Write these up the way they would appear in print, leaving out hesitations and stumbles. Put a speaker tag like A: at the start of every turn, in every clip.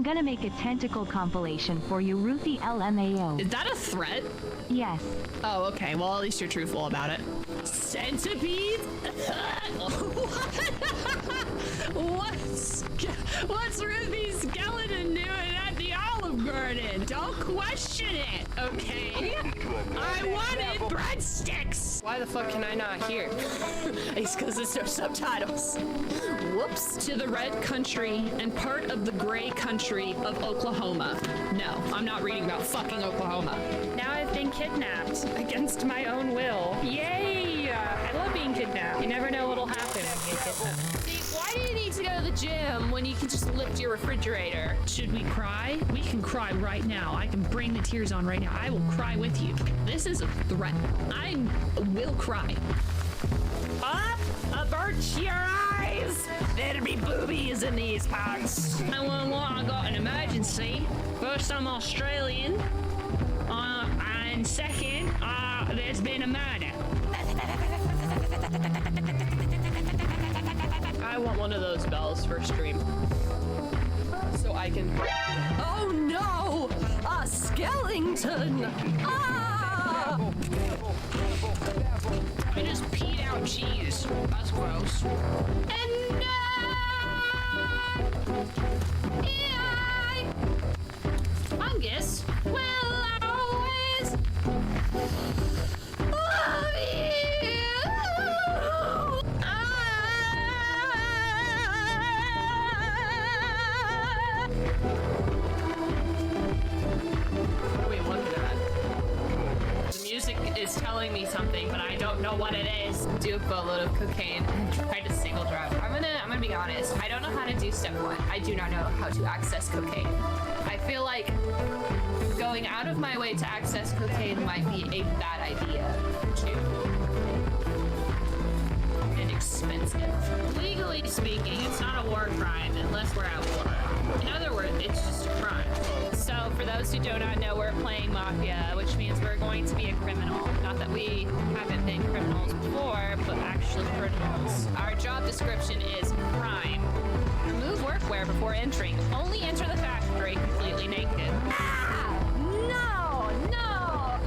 A: I'm gonna make a tentacle compilation for you, Ruthie LMAO.
B: Is that a threat?
A: Yes.
B: Oh, okay. Well, at least you're truthful about it. Centipede? What's Ruthie's skeleton doing at the Olive Garden? Don't question it, okay? I wanted breadsticks! Why the fuck can I not hear? It's because there's no subtitles. Whoops. To the red country and part of the gray country of Oklahoma. No, I'm not reading about fucking Oklahoma.
C: Now I've been kidnapped against my own will. Yay! I love being kidnapped. You never know what'll happen when you get kidnapped.
B: See, why do you need to go to the gym when you can just lift your refrigerator?
D: Should we cry? We can cry right now. I can bring the tears on right now. I will cry with you. This is a threat. I will cry.
C: Up! Avert your eyes! There'll be boobies in these pants.
D: 911, I got an emergency. First, I'm Australian. And second, there's been a murder.
B: I want one of those bells for stream. So I can... Oh no! A skeleton! Ah!
D: I just peed out cheese. That's gross.
B: And no!
D: Fungus
B: will always love you! What are we looking at? The music is telling me something, but I don't know what it is. Do a boatload of cocaine and try to single drive. I'm gonna be honest. I don't know how to do step one. I do not know how to access cocaine. I feel like going out of my way to access cocaine might be a bad idea too. And expensive.
D: Legally speaking, it's not a war crime unless we're at war. In other words, it's just a crime.
B: So for those who do not know, we're playing Mafia, which means we're going to be a criminal. Not that we haven't been criminals before, but actually criminals. Our job description is crime. Remove workwear before entering. Only enter the factory completely naked. Ah! No! No!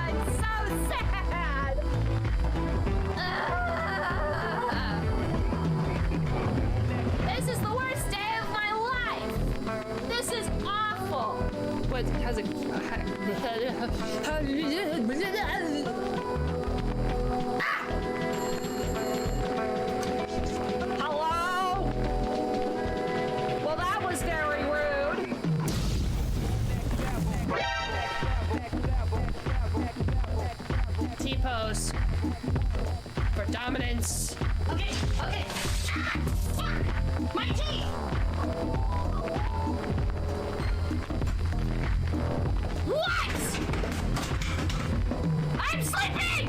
B: It's so sad! This is the worst day of my life! This is awful! What has a... Hello? Well, that was very rude. T-pose for dominance.
D: Okay. My teeth!
B: What? I'm sleeping!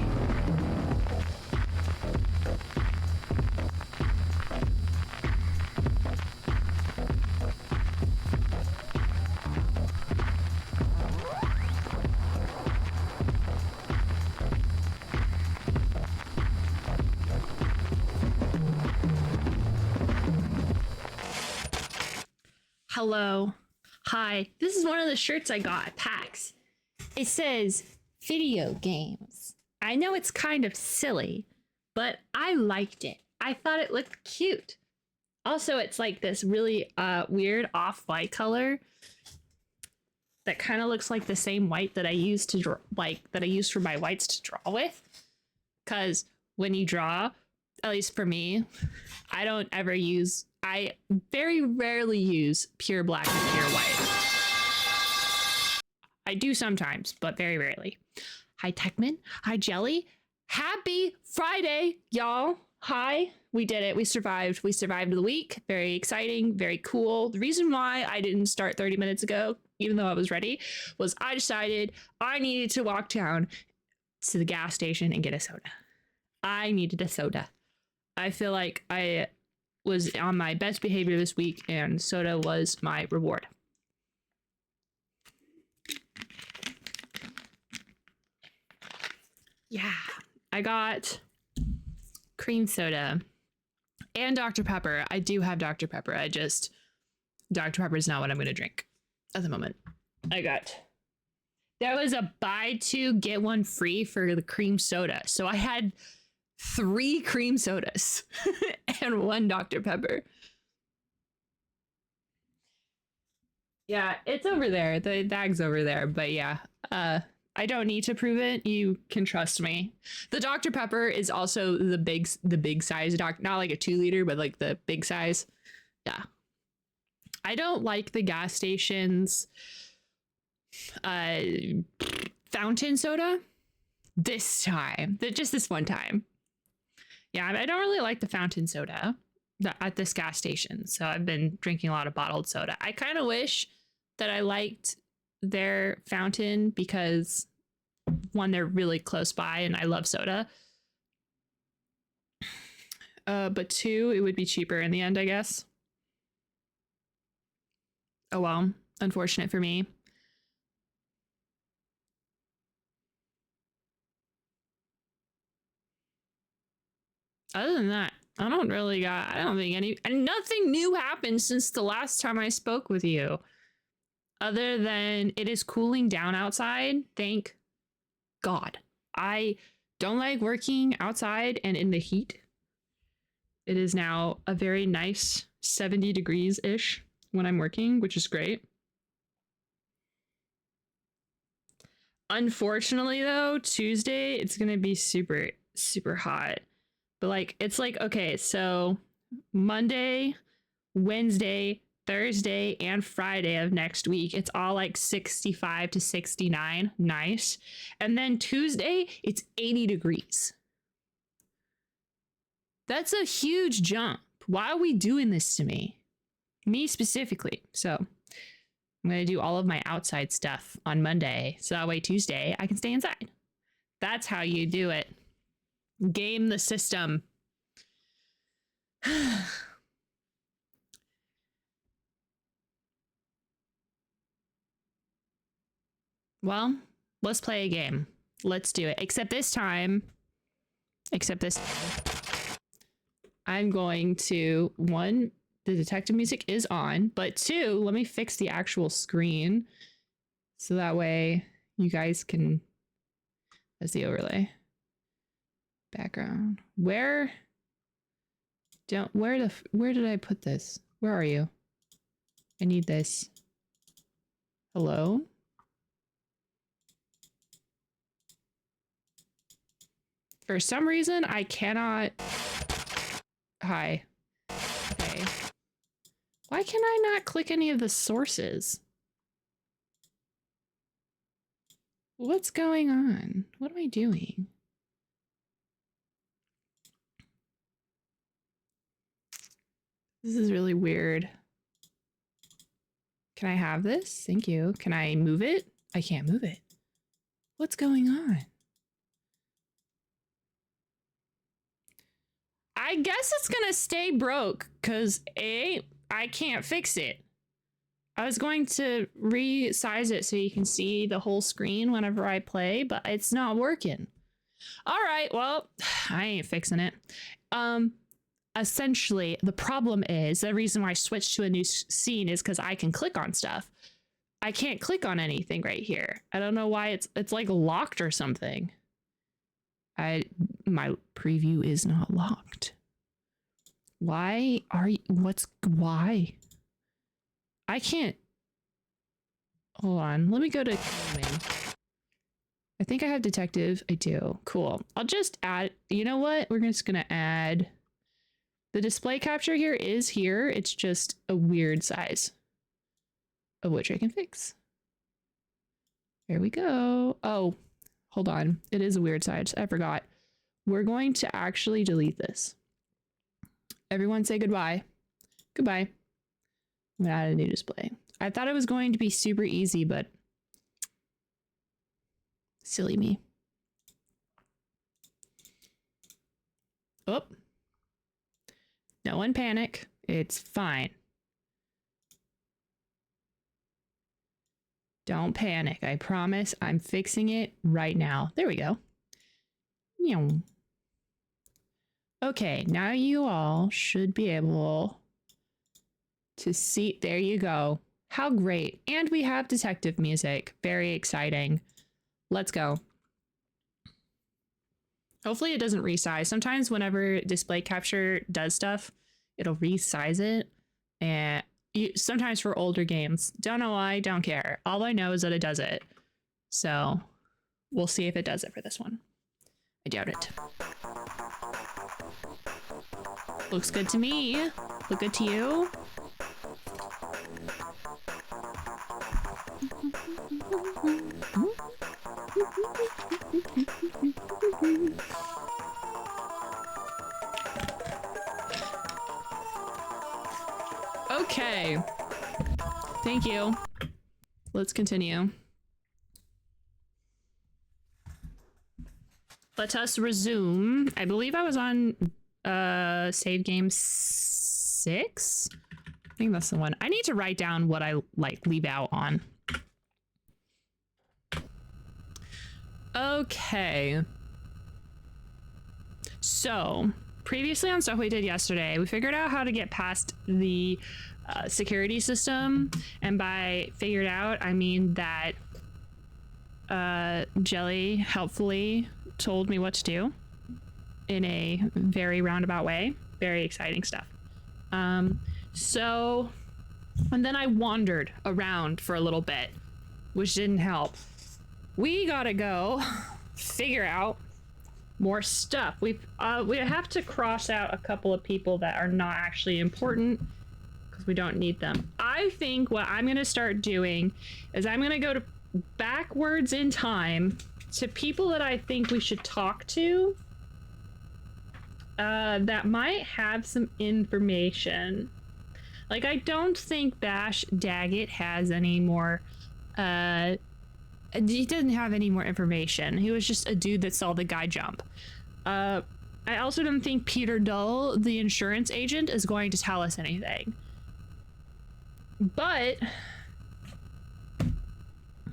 D: Hello. Hi. This is one of the shirts I got at PAX. It says video games. I know it's kind of silly, but I liked it. I thought it looked cute. Also, it's like this really weird off-white color that kind of looks like the same white that I used to draw, that I used for my whites to draw with. Because when you draw, at least for me, I very rarely use pure black and pure white. I do sometimes, but very rarely. Hi, Techman. Hi, Jelly. Happy Friday, y'all. Hi. We did it. We survived. We survived the week. Very exciting. Very cool. The reason why I didn't start 30 minutes ago, even though I was ready, was I decided I needed to walk down to the gas station and get a soda. I needed a soda. I feel like I was on my best behavior this week, and soda was my reward. Yeah, I got cream soda And Dr. Pepper. I do have Dr. Pepper. Dr. Pepper is not what I'm going to drink at the moment. There was a buy two, get one free for the cream soda. So I had 3 cream sodas and 1 Dr. Pepper. Yeah, it's over there. The bag's over there. But yeah, I don't need to prove it. You can trust me. The Dr. Pepper is also the big size not like a 2 liter, but like the big size. Yeah. I don't like the gas stations fountain soda this time. Just this one time. Yeah, I don't really like the fountain soda at this gas station. So I've been drinking a lot of bottled soda. I kind of wish that I liked their fountain because 1, they're really close by and I love soda. But 2, it would be cheaper in the end, I guess. Oh well, unfortunate for me. Other than that, I don't think nothing new happened since the last time I spoke with you. Other than it is cooling down outside. Thank God. I don't like working outside and in the heat. It is now a very nice 70 degrees-ish when I'm working, which is great. Unfortunately, though, Tuesday, it's going to be super, super hot. But like, it's like, okay, so Monday, Wednesday, Thursday, and Friday of next week, it's all like 65 to 69. Nice. And then Tuesday, it's 80 degrees. That's a huge jump. Why are we doing this to me? Me specifically. So I'm going to do all of my outside stuff on Monday. So that way Tuesday, I can stay inside. That's how you do it. Game the system. Well, let's play a game. Let's do it. Except this time, I'm going to, 1, the detective music is on, but 2, let me fix the actual screen. So that way you guys can, that's the overlay. Background. Where did I put this? Where are you? I need this. Hello? For some reason, I cannot. Hi. Okay. Why can I not click any of the sources? What's going on? What am I doing? This is really weird. Can I have this? Thank you. Can I move it? I can't move it. What's going on? I guess it's gonna stay broke because I can't fix it. I was going to resize it so you can see the whole screen whenever I play, but it's not working. All right, well, I ain't fixing it. Essentially, the problem is, the reason why I switched to a new scene is because I can click on stuff. I can't click on anything right here. I don't know why it's like locked or something. My preview is not locked. Why? I can't. Hold on. Let me go to gaming. I think I have detective. I do. Cool. I'll just add, you know what? We're just going to add the display capture here is here. It's just a weird size of which I can fix. There we go. Oh, hold on. It is a weird size. I forgot. We're going to actually delete this. Everyone say goodbye. Goodbye. I'm gonna add a new display. I thought it was going to be super easy, but silly me. Oh. No one panic. It's fine. Don't panic. I promise I'm fixing it right now. There we go. Okay, now you all should be able to see. There you go. How great. And we have detective music. Very exciting. Let's go. Hopefully it doesn't resize. Sometimes whenever display capture does stuff, it'll resize it. And sometimes for older games. Don't know why, don't care. All I know is that it does it. So we'll see if it does it for this one. I doubt it. Looks good to me. Look good to you? Okay. Thank you. Let's continue. Let us resume. I believe I was on save game 6. I think that's the one. I need to write down what I like leave out on. Okay. So previously on stuff we did yesterday, we figured out how to get past the security system, and by figured out I mean that Jelly helpfully told me what to do in a very roundabout way. Very exciting stuff. So, and then I wandered around for a little bit, which didn't help. We gotta go figure out more stuff. We have to cross out a couple of people that are not actually important because we don't need them. I think what I'm gonna start doing is I'm gonna go to backwards in time to people that I think we should talk to that might have some information. Like, I don't think Bash Daggett has any more, he doesn't have any more information. He was just a dude that saw the guy jump. I also don't think Peter Dull, the insurance agent, is going to tell us anything. But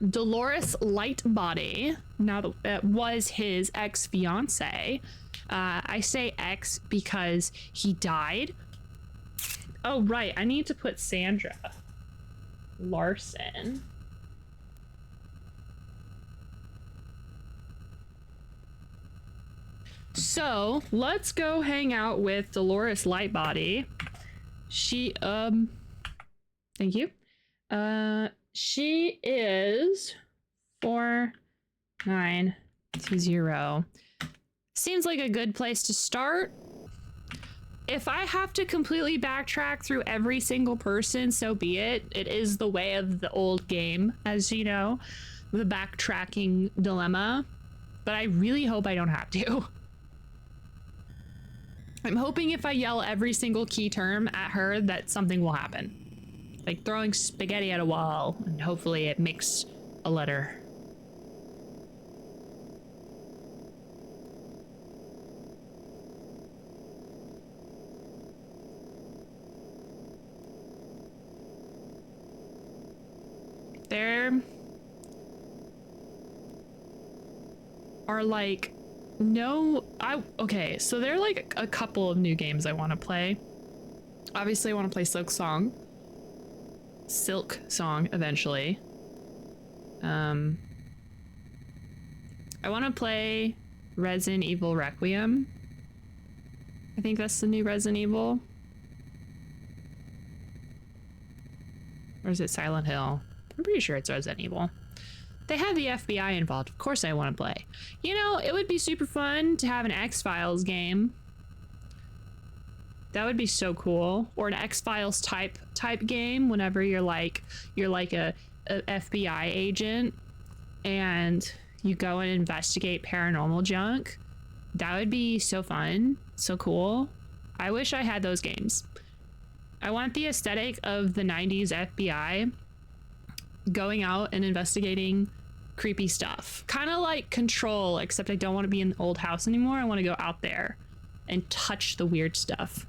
D: Dolores Lightbody, now that was his ex-fiance. I say ex because he died. Oh, right. I need to put Sandra Larson. So let's go hang out with Dolores Lightbody. She, thank you. She is 4920. Seems like a good place to start. If I have to completely backtrack through every single person, so be it. It is the way of the old game, as you know, the backtracking dilemma. But I really hope I don't have to. I'm hoping if I yell every single key term at her that something will happen. Like throwing spaghetti at a wall, and hopefully it makes a letter. There are like okay, so there are like a couple of new games I want to play. Obviously I want to play Silk Song eventually. I want to play Resident Evil Requiem. I think that's the new Resident Evil. Or is it Silent Hill? I'm pretty sure it's Resident Evil. They have the FBI involved. Of course I want to play. You know, it would be super fun to have an X-Files game. That would be so cool. Or an X-Files type game whenever you're like a FBI agent and you go and investigate paranormal junk. That would be so fun. So cool. I wish I had those games. I want the aesthetic of the 90s FBI going out and investigating creepy stuff. Kind of like Control, except I don't want to be in the old house anymore. I want to go out there and touch the weird stuff.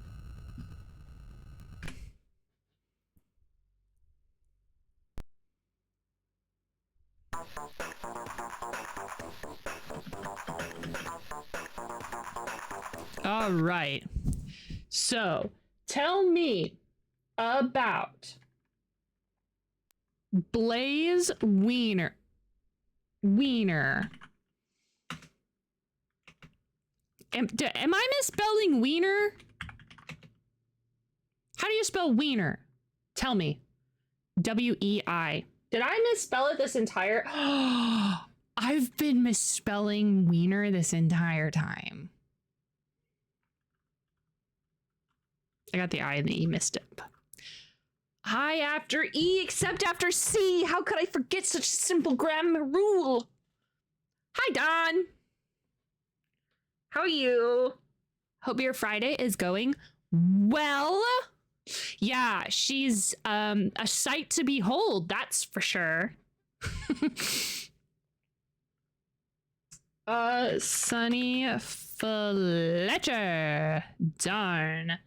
D: All right. So, tell me about Blaze Wiener. Am I misspelling wiener? How do you spell wiener? Tell me. W-E-I. Did I misspell it this entire... I've been misspelling wiener this entire time. I got the I and the E missed up. I after E except after C. How could I forget such a simple grammar rule? Hi, Don. How are you? Hope your Friday is going well. Yeah, she's a sight to behold, that's for sure. Sunny Fletcher. Darn.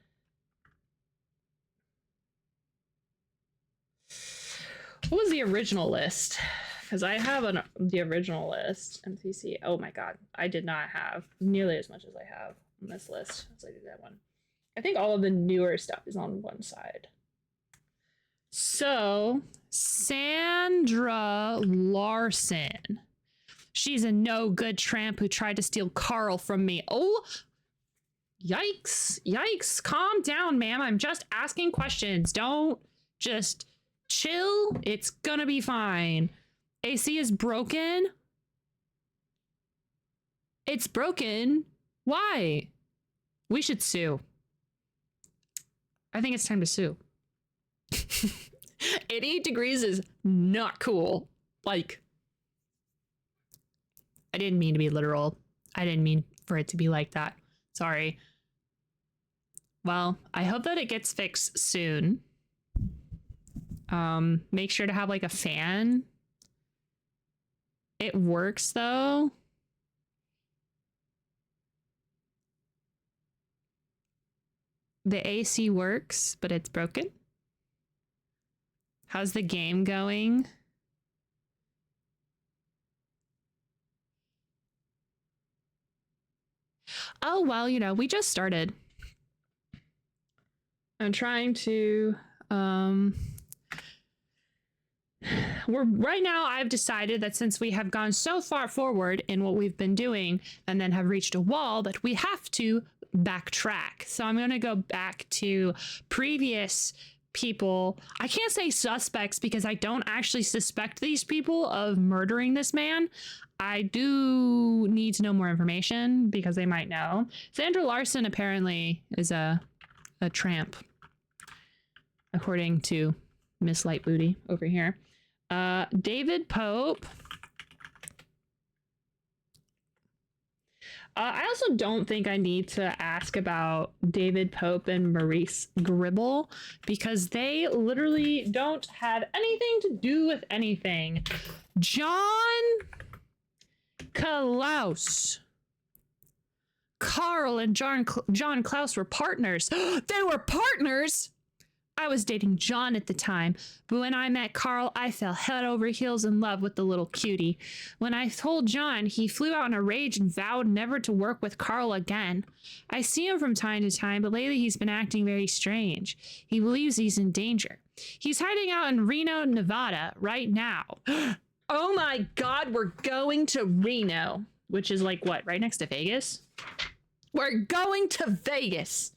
D: What was the original list? Because I have the original list. MCC. Oh my god. I did not have nearly as much as I have on this list as I did that one. I think all of the newer stuff is on one side. So, Sandra Larson. She's a no good tramp who tried to steal Carl from me. Oh, yikes. Yikes. Calm down, ma'am. I'm just asking questions. Don't just chill. It's gonna be fine. AC is broken. It's broken. Why? We should sue. I think it's time to sue. 88 degrees is not cool. Like, I didn't mean to be literal. I didn't mean for it to be like that. Sorry. Well, I hope that it gets fixed soon. Make sure to have like a fan. It works though. The AC works, but it's broken. How's the game going? Oh, well, you know, we just started. I'm trying to, right now I've decided that since we have gone so far forward in what we've been doing and then have reached a wall that we have to backtrack. So I'm going to go back to previous people. I can't say suspects because I don't actually suspect these people of murdering this man. I do need to know more information because they might know. Sandra Larson apparently is a tramp, according to Miss Light Booty over here. David Pope. I also don't think I need to ask about David Pope and Maurice Gribble because they literally don't have anything to do with anything. John Klaus. Carl and John Klaus were partners. They were partners? I was dating John at the time, but when I met Carl, I fell head over heels in love with the little cutie. When I told John, he flew out in a rage and vowed never to work with Carl again. I see him from time to time, but lately he's been acting very strange. He believes he's in danger. He's hiding out in Reno, Nevada, right now. Oh my god, we're going to Reno, which is like what, right next to Vegas? We're going to Vegas.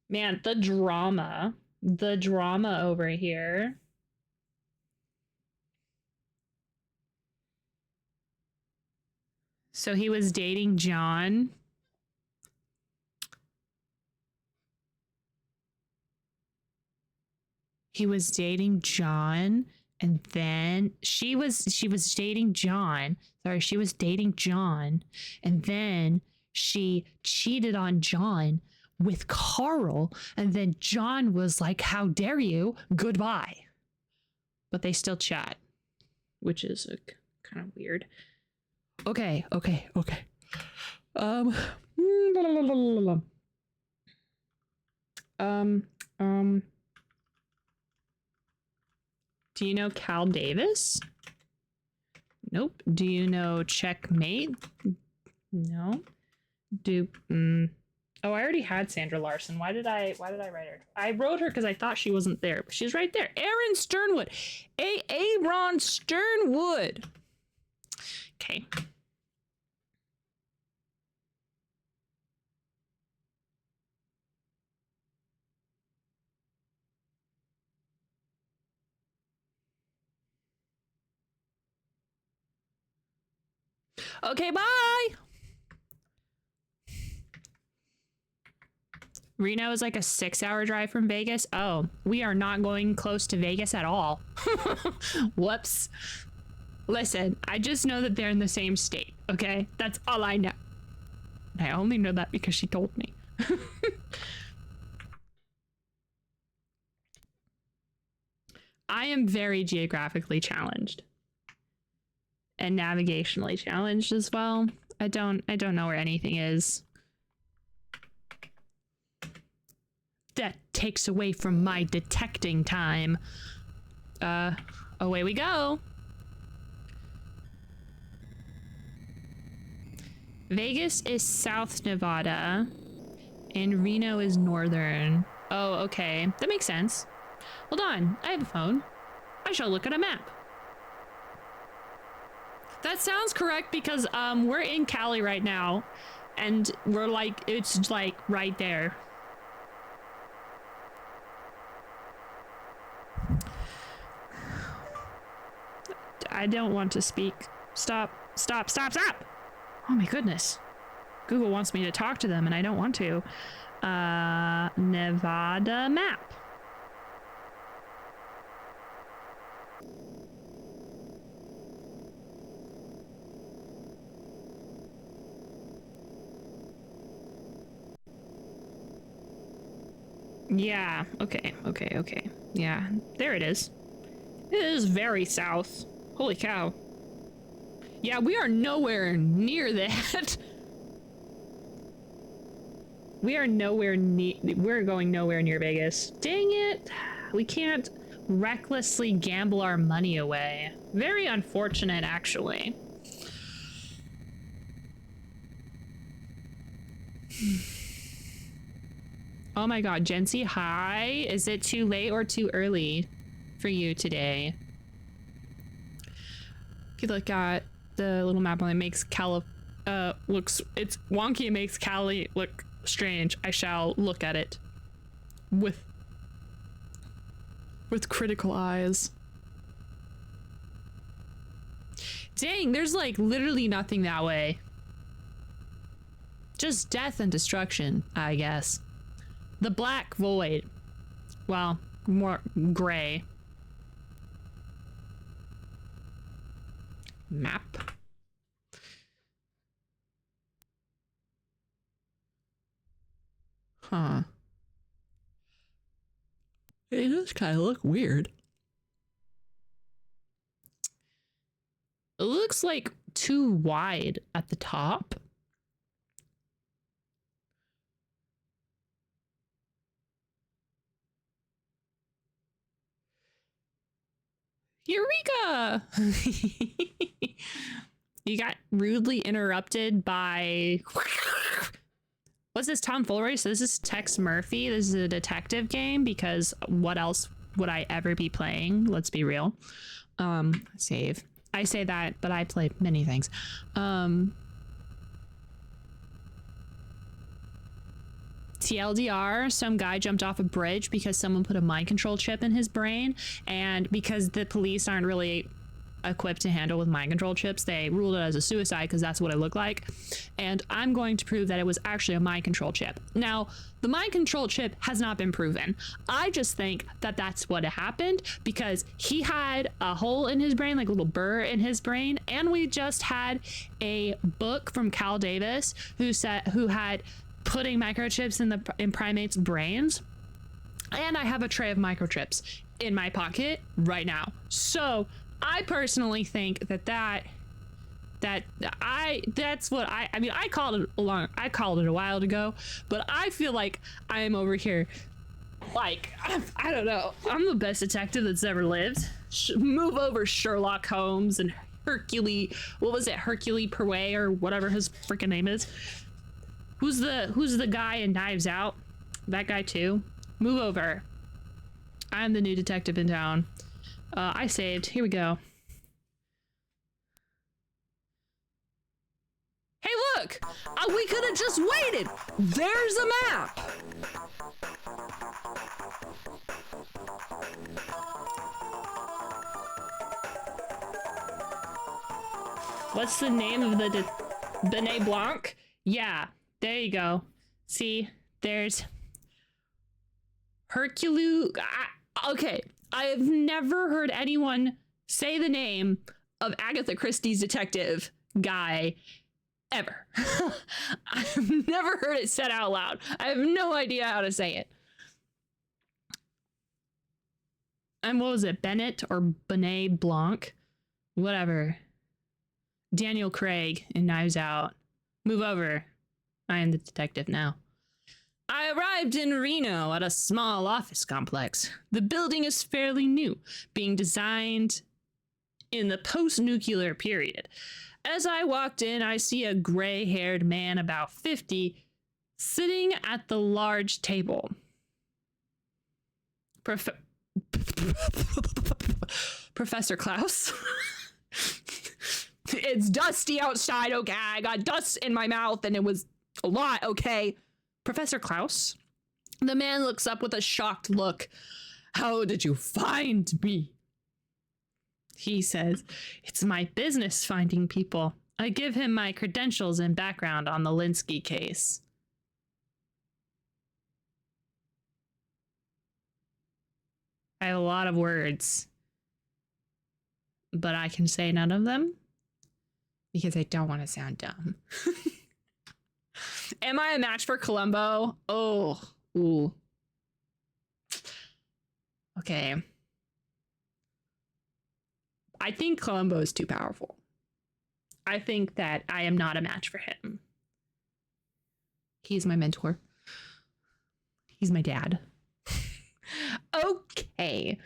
D: Man, the drama over here. So he was dating John. He was dating John, and then she was dating John. Sorry, she was dating John, and then she cheated on John with Carl, and then John was like, how dare you, goodbye. But they still chat, which is kind of weird. Okay. Do you know Cal Davis? Nope. Do you know checkmate? No. Oh, I already had Sandra Larson. Why did I write her? I wrote her because I thought she wasn't there, but she's right there. Aaron Sternwood. Aaron Sternwood. Okay. Okay, bye. Reno is like a 6-hour drive from Vegas. Oh, we are not going close to Vegas at all. Whoops. Listen, I just know that they're in the same state, okay? That's all I know. I only know that because she told me. I am very geographically challenged. And navigationally challenged as well. I don't know where anything is. That takes away from my detecting time. Away we go. Vegas is South Nevada and Reno is Northern. Oh, okay. That makes sense. Hold on. I have a phone. I shall look at a map. That sounds correct because we're in Cali right now and we're like, it's like right there. I don't want to speak. Stop. Oh my goodness. Google wants me to talk to them and I don't want to. Nevada map. Yeah, okay. Yeah, there it is. It is very south. Holy cow. Yeah, we are nowhere near that. We're going nowhere near Vegas. Dang it. We can't recklessly gamble our money away. Very unfortunate, actually. Oh my god, Jency, hi. Is it too late or too early for you today? If you look at the little map on it, makes it's wonky, it makes Cali look strange. I shall look at it with critical eyes. Dang, there's like literally nothing that way. Just death and destruction, I guess. The black void. Well, more gray. Map. Huh. It does kind of look weird. It looks like too wide at the top. Eureka! You got rudely interrupted by... What's this, tomfoolery? So this is Tex Murphy. This is a detective game because what else would I ever be playing? Let's be real. Save. I say that, but I play many things. TLDR, some guy jumped off a bridge because someone put a mind control chip in his brain, and because the police aren't really equipped to handle with mind control chips, they ruled it as a suicide because that's what it looked like. And I'm going to prove that it was actually a mind control chip. Now, the mind control chip has not been proven. I just think that that's what happened because he had a hole in his brain, like a little burr in his brain, and we just had a book from Cal Davis who had putting microchips in primates' brains, and I have a tray of microchips in my pocket right now. So I personally think that's what I mean, I called it a while ago, but I feel like I am over here like, I don't know, I'm the best detective that's ever lived. Move over, Sherlock Holmes and what was it, Hercule Poirot or whatever his freaking name is. Who's the guy in Knives Out? That guy too. Move over. I'm the new detective in town. I saved. Here we go. Hey, look! We could have just waited. There's a map. What's the name of the Benet Blanc? Yeah, there you go. See, there's Hercule. Okay, I have never heard anyone say the name of Agatha Christie's detective guy ever. I've never heard it said out loud. I have no idea how to say it. And what was it? Bennett or Benet Blanc? Whatever. Daniel Craig in Knives Out. Move over. I am the detective now. I arrived in Reno at a small office complex. The building is fairly new, being designed in the post-nuclear period. As I walked in, I see a gray-haired man about 50 sitting at the large table. Professor Klaus? It's dusty outside, okay? I got dust in my mouth and it was a lot, okay? Professor Klaus? The man looks up with a shocked look. How did you find me? He says, it's my business finding people. I give him my credentials and background on the Linsky case. I have a lot of words, but I can say none of them because I don't want to sound dumb. Am I a match for Columbo? Oh, ooh. Okay. I think Columbo is too powerful. I think that I am not a match for him. He's my mentor. He's my dad. Okay.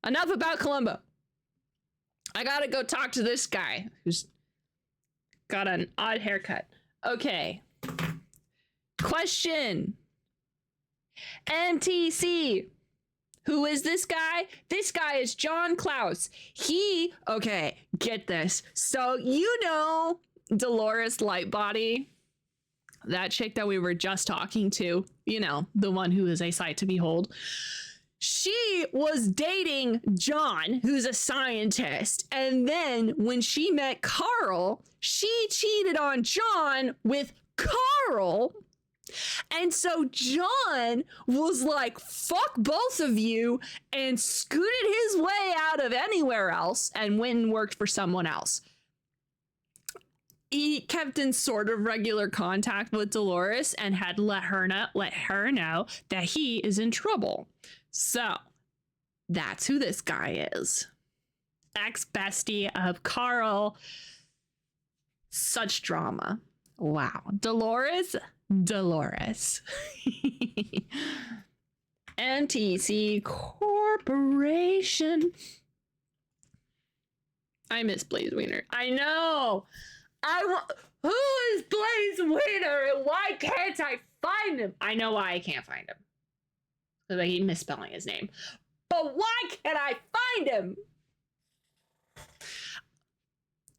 D: Enough about Columbo. I gotta go talk to this guy who's got an odd haircut. Okay. Question. MTC. Who is this guy? This guy is John Klaus. Okay, get this. So you know Dolores Lightbody? That chick that we were just talking to, you know, the one who is a sight to behold. She was dating John, who's a scientist. And then when she met Carl, she cheated on John with Carl. And so John was like, fuck both of you, and scooted his way out of anywhere else and went and worked for someone else. He kept in sort of regular contact with Dolores and had let her know that he is in trouble. So that's who this guy is. Ex-bestie of Carl. Such drama. Wow. Dolores. MTC Corporation. I miss Blaze Wiener. I know. Who is Blaze Wiener and why can't I find him? I know why I can't find him. Because I keep misspelling his name. But why can't I find him?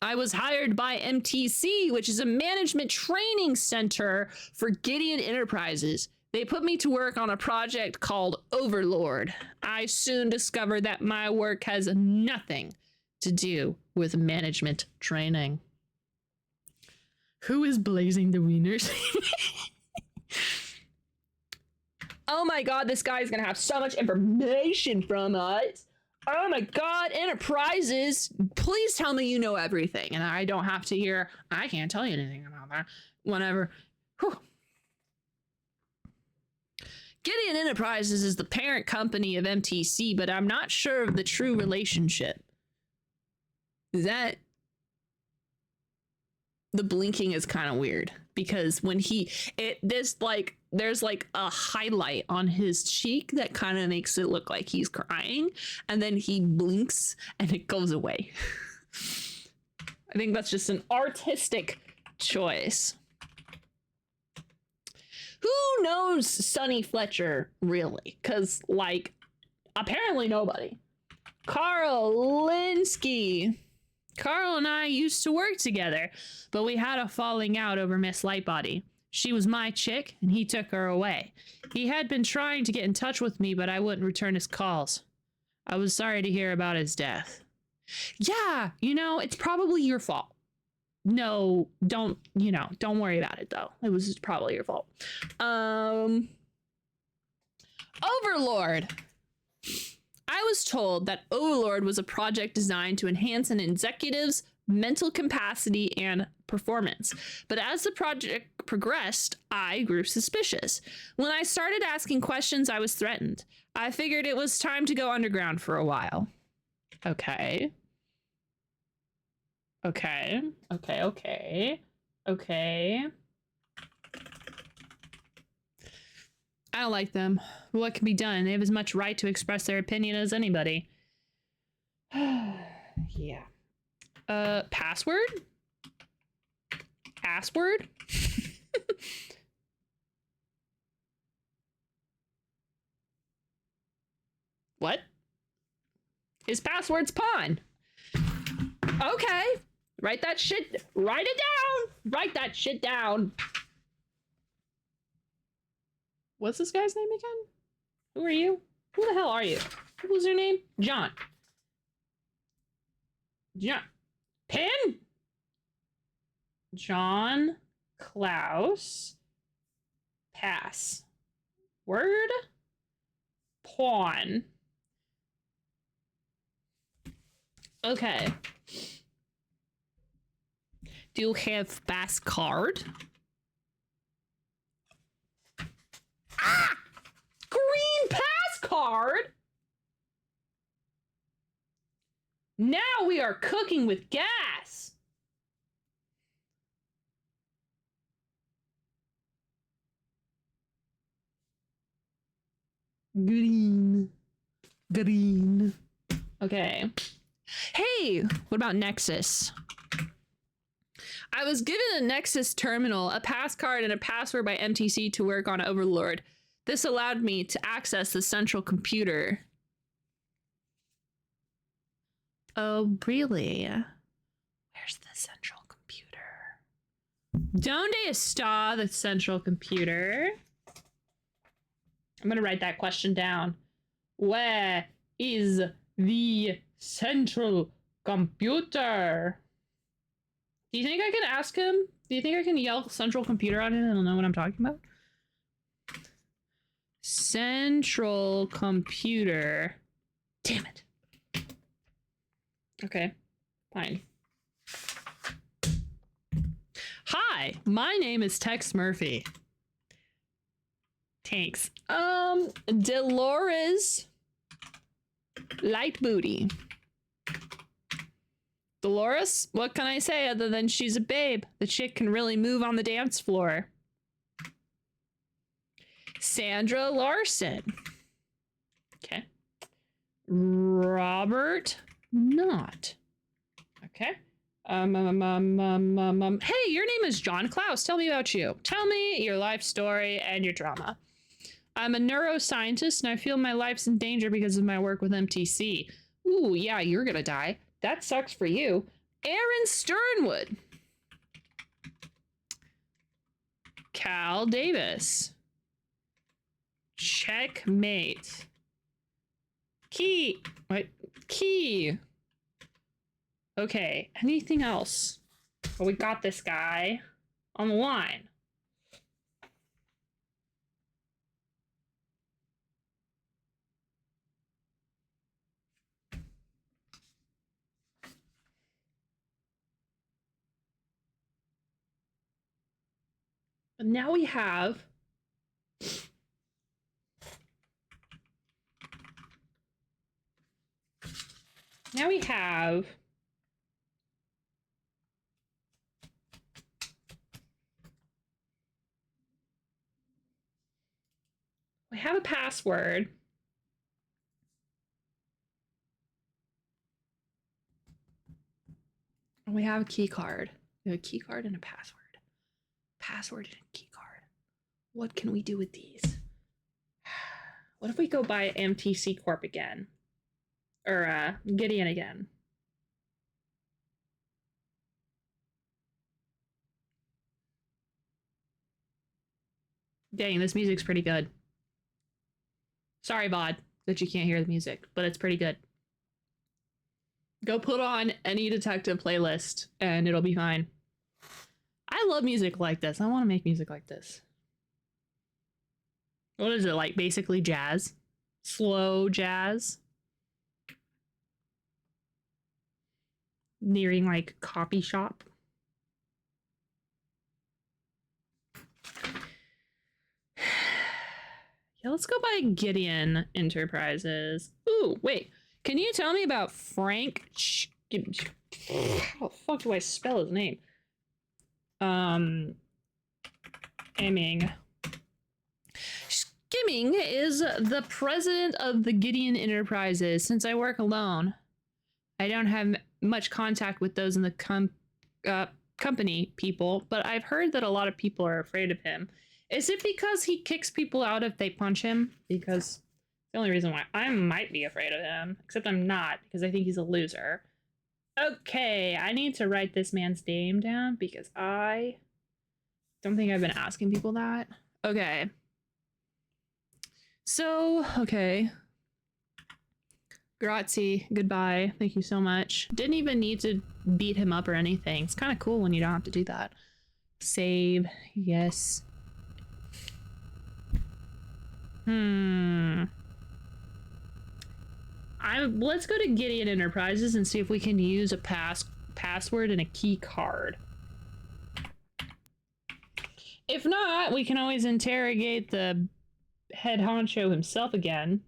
D: I was hired by MTC, which is a management training center for Gideon Enterprises. They put me to work on a project called Overlord. I soon discovered that my work has nothing to do with management training. Who is blazing the wieners? Oh my god, this guy is gonna have so much information from us. Oh my god, Enterprises, please tell me you know everything and I don't have to hear, I can't tell you anything about that. Whatever. Whew. Gideon Enterprises is the parent company of MTC, but I'm not sure of the true relationship. Is that... The blinking is kind of weird because when there's like a highlight on his cheek that kind of makes it look like he's crying, and then he blinks and it goes away. I think that's just an artistic choice. Who knows Sonny Fletcher, really? Because, like, apparently nobody. Carl Linsky. Carl and I used to work together, but we had a falling out over Miss Lightbody. She was my chick, and he took her away. He had been trying to get in touch with me, but I wouldn't return his calls. I was sorry to hear about his death. Yeah, you know, it's probably your fault. No, don't worry about it, though. It was probably your fault. Overlord. I was told that Overlord was a project designed to enhance an executive's mental capacity and performance. But as the project progressed, I grew suspicious. When I started asking questions, I was threatened. I figured it was time to go underground for a while. Okay. Okay. I don't like them. What can be done? They have as much right to express their opinion as anybody. Yeah. Password? Password? What? His password's pawn. Okay. Write that shit. Write it down. Write that shit down. What's this guy's name again? Who are you? Who the hell are you? What was your name? John. John. Pin? John Klaus. Pass. Word? Pawn. Okay. Do you have pass card? Ah! Green pass card? Now we are cooking with gas. Green. Okay. Hey, what about Nexus? I was given a Nexus terminal, a pass card, and a password by MTC to work on Overlord. This allowed me to access the central computer. Oh, really? Where's the central computer? Donde está the central computer? I'm gonna write that question down. Where is the central computer? Do you think I can ask him? Do you think I can yell central computer at him and he'll know what I'm talking about? Central computer. Damn it. Okay, fine. Hi, my name is Tex Murphy. Thanks. Dolores Light Booty. Dolores, what can I say other than she's a babe? The chick can really move on the dance floor. Sandra Larson. Okay. Robert Knott. Okay. Hey, your name is John Klaus. Tell me about you. Tell me your life story and your drama. I'm a neuroscientist and I feel my life's in danger because of my work with MTC. Ooh, yeah, you're gonna die. That sucks for you. Aaron Sternwood. Cal Davis. Checkmate. Key. What? Key. Okay, anything else? Oh, we got this guy on the line. And now we have a password. We have a key card. We have a key card and a password. Password and a key card. What can we do with these? What if we go buy MTC Corp again? Or Gideon again? Dang, this music's pretty good. Sorry, VoD, that you can't hear the music, but it's pretty good. Go put on any detective playlist and it'll be fine. I love music like this. I want to make music like this. What is it, like basically jazz? Slow jazz? Nearing like coffee shop? Yeah, let's go by Gideon Enterprises. Ooh, wait. Can you tell me about Frank? How the fuck do I spell his name? Skimming. Skimming is the president of the Gideon Enterprises. Since I work alone, I don't have much contact with those in the company people, but I've heard that a lot of people are afraid of him. Is it because he kicks people out if they punch him? Because the only reason why I might be afraid of him, except I'm not, because I think he's a loser. Okay, I need to write this man's name down because I don't think I've been asking people that. Okay. So, okay. Grazie, goodbye, thank you so much. Didn't even need to beat him up or anything. It's kind of cool when you don't have to do that. Save, yes. Let's go to Gideon Enterprises and see if we can use a password and a key card. If not, we can always interrogate the head honcho himself again.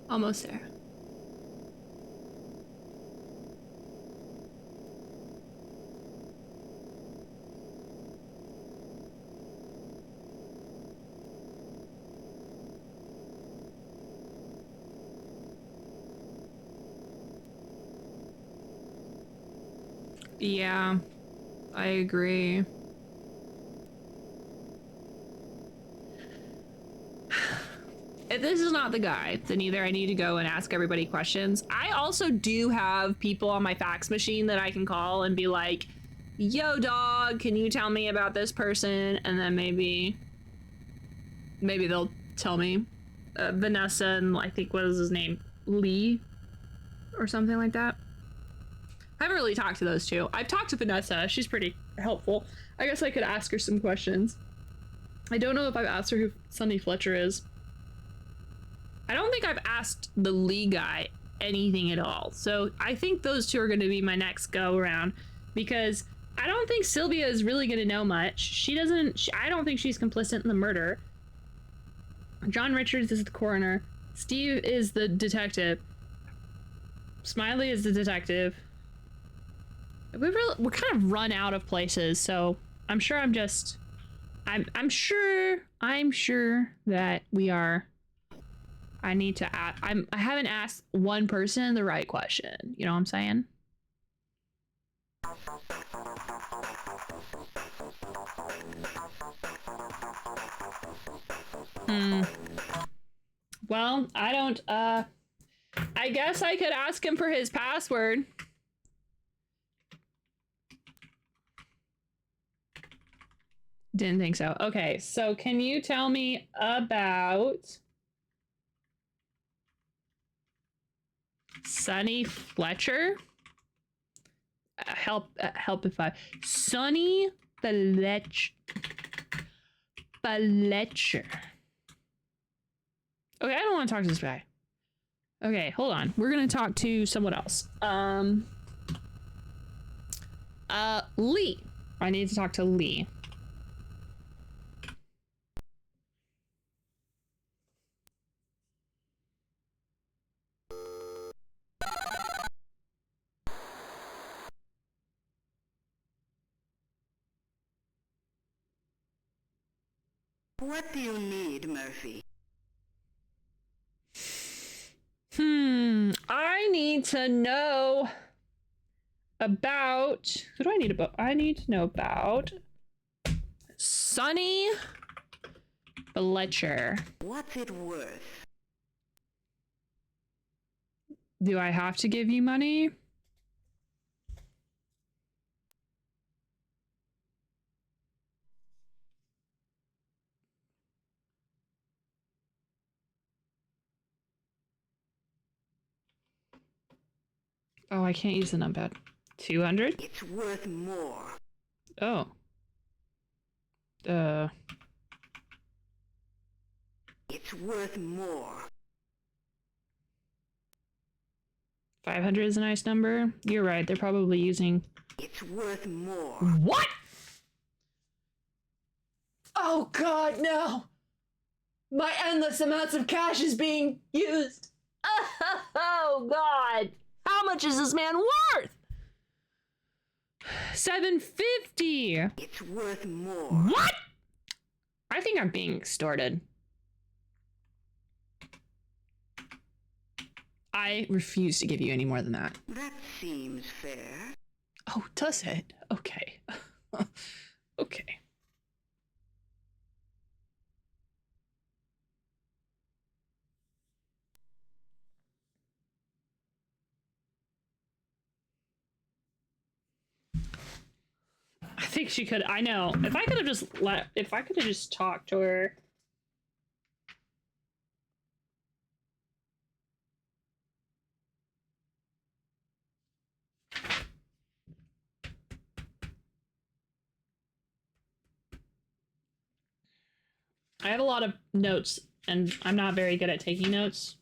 D: Almost there. Yeah, I agree. If this is not the guy, then either I need to go and ask everybody questions. I also do have people on my fax machine that I can call and be like, yo dog, can you tell me about this person? And then maybe they'll tell me. Vanessa and I think, what is his name? Lee or something like that. I haven't really talked to those two. I've talked to Vanessa. She's pretty helpful. I guess I could ask her some questions. I don't know if I've asked her who Sonny Fletcher is. I don't think I've asked the Lee guy anything at all. So I think those two are going to be my next go around because I don't think Sylvia is really going to know much. I don't think she's complicit in the murder. John Richards is the coroner. Steve is the detective. Smiley is the detective. We're kind of run out of places, so I'm sure I'm sure that we are. I need to ask. I haven't asked one person the right question. You know what I'm saying? Well, I don't I guess I could ask him for his password. Didn't think so. Okay, so can you tell me about Sonny Fletcher? Help if I... Sonny Fletcher. Okay, I don't want to talk to this guy. Okay, hold on. We're gonna talk to someone else. Lee. I need to talk to Lee.
E: What do you need, Murphy?
D: I need to know about... Who do I need about? I need to know about Sonny Fletcher.
E: What's it worth?
D: Do I have to give you money? Oh, I can't use the numpad. 200?
E: It's worth more.
D: Oh.
E: It's worth more.
D: 500 is a nice number. You're right, they're probably using...
E: It's worth more.
D: What? Oh god, no! My endless amounts of cash is being used! Oh god! How much is this man worth? 750!
E: It's worth more.
D: What? I think I'm being extorted. I refuse to give you any more than that.
E: That seems fair.
D: Oh, does it? Okay. Okay. I think she could. I know. If I could have just talked to her. I have a lot of notes, and I'm not very good at taking notes.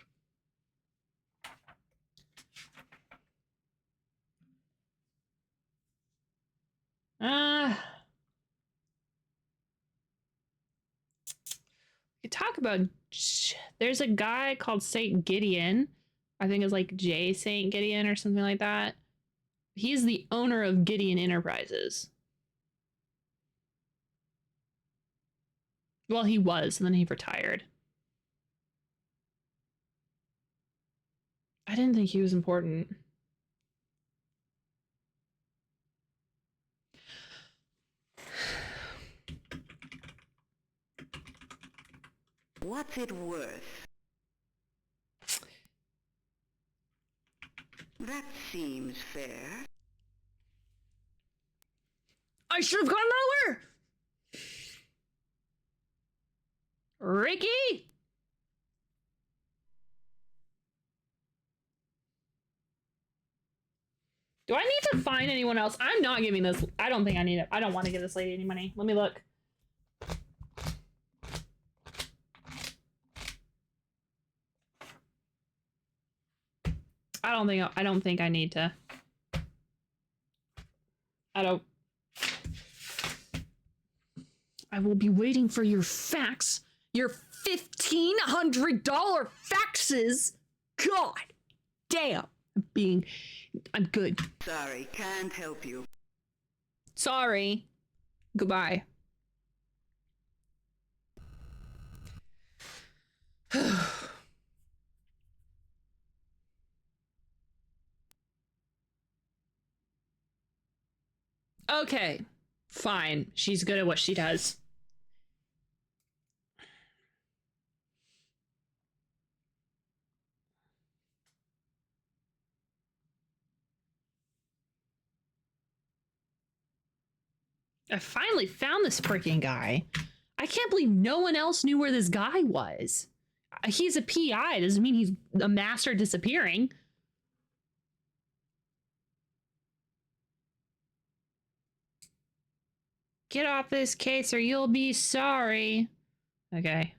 D: You talk about... There's a guy called Saint Gideon. I think it's like J. Saint Gideon or something like that. He's the owner of Gideon Enterprises. Well, he was, and then he retired. I didn't think he was important.
E: What's it worth? That seems fair.
D: I should have gone lower! Ricky? Do I need to find anyone else? I'm not giving this. I don't think I need it. I don't want to give this lady any money. Let me look. I don't think I need to. I will be waiting for your fax. Your $1,500 faxes. God damn. I'm good.
E: Sorry, can't help you.
D: Sorry. Goodbye. Okay, fine. She's good at what she does. I finally found this freaking guy. I can't believe no one else knew where this guy was. He's a PI. Doesn't mean he's a master disappearing. Get off this case or you'll be sorry. Okay.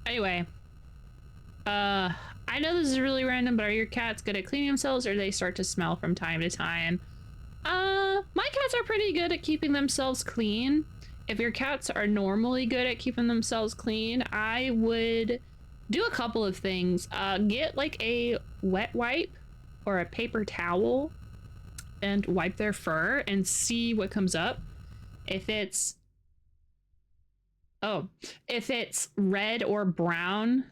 D: Anyway. I know this is really random, but are your cats good at cleaning themselves or do they start to smell from time to time? My cats are pretty good at keeping themselves clean. If your cats are normally good at keeping themselves clean, I would do a couple of things. Get like a wet wipe or a paper towel and wipe their fur and see what comes up. If it's red or brown,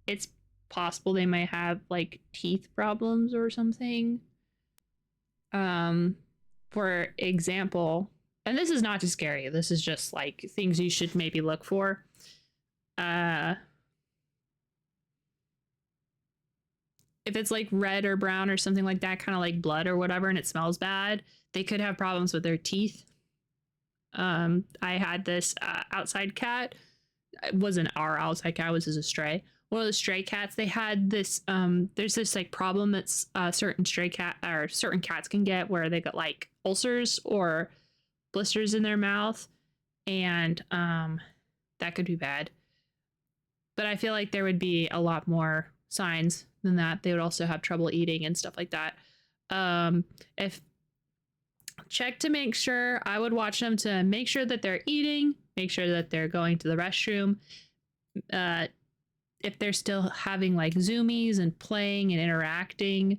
D: it's possible they might have like teeth problems or something. For example, and this is not to scare you, this is just like things you should maybe look for. If it's like red or brown or something like that, kind of like blood or whatever, and it smells bad, they could have problems with their teeth. I had this outside cat. It wasn't our outside cat, it was just a stray. One of the stray cats, they had this there's this like problem that's certain cats can get where they got like ulcers or blisters in their mouth, and that could be bad. But I feel like there would be a lot more signs than that. They would also have trouble eating and stuff like that. If check to make sure, I would watch them to make sure that they're eating, make sure that they're going to the restroom. If they're still having like zoomies and playing and interacting,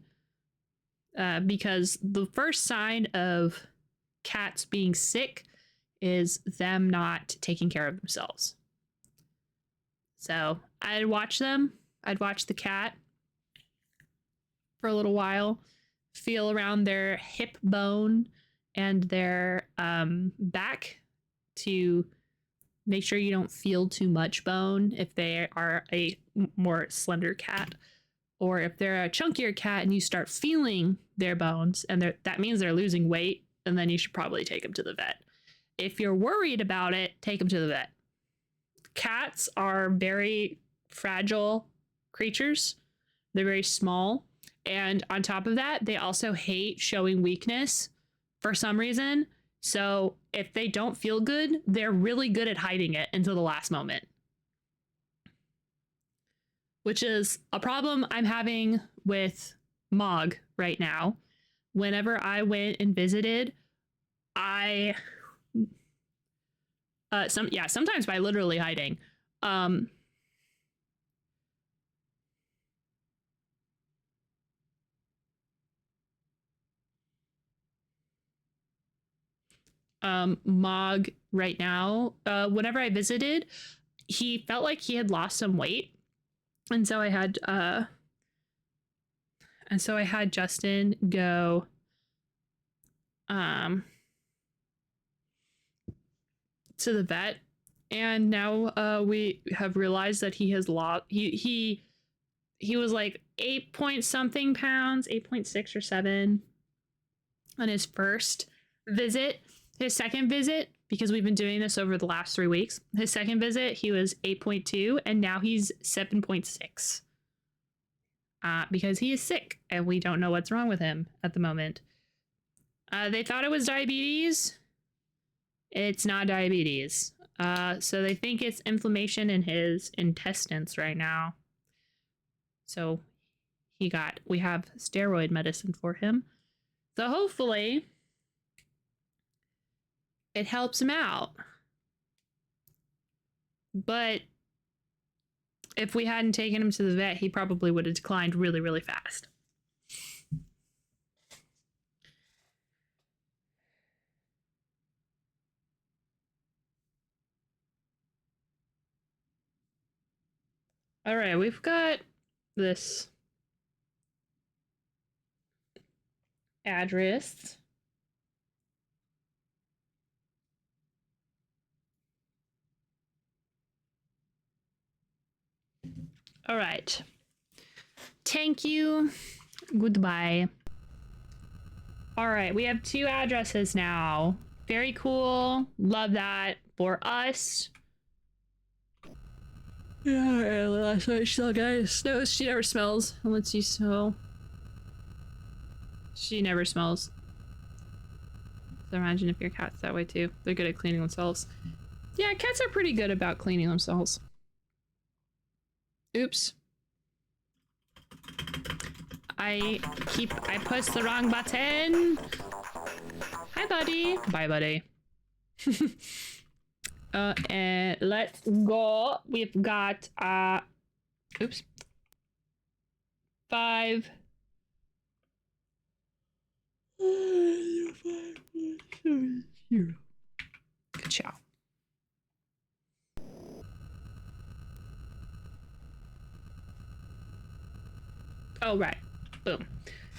D: because the first sign of cats being sick is them not taking care of themselves. So I'd watch them. I'd watch the cat for a little while, feel around their hip bone and their back to make sure you don't feel too much bone if they are a more slender cat, or if they're a chunkier cat and you start feeling their bones and that means they're losing weight, and then you should probably take them to the vet. If you're worried about it, take them to the vet. Cats are very fragile creatures. They're very small. And on top of that, they also hate showing weakness for some reason. So if they don't feel good, they're really good at hiding it until the last moment. Which is a problem I'm having with Mog right now. Whenever I went and visited, sometimes by literally hiding. Mog right now, whenever I visited, he felt like he had lost some weight. And so I had Justin go to the vet, and now we have realized that he has lost he was like 8 point something pounds, 8.6 or 7 on his first visit. His second visit, because we've been doing this over the last 3 weeks, his second visit, he was 8.2, and now he's 7.6. Because he is sick, and we don't know what's wrong with him at the moment. They thought it was diabetes. It's not diabetes. So they think it's inflammation in his intestines right now. So we have steroid medicine for him. So hopefully it helps him out. But if we hadn't taken him to the vet, he probably would have declined really, really fast. All right, we've got this address. All right. Thank you. Goodbye. All right, we have 2 addresses now. Very cool. Love that for us. Yeah, last night still, guys. No, she never smells. Let's see, so she never smells. So imagine if your cat's that way too. They're good at cleaning themselves. Yeah, cats are pretty good about cleaning themselves. Oops. I pushed the wrong button. Hi, buddy. Bye, buddy. And let's go. We've got, oops. 5. Good job. Oh, right. Boom.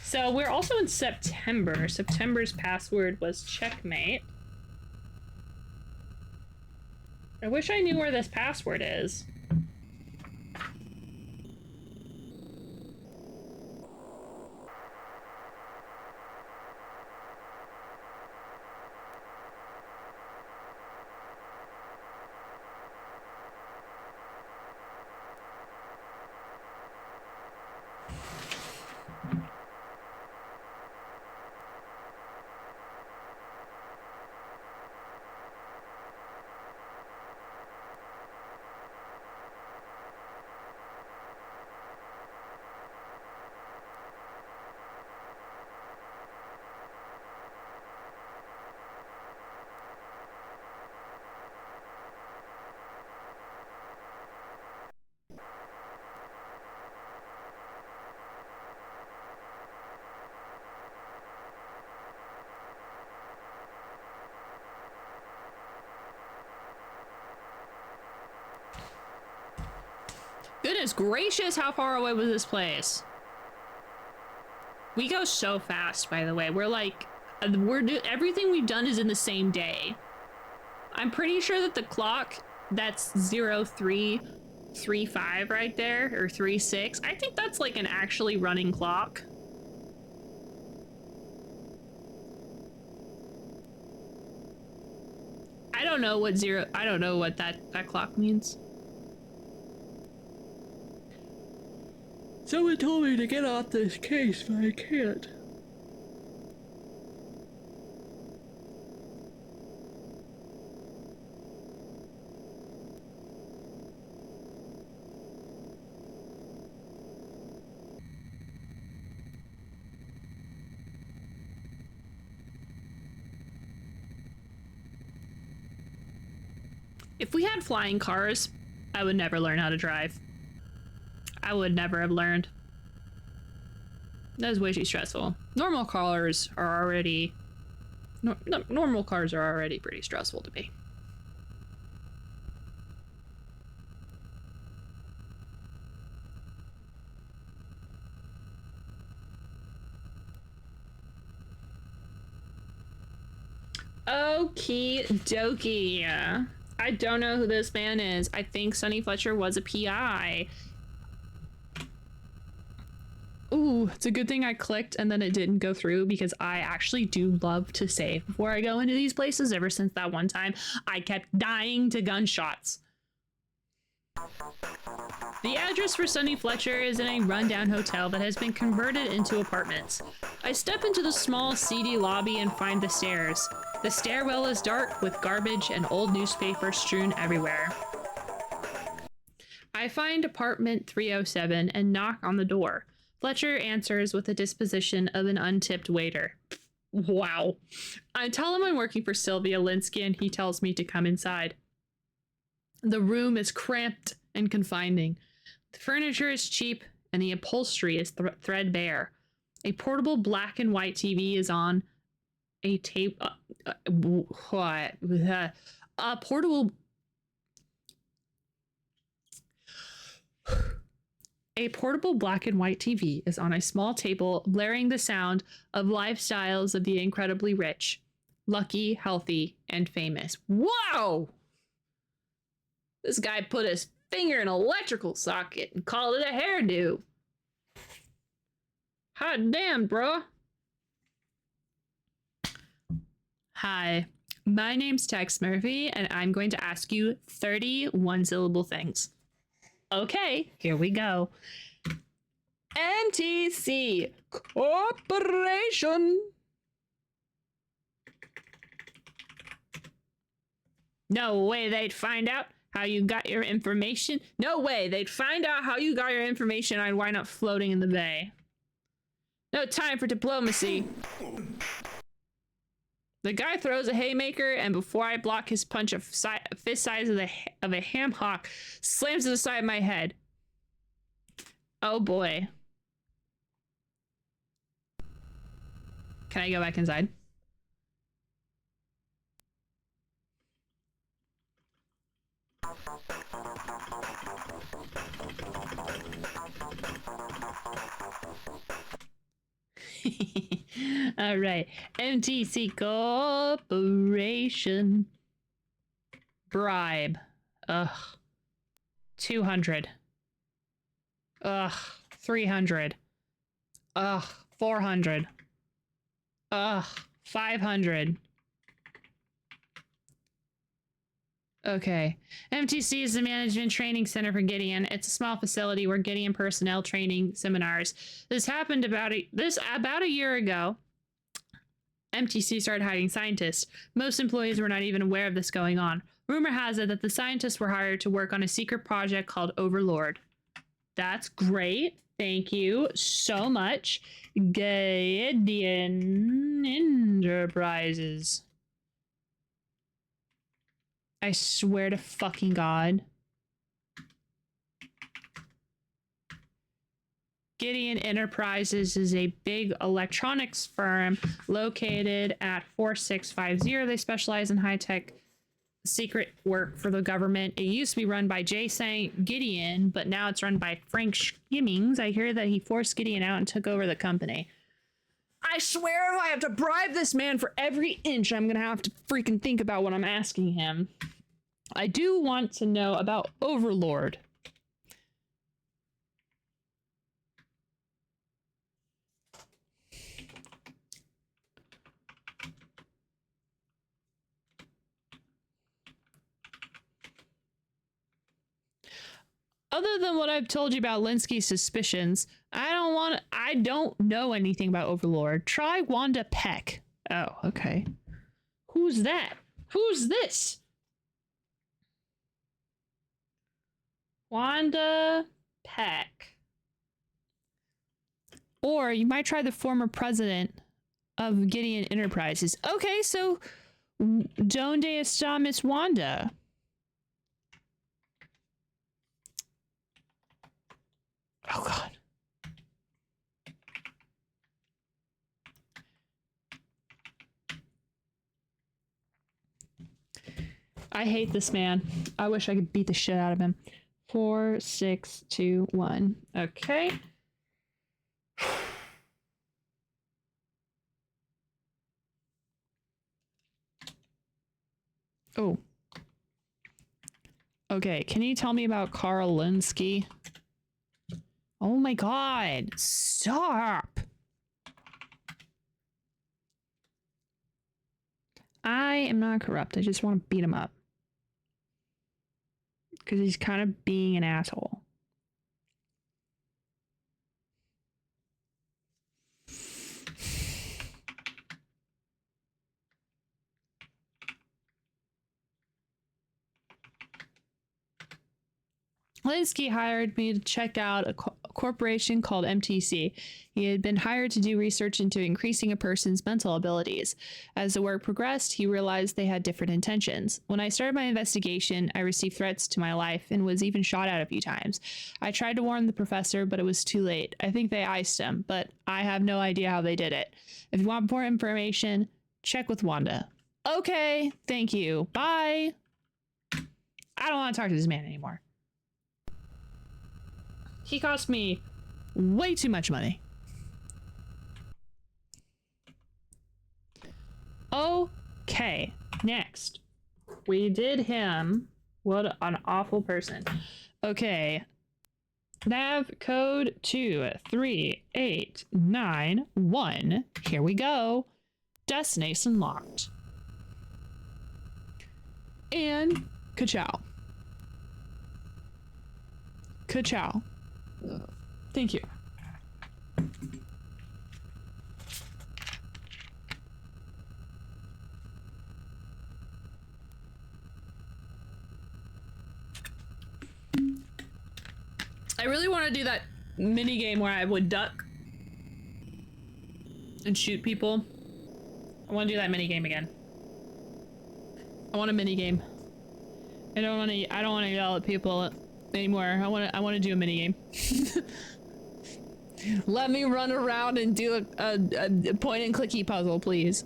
D: So we're also in September. September's password was checkmate. I wish I knew where this password is. Goodness gracious, how far away was this place? We go so fast, by the way. We're like, everything we've done is in the same day. I'm pretty sure that the clock, that's 0335 right there, or 36. I think that's like an actually running clock. I don't know what that clock means. Someone told me to get off this case, but I can't. If we had flying cars, I would never learn how to drive. I would never have learned. That is way too stressful. Normal cars are already... normal cars are already pretty stressful to me. Okie dokie. I don't know who this man is. I think Sonny Fletcher was a PI. Ooh, it's a good thing I clicked and then it didn't go through, because I actually do love to save before I go into these places. Ever since that one time, I kept dying to gunshots. The address for Sonny Fletcher is in a rundown hotel that has been converted into apartments. I step into the small, seedy lobby and find the stairs. The stairwell is dark with garbage and old newspapers strewn everywhere. I find apartment 307 and knock on the door. Fletcher answers with the disposition of an untipped waiter. Wow. I tell him I'm working for Sylvia Linsky and he tells me to come inside. The room is cramped and confining. The furniture is cheap and the upholstery is threadbare. A portable black and white TV is on a table. What? A portable... A portable black and white TV is on a small table, blaring the sound of lifestyles of the incredibly rich, lucky, healthy, and famous. Wow! This guy put his finger in an electrical socket and called it a hairdo. Hot damn, bro. Hi, my name's Tex Murphy, and I'm going to ask you 30 one-syllable things. Okay, here we go. MTC Corporation. No way they'd find out how you got your information. No way they'd find out how you got your information on why not floating in the bay. No time for diplomacy. The guy throws a haymaker, and before I block his punch, a fist size of a ham hock slams to the side of my head. Oh boy. Can I go back inside? All right. MTC Corporation. Bribe. Ugh. 200. Ugh. 300. Ugh. 400. Ugh. 500. Okay. MTC is the Management Training Center for Gideon. It's a small facility where Gideon personnel training seminars. This happened about a year ago. MTC started hiring scientists. Most employees were not even aware of this going on. Rumor has it that the scientists were hired to work on a secret project called Overlord. That's great. Thank you so much. Gideon Enterprises. I swear to fucking God. Gideon Enterprises is a big electronics firm located at 4650. They specialize in high-tech secret work for the government. It used to be run by J. St. Gideon, but now it's run by Frank Skimmings. I hear that he forced Gideon out and took over the company. I swear if I have to bribe this man for every inch, I'm gonna have to freaking think about what I'm asking him. I do want to know about Overlord. Other than what I've told you about Linsky's suspicions, I don't know anything about Overlord. Try Wanda Peck. Oh, okay. Who's that? Who's this? Wanda Peck. Or you might try the former president of Gideon Enterprises. Okay, so Donde está Miss Wanda? Oh God. I hate this man. I wish I could beat the shit out of him. 4, 6, 2, 1. Okay. Oh. Okay, can you tell me about Carl Linsky? Oh my God, stop. I am not corrupt. I just want to beat him up. Because he's kind of being an asshole. Linsky hired me to check out a corporation called MTC. He had been hired to do research into increasing a person's mental abilities. As the work progressed, he realized they had different intentions. When I started my investigation, I received threats to my life and was even shot at a few times. I tried to warn the professor, but it was too late. I think they iced him, but I have no idea how they did it. If you want more information, check with Wanda. Okay, thank you. Bye. I don't want to talk to this man anymore. He cost me way too much money. Okay, next. We did him. What an awful person. Okay. Nav code 23891. Here we go. Destination locked. And ka-chow. Ka-chow. Thank you. I really want to do that mini game where I would duck and shoot people. I want to do that mini game again. I want a mini game. I don't want to yell at people anymore. I want to do a mini game. Let me run around and do a point and clicky puzzle, please.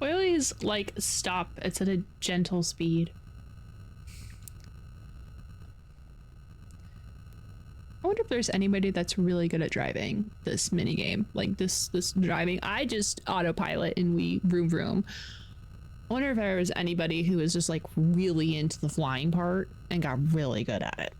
D: Always like stop. It's at a gentle speed. I wonder if there's anybody that's really good at driving this mini game, like this driving. I just autopilot and we vroom vroom. I wonder if there was anybody who was just like really into the flying part and got really good at it.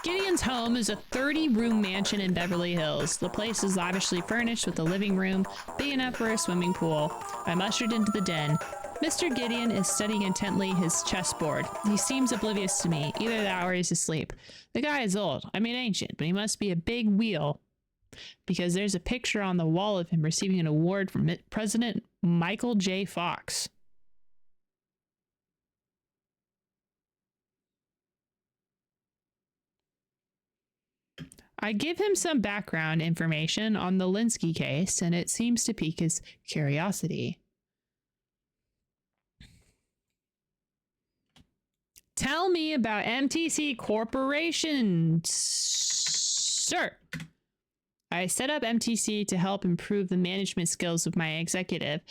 D: Gideon's home is a 30-room mansion in Beverly Hills. The place is lavishly furnished with a living room, big enough for a swimming pool. I'm ushered into the den. Mr. Gideon is studying intently his chessboard. He seems oblivious to me. Either that or he's asleep. The guy is old. I mean ancient, but he must be a big wheel. Because there's a picture on the wall of him receiving an award from President Michael J. Fox. I give him some background information on the Linsky case, and it seems to pique his curiosity. Tell me about MTC Corporation, sir. I set up MTC to help improve the management skills of my executive.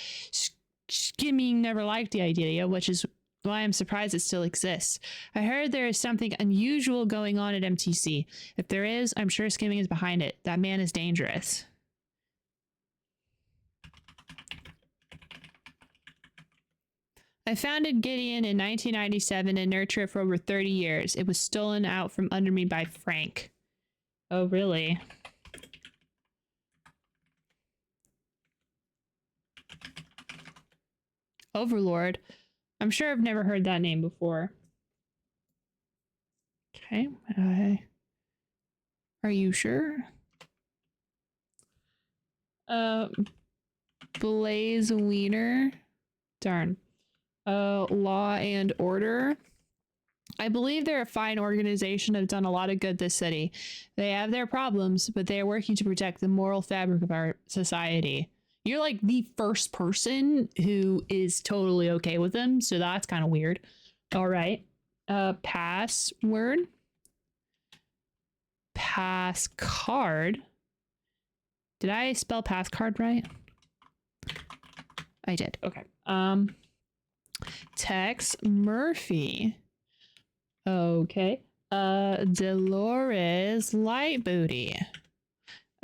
D: Skimming never liked the idea, which is why I'm surprised it still exists. I heard there is something unusual going on at MTC. If there is, I'm sure Skimming is behind it. That man is dangerous. I founded Gideon in 1997 and nurtured it for over 30 years. It was stolen out from under me by Frank. Oh, really? Overlord. I'm sure I've never heard that name before. Okay. Are you sure? Blaze Wiener. Darn. Law and Order. I believe they're a fine organization that have done a lot of good this city. They have their problems, but they are working to protect the moral fabric of our society. You're like the first person who is totally okay with them, so that's kind of weird. All right. Password. Pass card. Did I spell pass card right? I did. Okay. Tex Murphy. Okay. Dolores Lightbooty.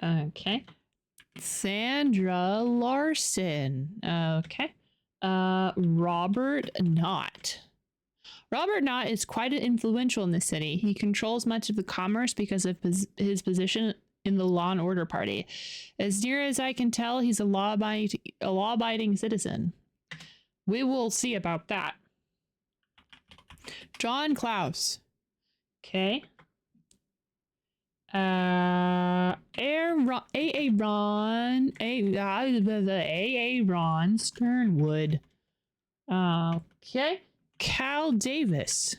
D: Okay. Sandra Larson. Okay. Robert Knott. Robert Knott is quite influential in the city. He controls much of the commerce because of his position in the Law and Order Party. As near as I can tell, he's a law-abiding citizen. We will see about that. John Klaus. Okay. Aaron Sternwood. Okay. Cal Davis.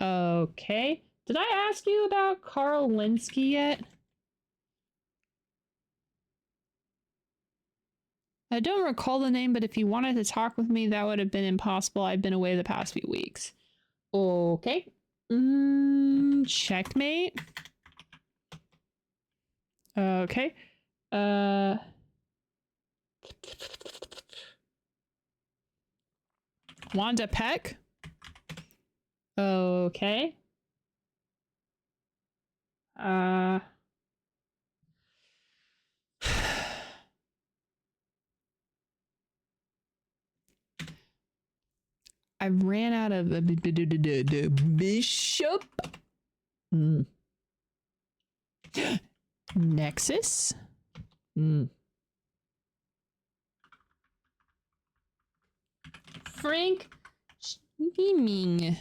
D: Okay. Did I ask you about Carl Linsky yet? I don't recall the name, but if you wanted to talk with me, that would have been impossible. I've been away the past few weeks. Okay. Checkmate. Okay. Wanda Peck. Okay. I ran out of the bishop. Nexus. Frank Schmeeming.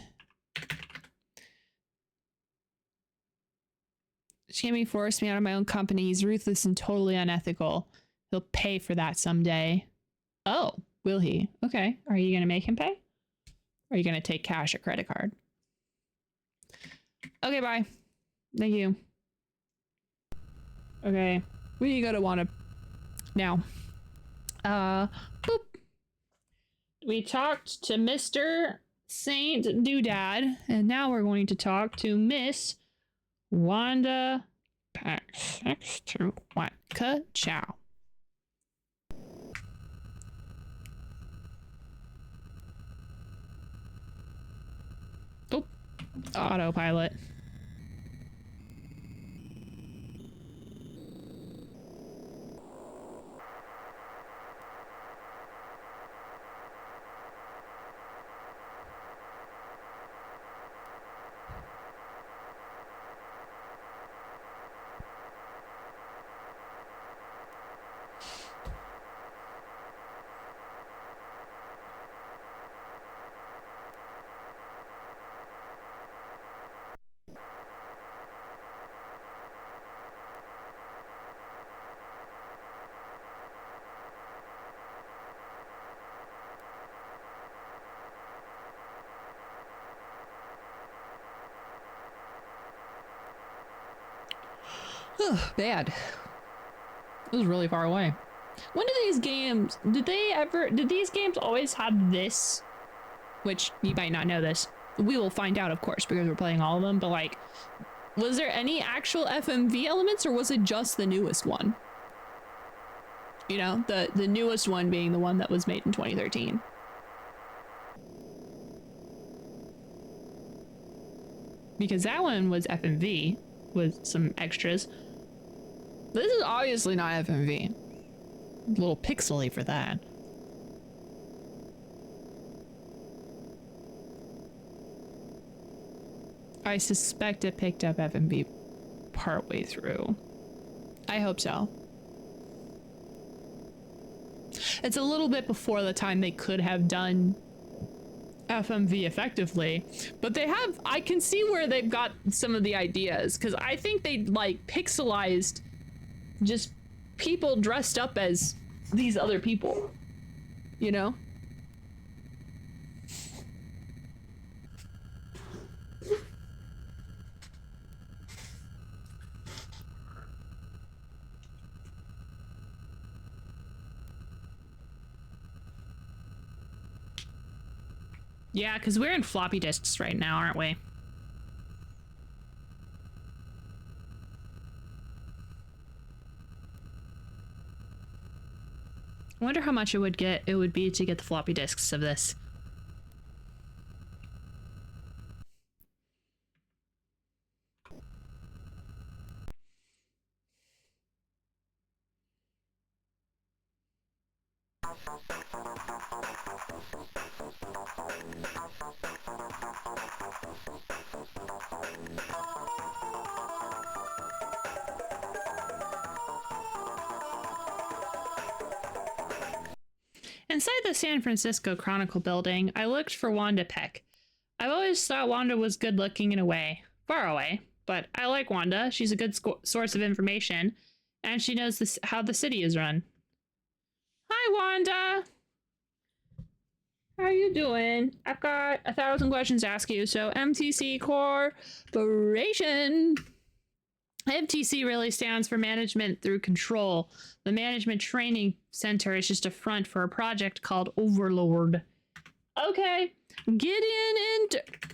D: Jamie forced me out of my own company. He's ruthless and totally unethical. He'll pay for that someday. Oh, will he? Okay. Are you going to make him pay? Or are you going to take cash or credit card? Okay, bye. Thank you. Okay. We gotta wanna now. Boop. We talked to Mr. Saint Doodad, and now we're going to talk to Miss Wanda Pax. Ciao. Oh, autopilot. Bad. It was really far away. When did these games, did these games always have this? Which, you might not know this. We will find out, of course, because we're playing all of them, but like, was there any actual FMV elements, or was it just the newest one? You know, the newest one being the one that was made in 2013. Because that one was FMV with some extras. This is obviously not FMV. A little pixely for that. I suspect it picked up FMV partway through. I hope so. It's a little bit before the time they could have done FMV effectively, but they have, I can see where they've got some of the ideas, because I think they like pixelized just people dressed up as these other people, you know? Yeah, because we're in floppy disks right now, aren't we? I wonder how much it would be to get the floppy disks of this. Inside the San Francisco Chronicle building, I looked for Wanda Peck. I've always thought Wanda was good looking in a way. Far away. But I like Wanda. She's a good source of information. And she knows how the city is run. Hi, Wanda! How you doing? I've got 1,000 questions to ask you. So MTC Corporation. MTC really stands for Management Through Control. The Management Training Center is just a front for a project called Overlord. Okay. Gideon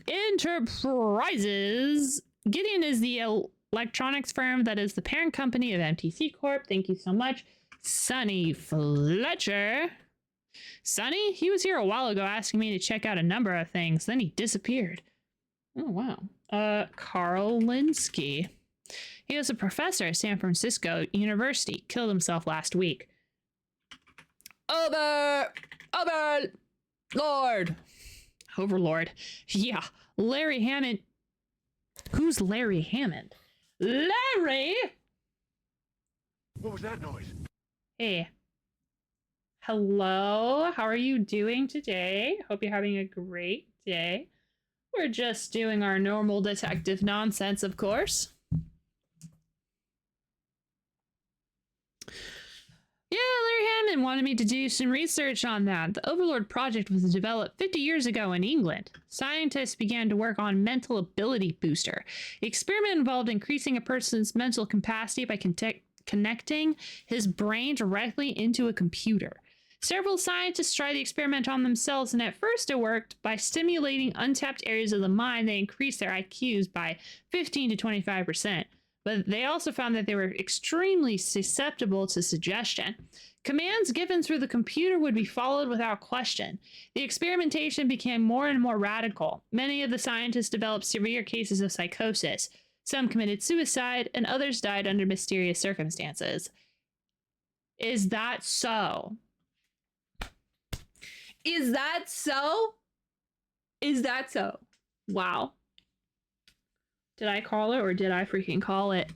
D: Enterprises. Gideon is the electronics firm that is the parent company of MTC Corp. Thank you so much. Sonny Fletcher. Sonny? He was here a while ago asking me to check out a number of things. Then he disappeared. Oh, wow. Carl Linsky. He was a professor at San Francisco University. Killed himself last week. Overlord. Yeah. Larry Hammond. Who's Larry Hammond? Larry!
F: What was that noise?
D: Hey. Hello. How are you doing today? Hope you're having a great day. We're just doing our normal detective nonsense, of course. Yeah, Larry Hammond wanted me to do some research on that. The Overlord project was developed 50 years ago in England. Scientists began to work on mental ability booster. The experiment involved increasing a person's mental capacity by connecting his brain directly into a computer. Several scientists tried the experiment on themselves, and at first it worked. By stimulating untapped areas of the mind, they increased their IQs by 15 to 25%. But they also found that they were extremely susceptible to suggestion. Commands given through the computer would be followed without question. The experimentation became more and more radical. Many of the scientists developed severe cases of psychosis. Some committed suicide, and others died under mysterious circumstances. Is that so? Is that so? Is that so? Wow. Did I call it or did I freaking call it?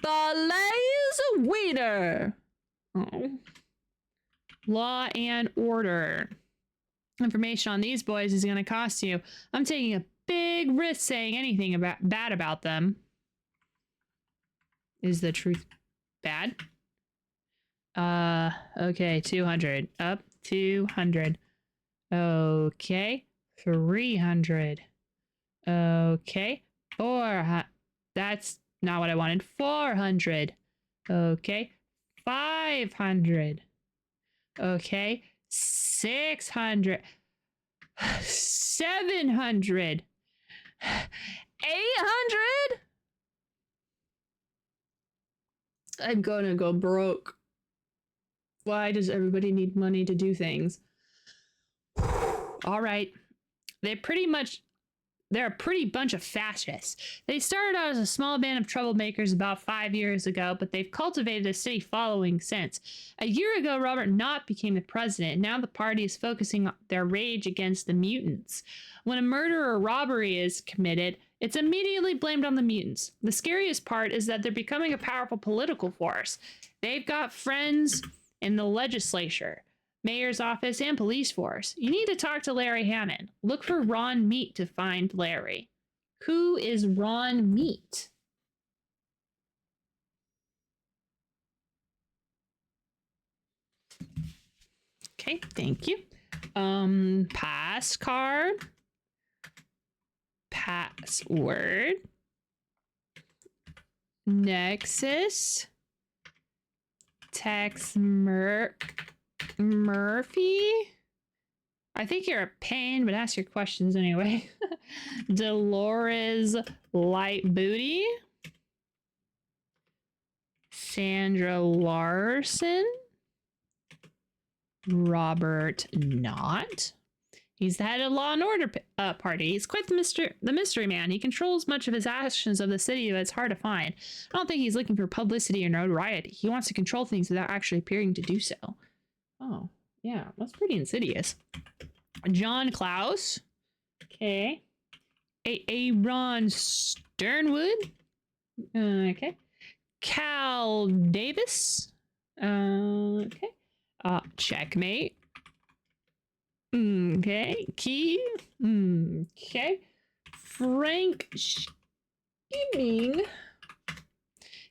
D: The Lays Wiener. Oh. Law and order. Information on these boys is going to cost you. I'm taking a big risk saying anything bad about them. Is the truth bad? Okay, 200. Up 200. Okay, 300. Okay, 400. That's not what I wanted. 400. Okay, 500. Okay, 600. 700. 800. I'm gonna go broke. Why does everybody need money to do things? All right. They're a pretty bunch of fascists. They started out as a small band of troublemakers about 5 years ago, but they've cultivated a city following since. A year ago, Robert Knott became the president, and now the party is focusing their rage against the mutants. When a murder or robbery is committed, it's immediately blamed on the mutants. The scariest part is that they're becoming a powerful political force. They've got friends in the legislature, mayor's office, and police force. You need to talk to Larry Hammond. Look for Ron Meat to find Larry. Who is Ron Meat? Okay, thank you. Pass card. Password. Nexus. Tex Murphy? I think you're a pain, but ask your questions anyway. Dolores Light Booty. Sandra Larson. Robert Knott. He's the head of Law and Order party. He's quite the mystery man. He controls much of his actions of the city, but it's hard to find. I don't think he's looking for publicity or notoriety. He wants to control things without actually appearing to do so. Oh, yeah, that's pretty insidious. John Klaus. Okay. Aaron Sternwood. Okay. Cal Davis. Okay. Checkmate. Okay. Key. Okay. Frank Scheming.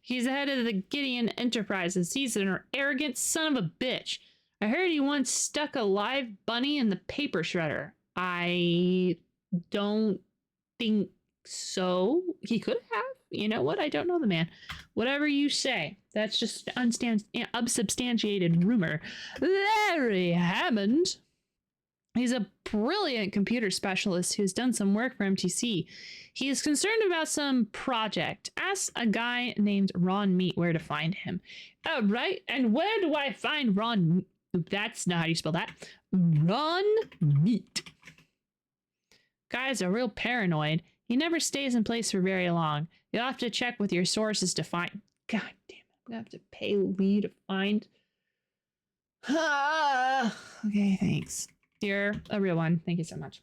D: He's the head of the Gideon Enterprises. He's an arrogant son of a bitch. I heard he once stuck a live bunny in the paper shredder. I don't think so. He could have. You know what? I don't know the man. Whatever you say. That's just unsubstantiated rumor. Larry Hammond. He's a brilliant computer specialist who's done some work for MTC. He is concerned about some project. Ask a guy named Ron Meat where to find him. Oh, right. And where do I find Ron? That's not how you spell that. Ron Meat. Guy's a real paranoid. He never stays in place for very long. You'll have to check with your sources to find. God damn it. I'm going to have to pay Lee to find. Okay, thanks. You're a real one. Thank you so much.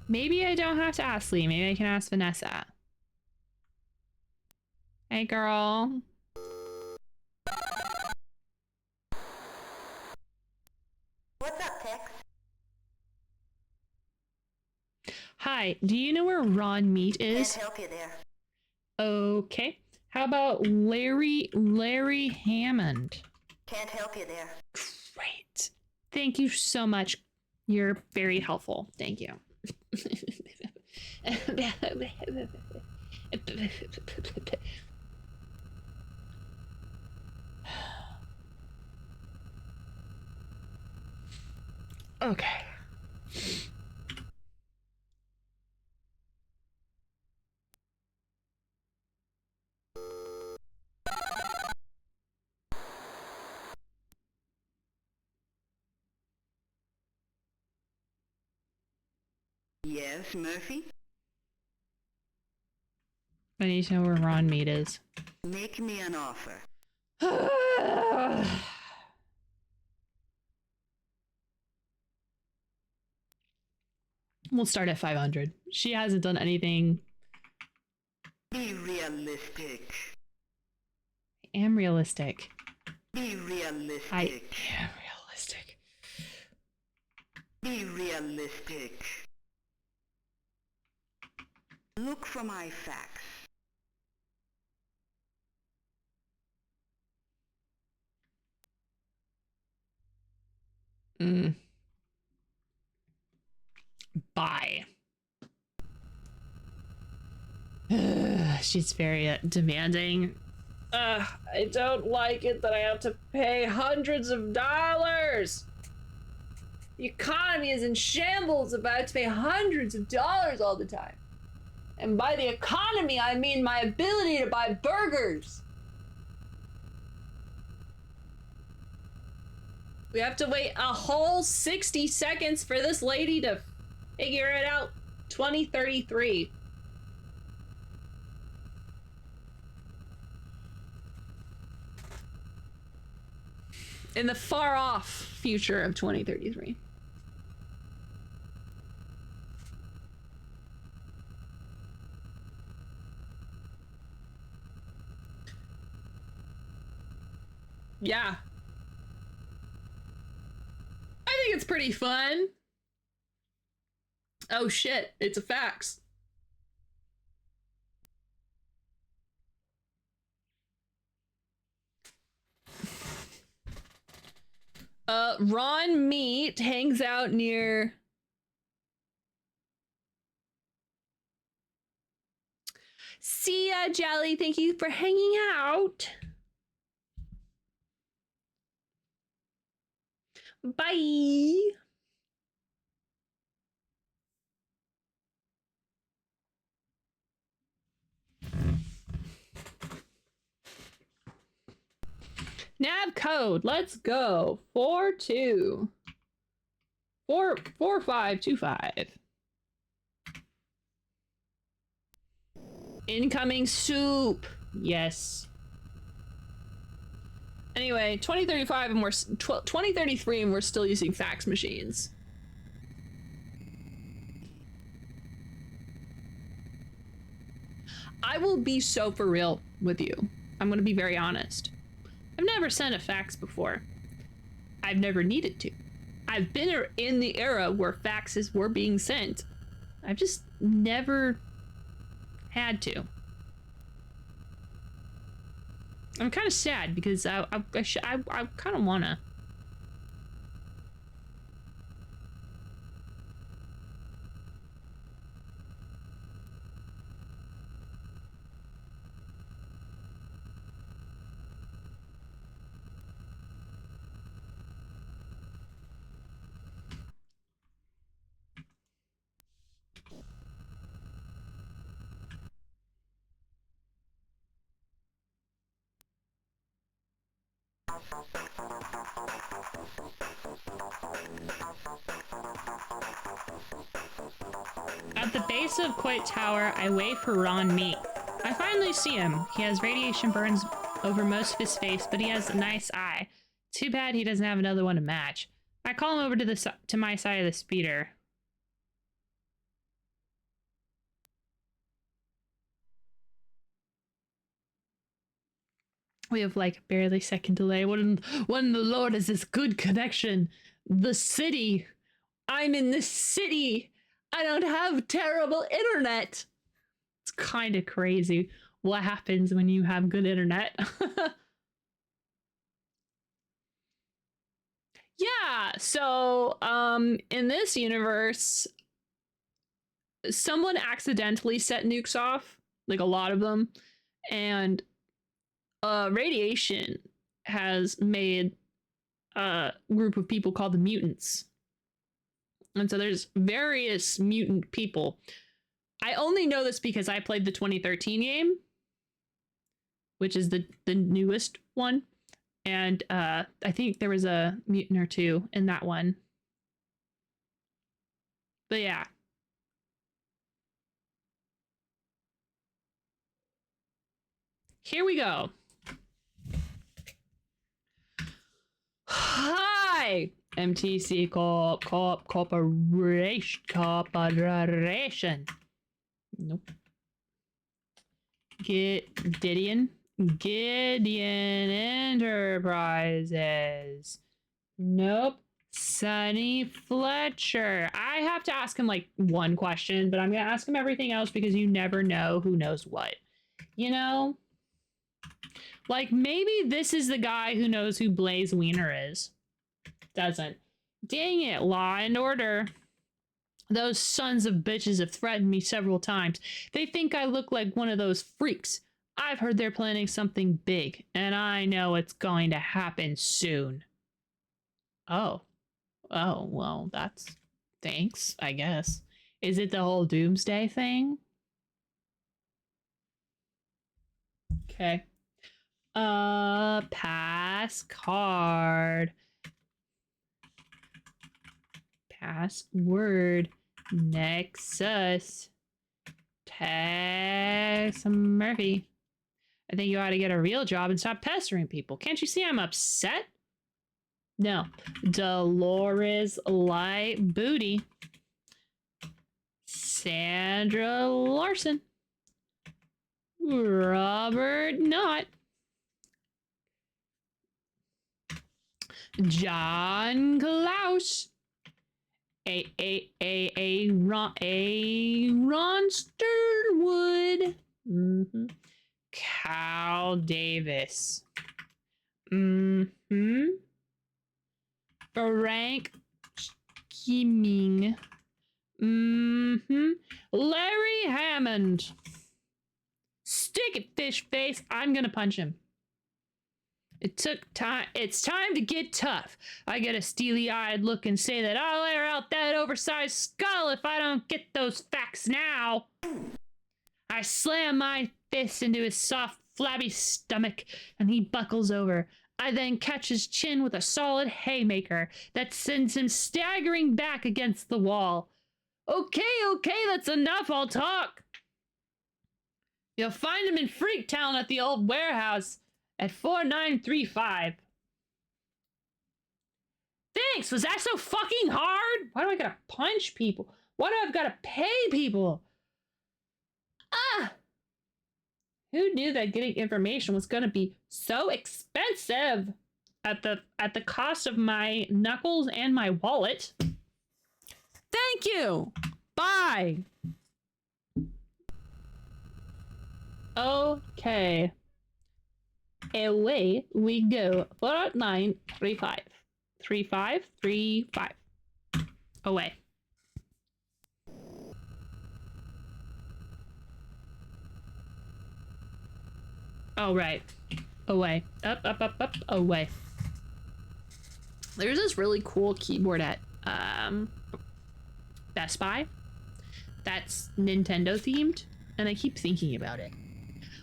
D: Maybe I don't have to ask Lee. Maybe I can ask Vanessa. Hey, girl.
E: What's up, Tex?
D: Hi, do you know where Ron Meat
E: Can't
D: is?
E: help you there.
D: Okay. How about Larry Hammond?
E: Can't help you there.
D: Great. Thank you so much. You're very helpful. Thank you. Okay.
E: Yes, Murphy?
D: I need to know where Ron Meat is.
E: Make me an offer.
D: We'll start at 500. She hasn't done anything.
E: Be realistic.
D: I am realistic.
E: Be realistic.
D: I am realistic.
E: Be realistic. Look for my facts.
D: Bye. She's very demanding. I don't like it that I have to pay hundreds of dollars. The economy is in shambles if I have to pay hundreds of dollars all the time. And by the economy, I mean my ability to buy burgers. We have to wait a whole 60 seconds for this lady to figure it out. 2033. In the far off future of 2033. Yeah. I think it's pretty fun. Oh shit, it's a fax. Ron Meat hangs out near... See ya, Jelly. Thank you for hanging out. Bye. Nav code. Let's go. 4525. Incoming soup. Yes. Anyway, 2035 and we're 2033 and we're still using fax machines. I will be so for real with you. I'm going to be very honest. I've never sent a fax before. I've never needed to. I've been in the era where faxes were being sent. I've just never had to. I'm kind of sad because I kind of wanna. At the base of Coit Tower, I wait for Ron Meat. I finally see him. He has radiation burns over most of his face, but he has a nice eye. Too bad he doesn't have another one to match. I call him over to my side of the speeder. We have like barely second delay. When the Lord is this good connection. The city. I'm in the city. I don't have terrible internet. It's kind of crazy what happens when you have good internet. Yeah, so in this universe, someone accidentally set nukes off, like a lot of them, and radiation has made a group of people called the mutants. And so there's various mutant people. I only know this because I played the 2013 game, which is the newest one. And I think there was a mutant or two in that one. But yeah. Here we go. Hi! MTC Corporation. Nope. Gideon Enterprises. Nope. Sonny Fletcher. I have to ask him like one question, but I'm gonna ask him everything else because you never know who knows what. You know? Like maybe this is the guy who knows who Blaze Wiener is. Doesn't. Dang it, Law and Order. Those sons of bitches have threatened me several times. They think I look like one of those freaks. I've heard they're planning something big, and I know it's going to happen soon. Oh. Oh, well, that's... Thanks, I guess. Is it the whole doomsday thing? Okay. Pass card. Password. Nexus. Tex Murphy. I think you ought to get a real job and stop pestering people. Can't you see I'm upset? No. Dolores Light Booty. Sandra Larson. Robert Knott. John Klaus. Ron Sternwood. Cal Davis. Frank Skimming. Larry Hammond. Stick it, fish face. I'm gonna punch him. It took time. It's time to get tough. I get a steely-eyed look and say that I'll air out that oversized skull if I don't get those facts now. I slam my fist into his soft, flabby stomach, and he buckles over. I then catch his chin with a solid haymaker that sends him staggering back against the wall. Okay, that's enough. I'll talk. You'll find him in Freaktown at the old warehouse at 4935. Thanks! Was that so fucking hard? Why do I gotta punch people? Why do I gotta pay people? Ah! Who knew that getting information was gonna be so expensive at the cost of my knuckles and my wallet? Thank you! Bye! Okay. Away we go. 4935. 3535. Away. Oh, right. Away. Up, up, up, up, away. There's this really cool keyboard at Best Buy that's Nintendo themed, and I keep thinking about it.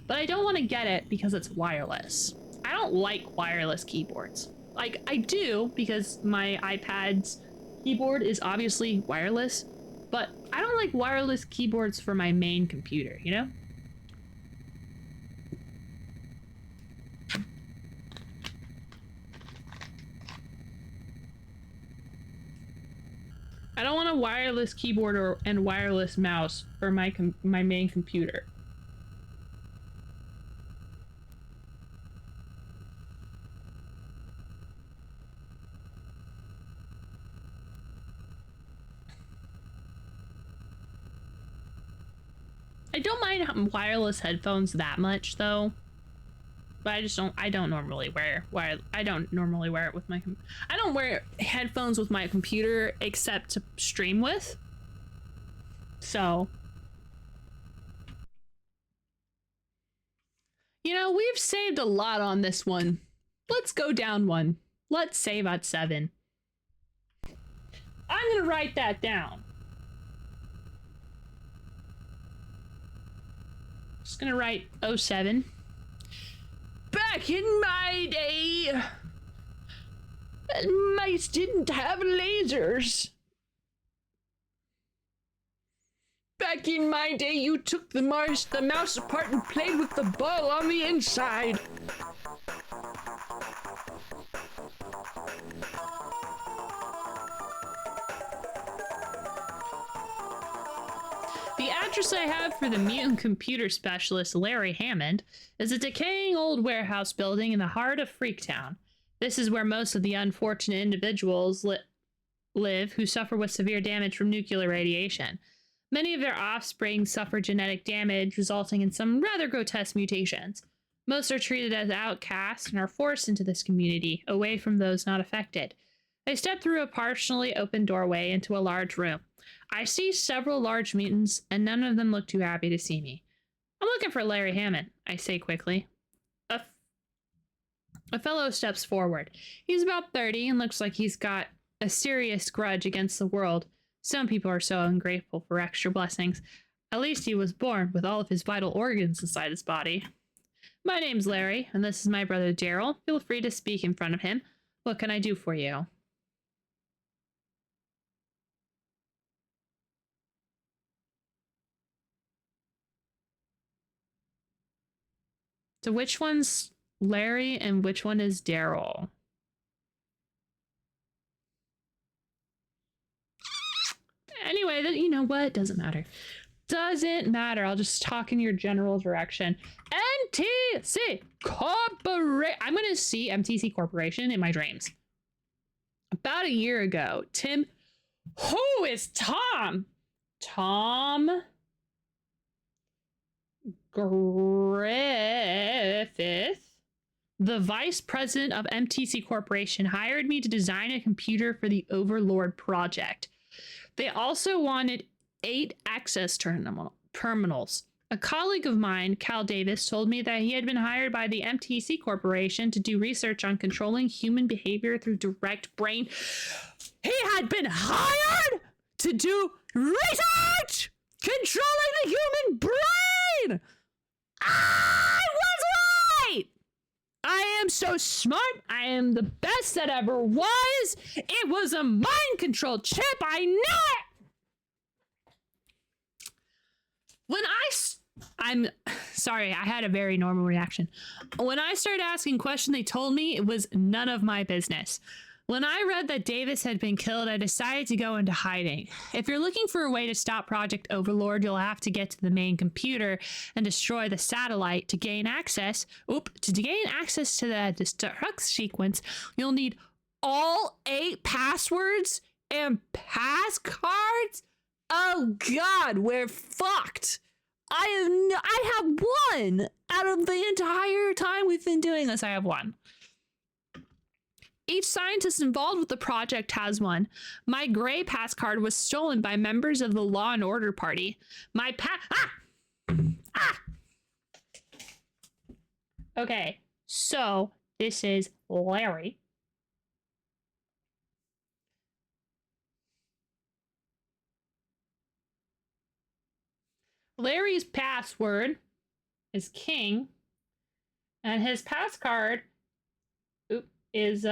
D: But I don't want to get it because it's wireless. I don't like wireless keyboards. Like, I do because my iPad's keyboard is obviously wireless, but I don't like wireless keyboards for my main computer, you know? I don't want a wireless keyboard and wireless mouse for my main computer. I don't mind wireless headphones that much though, but I don't normally wear it with my I don't wear headphones with my computer except to stream with. So, you know, we've saved a lot on this one. Let's go down one. Let's save at 7. I'm gonna write that down. Just gonna write 07. Back in my day, mice didn't have lasers. Back in my day, you took the mouse apart and played with the ball on the inside. The address I have for the mutant computer specialist, Larry Hammond, is a decaying old warehouse building in the heart of Freaktown. This is where most of the unfortunate individuals live who suffer with severe damage from nuclear radiation. Many of their offspring suffer genetic damage, resulting in some rather grotesque mutations. Most are treated as outcasts and are forced into this community, away from those not affected. I step through a partially open doorway into a large room. I see several large mutants, and none of them look too happy to see me. I'm looking for Larry Hammond, I say quickly. A fellow steps forward. He's about 30 and looks like he's got a serious grudge against the world. Some people are so ungrateful for extra blessings. At least he was born with all of his vital organs inside his body. My name's Larry, and this is my brother Daryl. Feel free to speak in front of him. What can I do for you? So which one's Larry and which one is Daryl? Anyway, you know what? Doesn't matter. Doesn't matter. I'll just talk in your general direction. MTC Corporation. I'm going to see MTC Corporation in my dreams. About a year ago, Tim... Who is Tom? Tom Griffith, the vice president of MTC Corporation, hired me to design a computer for the Overlord project. They also wanted 8 access terminals. A colleague of mine, Cal Davis, told me that he had been hired by the MTC Corporation to do research on controlling human behavior through direct brain. He had been hired to do research controlling the human brain! I was right! I am so smart. I am the best that ever was. It was a mind control chip. I knew it! When I'm sorry, I had a very normal reaction. When I started asking questions, they told me it was none of my business. When I read that Davis had been killed, I decided to go into hiding. If you're looking for a way to stop Project Overlord, you'll have to get to the main computer and destroy the satellite to gain access. To gain access to the destruct sequence, you'll need all 8 passwords and passcards? Oh God, we're fucked. I have one out of the entire time we've been doing this. I have one. Each scientist involved with the project has one. My gray pass card was stolen by members of the Law and Order Party. My Okay, so this is Larry. Larry's password is King, and his pass card is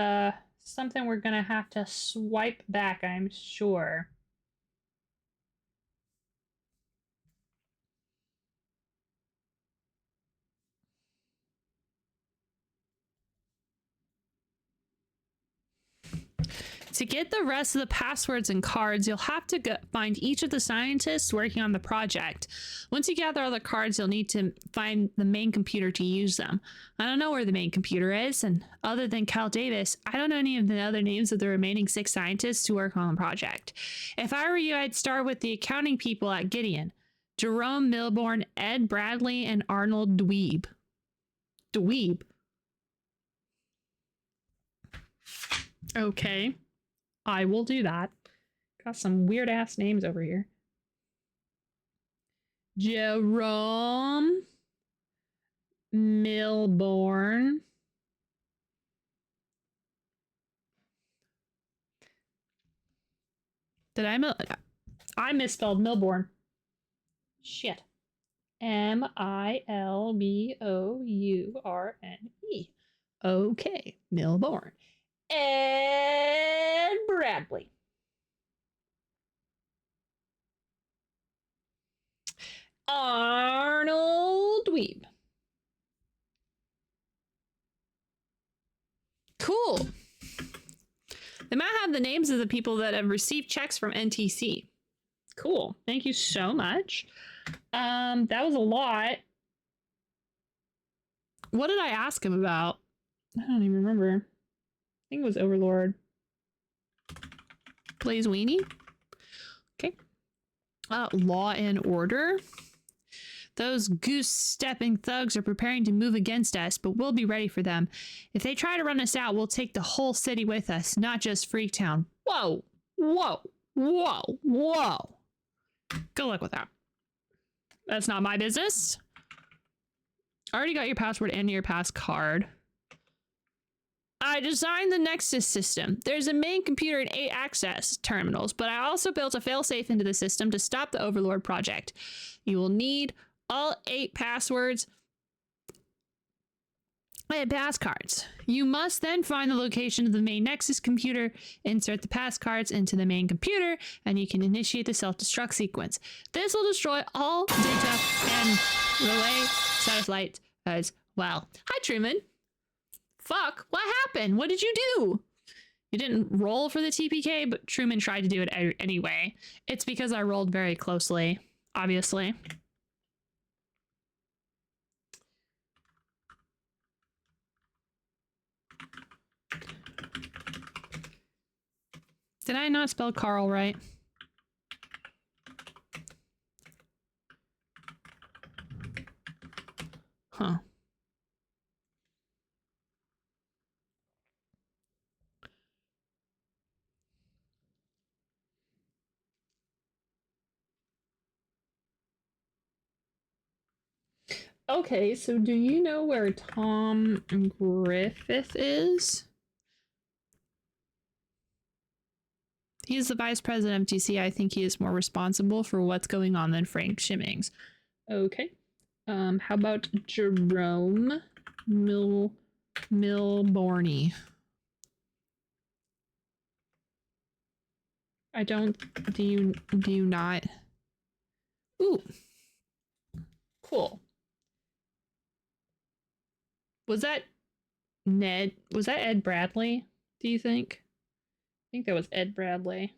D: something we're gonna have to swipe back, I'm sure. To get the rest of the passwords and cards, you'll have to find each of the scientists working on the project. Once you gather all the cards, you'll need to find the main computer to use them. I don't know where the main computer is, and other than Cal Davis, I don't know any of the other names of the remaining 6 scientists who work on the project. If I were you, I'd start with the accounting people at Gideon. Jerome Milbourne, Ed Bradley, and Arnold Dweeb. Dweeb. Okay. I will do that. Got some weird ass names over here. Jerome Milbourne. Did I misspelled Milbourne. Shit. Milbourne. Okay, Milbourne. Ed Bradley. Arnold Dweeb. Cool. They might have the names of the people that have received checks from NTC. Cool. Thank you so much. That was a lot. What did I ask him about? I don't even remember. I think it was Overlord. Blaze Weenie. Okay. Law and Order. Those goose-stepping thugs are preparing to move against us, but we'll be ready for them. If they try to run us out, we'll take the whole city with us, not just Freaktown. Whoa! Whoa! Whoa! Whoa! Good luck with that. That's not my business. I already got your password and your pass card. I designed the Nexus system. There's a main computer and 8 access terminals, but I also built a failsafe into the system to stop the Overlord project. You will need all 8 passwords and pass cards. You must then find the location of the main Nexus computer, insert the pass cards into the main computer, and you can initiate the self-destruct sequence. This will destroy all data and relay satellite as well. Hi, Truman. Fuck, what happened? What did you do? You didn't roll for the TPK, but Truman tried to do it anyway. It's because I rolled very closely, obviously. Did I not spell Carl right? Huh. Okay, so do you know where Tom Griffith is? He's the vice president of DC. I think he is more responsible for what's going on than Frank Shimmings. Okay. How about Jerome Milbourne? I don't. Do you not? Ooh. Cool. Was that Ned? Was that Ed Bradley? Do you think? I think that was Ed Bradley.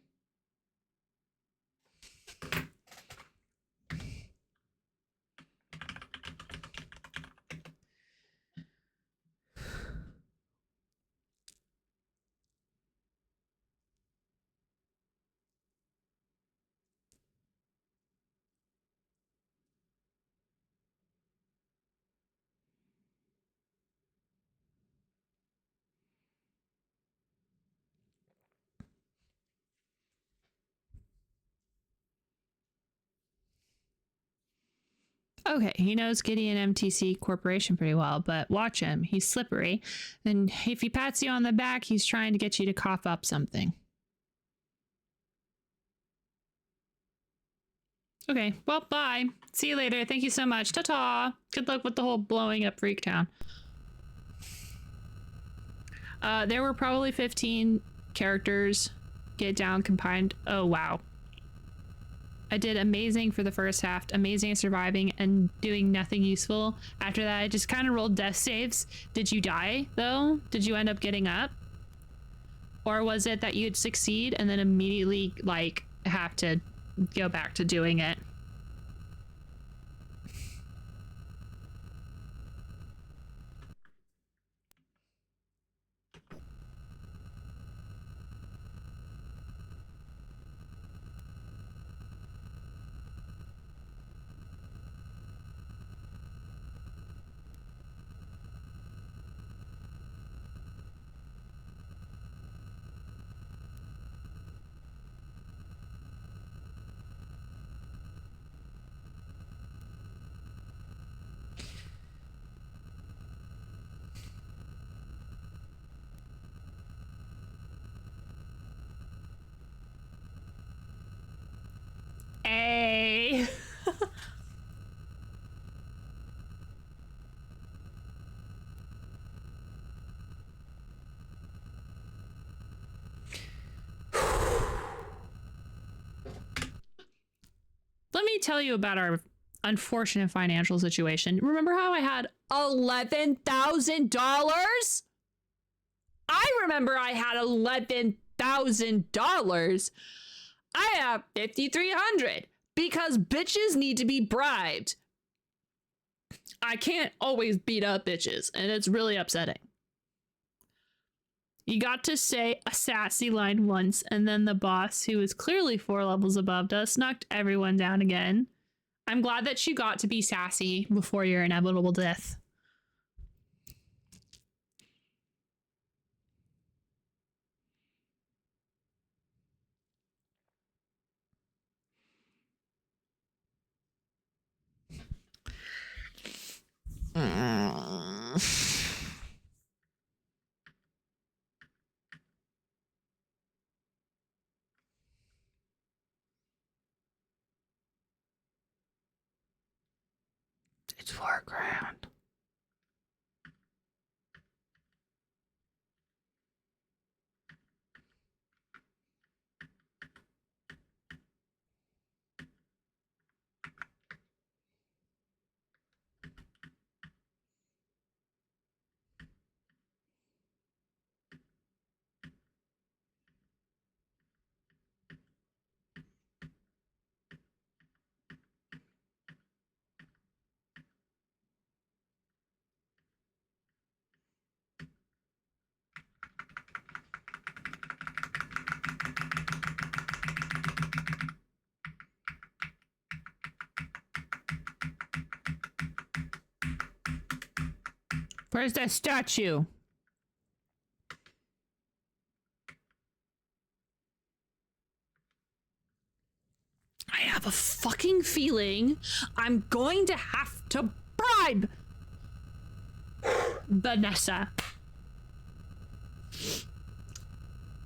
D: Okay, he knows Gideon MTC Corporation pretty well, but watch him. He's slippery. And if he pats you on the back, he's trying to get you to cough up something. Okay, well, bye. See you later. Thank you so much. Ta-ta. Good luck with the whole blowing up Freaktown. There were probably 15 characters. Get down, combined. Oh, wow. I did amazing for the first half, amazing at surviving and doing nothing useful. After that, I just kind of rolled death saves. Did you die, though? Did you end up getting up? Or was it that you'd succeed and then immediately, like, have to go back to doing it? Hey. Let me tell you about our unfortunate financial situation. Remember how I had $11,000? I remember I had $11,000. I have 5,300 because bitches need to be bribed. I can't always beat up bitches, and it's really upsetting. You got to say a sassy line once, and then the boss, who was clearly 4 levels above us, knocked everyone down again. I'm glad that you got to be sassy before your inevitable death. It's $4,000. Where's that statue? I have a fucking feeling I'm going to have to bribe Vanessa.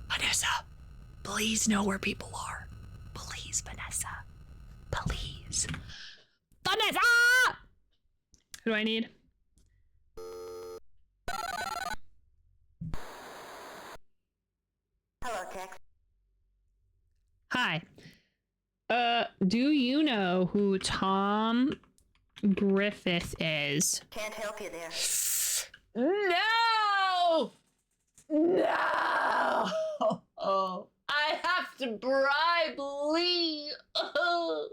D: Vanessa, please know where people are. Please, Vanessa. Please. Vanessa! Who do I need?
E: Hello, Tex.
D: Hi. Do you know who Tom Griffith is?
E: Can't help you there.
B: No! No! Oh, I have to bribe Lee. Oh.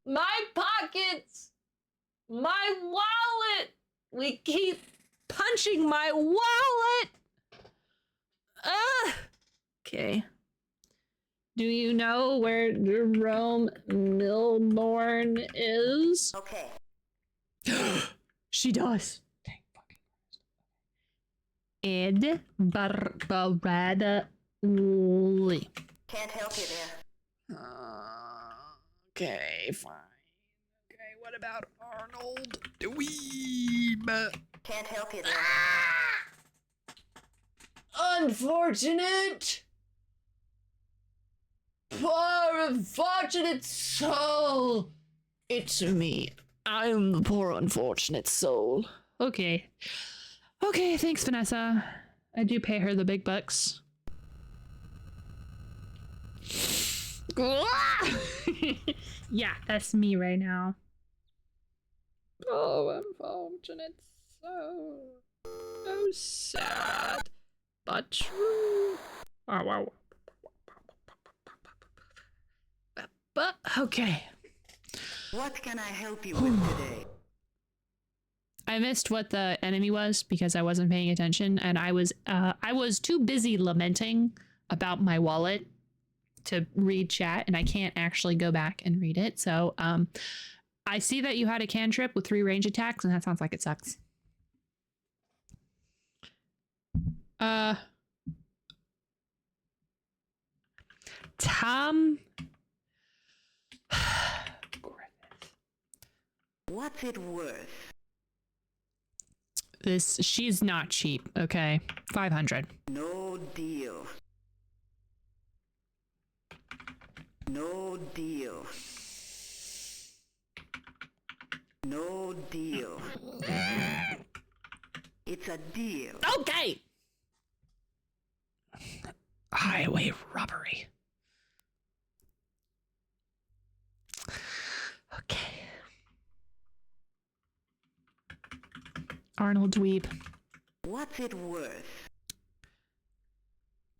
B: My pockets. My wallet. We keep punching my wallet. Okay. Do you know where Jerome Milborn is?
E: Okay.
D: She does. Thank fucking Christ. Ed Bradley.
E: Can't help you there.
D: Okay, fine. Okay, what about Arnold Dweeb.
E: Can't help you there.
D: Unfortunate. Poor unfortunate soul. It's me. I'm the poor unfortunate soul. Okay. Okay, thanks, Vanessa. I do pay her the big bucks. Yeah, that's me right now. Oh, unfortunate soul. So sad, but true. Oh, wow. But, okay.
E: What can I help you with today?
D: I missed what the enemy was because I wasn't paying attention, and I was too busy lamenting about my wallet to read chat, and I can't actually go back and read it. So I see that you had a cantrip with 3 range attacks, and that sounds like it sucks. Tom
E: What's it worth?
D: she's not cheap. Okay, 500.
E: No deal. No deal. No deal. It's a deal.
D: Okay. Highway robbery. Okay. Arnold Dweeb.
E: What's it worth?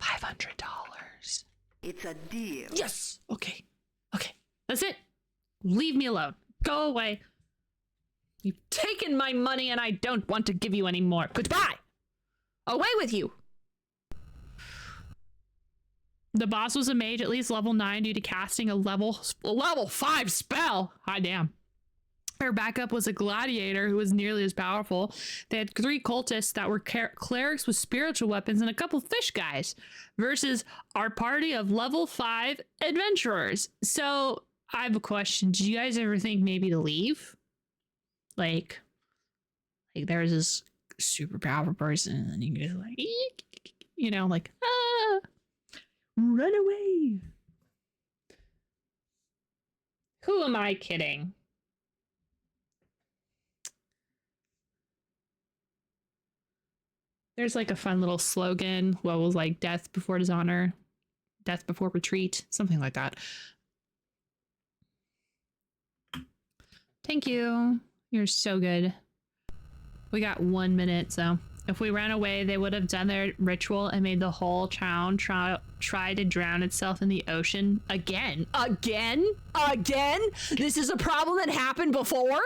D: $500.
E: It's a deal.
D: Yes. Okay. Okay. That's it. Leave me alone. Go away. You've taken my money and I don't want to give you any more. Goodbye. Away with you. The boss was a mage at least level 9 due to casting a level 5 spell. Hot damn. Her backup was a gladiator who was nearly as powerful. They had 3 cultists that were clerics with spiritual weapons and a couple fish guys versus our party of level 5 adventurers. So I have a question. Did you guys ever think maybe to leave? Like there's this super powerful person and then you can just like, you know, like, run away. Who am I kidding? There's like a fun little slogan. What was like death before dishonor, death before retreat, something like that. Thank you. You're so good. We got 1 minute, so if we ran away, they would have done their ritual and made the whole town try to drown itself in the ocean again. Again? This is a problem that happened before?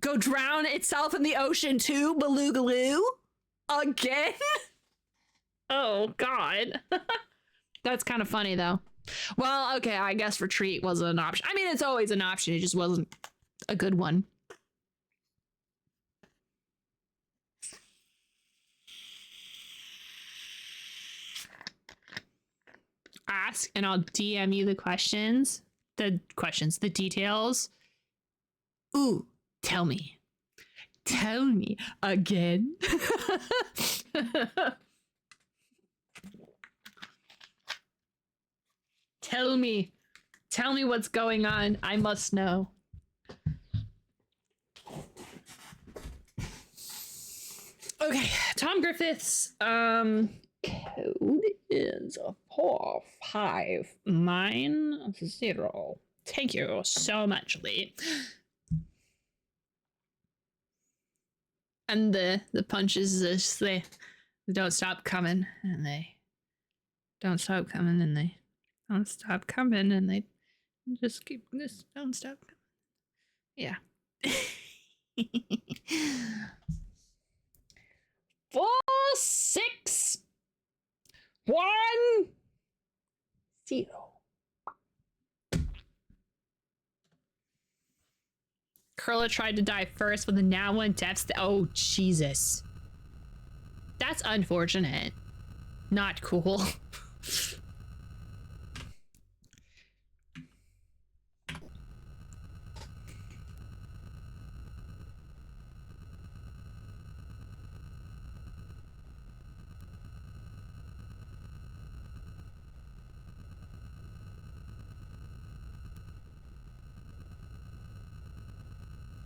D: Go drown itself in the ocean too, Baloogaloo? Again? Oh, God. That's kind of funny, though. Well, okay, I guess retreat wasn't an option. I mean, it's always an option. It just wasn't a good one. Ask and I'll DM you the questions. The details. Ooh, tell me. Tell me again. Tell me what's going on. I must know. Okay, Tom Griffith's code is 4590. Thank you so much, Lee. And the punches just they don't stop coming and they don't stop coming and they don't stop coming and they just keep this don't stop coming. Yeah. 4, 6, 1, 0. Curla tried to die first, but the now one deaths. Oh, Jesus. That's unfortunate. Not cool.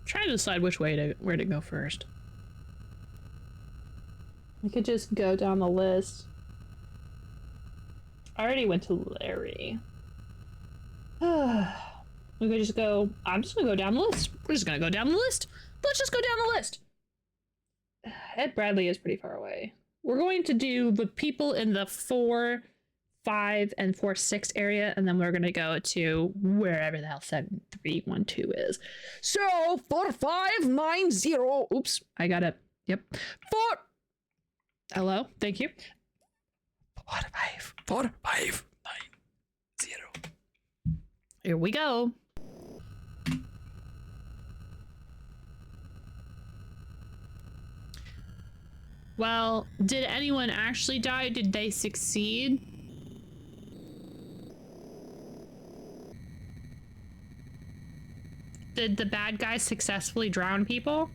D: trying to decide where to go first. I could just go down the list. I already went to Larry. We could just go. I'm just gonna go down the list. We're just gonna go down the list. Let's just go down the list. Ed Bradley is pretty far away. We're going to do the people in the 4, 5, and 4, 6 area, and then we're gonna go to wherever the hell 7312 is. So 4590. Oops, I got it. Yep. 4. Hello, thank you. 4590. Here we go. Well, did anyone actually die? Did they succeed? Did the bad guys successfully drown people?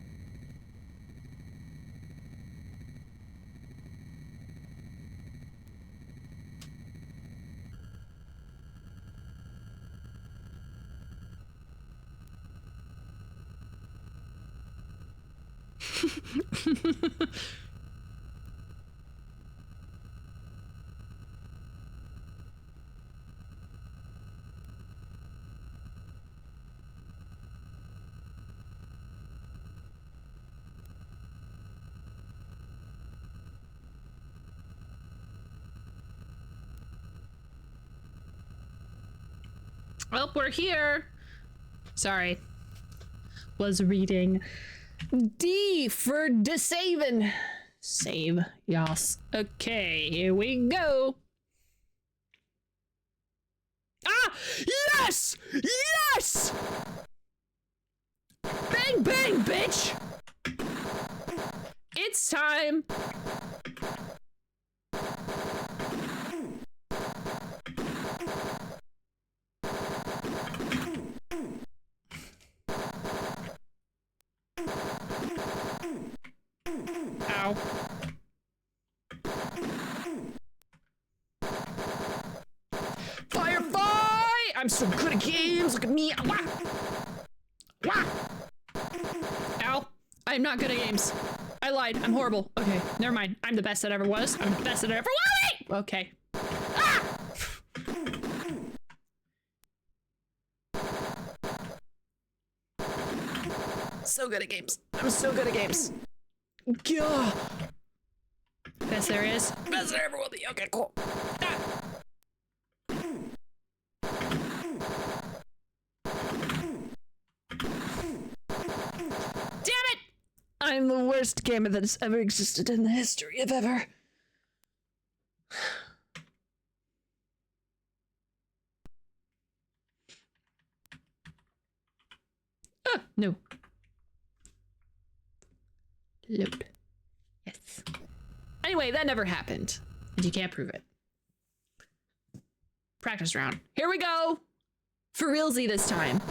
D: Well, we're here. Sorry. Was reading D for saving. Save, yas. Okay, here we go. Ah! Yes! Yes! Bang, bang, bitch! It's time. Ow. Firefly! I'm so good at games. Look at me. Wah! Wah! Ow. I'm not good at games. I lied. I'm horrible. Okay, never mind. I'm the best that ever was. I'm the best that ever will be! Okay. Ah! So good at games. I'm so good at games. Gah. Best there is. Best there ever will be. Okay, cool. Ah. Damn it! I'm the worst gamer that has ever existed in the history of ever. Ah, no. Load. Yes. Anyway, that never happened. And you can't prove it. Practice round. Here we go! For realsy this time.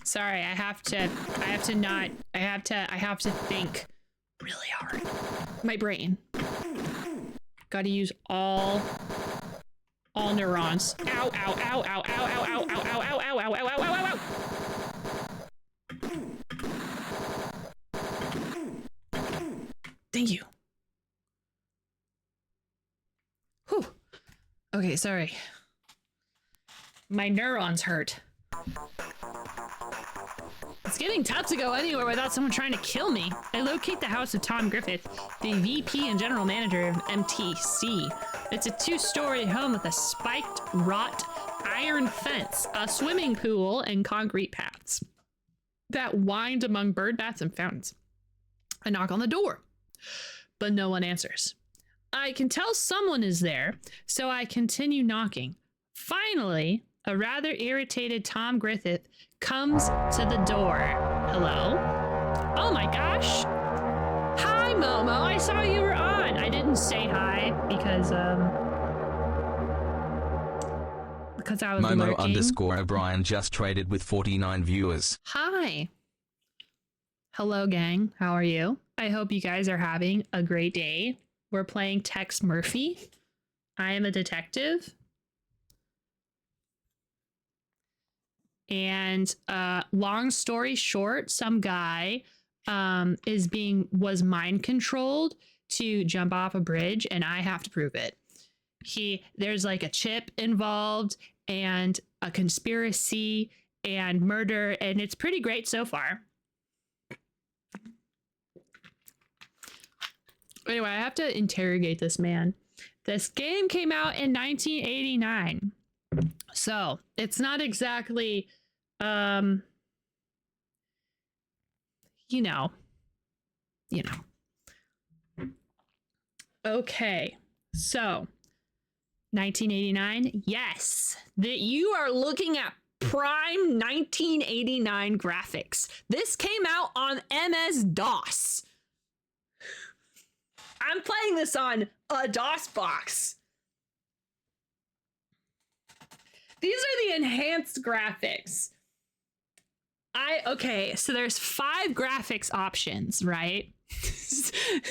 D: Sorry, I have to think really hard. My brain. Gotta use all neurons. Ow, ow, ow, ow, ow, ow, ow, ow, ow, ow, ow, ow, ow, ow, ow, ow. Thank you. Whew. Okay, sorry. My neurons hurt. It's getting tough to go anywhere without someone trying to kill me. I locate the house of Tom Griffith, the VP and general manager of MTC. It's a 2-story home with a spiked, wrought iron fence, a swimming pool, and concrete paths that wind among bird baths and fountains. I knock on the door, but no one answers. I can tell someone is there, so I continue knocking. Finally, A rather irritated Tom Griffith comes to the door. Hello? Oh my gosh. Hi, Momo. I saw you were on. I didn't say hi because I was
G: Momo
D: lurking.
G: underscore O'Brien just traded with 49 viewers.
D: Hi. Hello, gang. How are you? I hope you guys are having a great day. We're playing Tex Murphy. I am a detective. And long story short, some guy was mind controlled to jump off a bridge, and I have to prove it. There's like a chip involved and a conspiracy and murder, and it's pretty great so far. Anyway, I have to interrogate this man. This game came out in 1989. So it's not exactly, you know. Okay, so 1989, yes, that you are looking at prime 1989 graphics. This came out on MS-DOS. I'm playing this on a DOS box. These are the enhanced graphics. Okay, so there's 5 graphics options, right?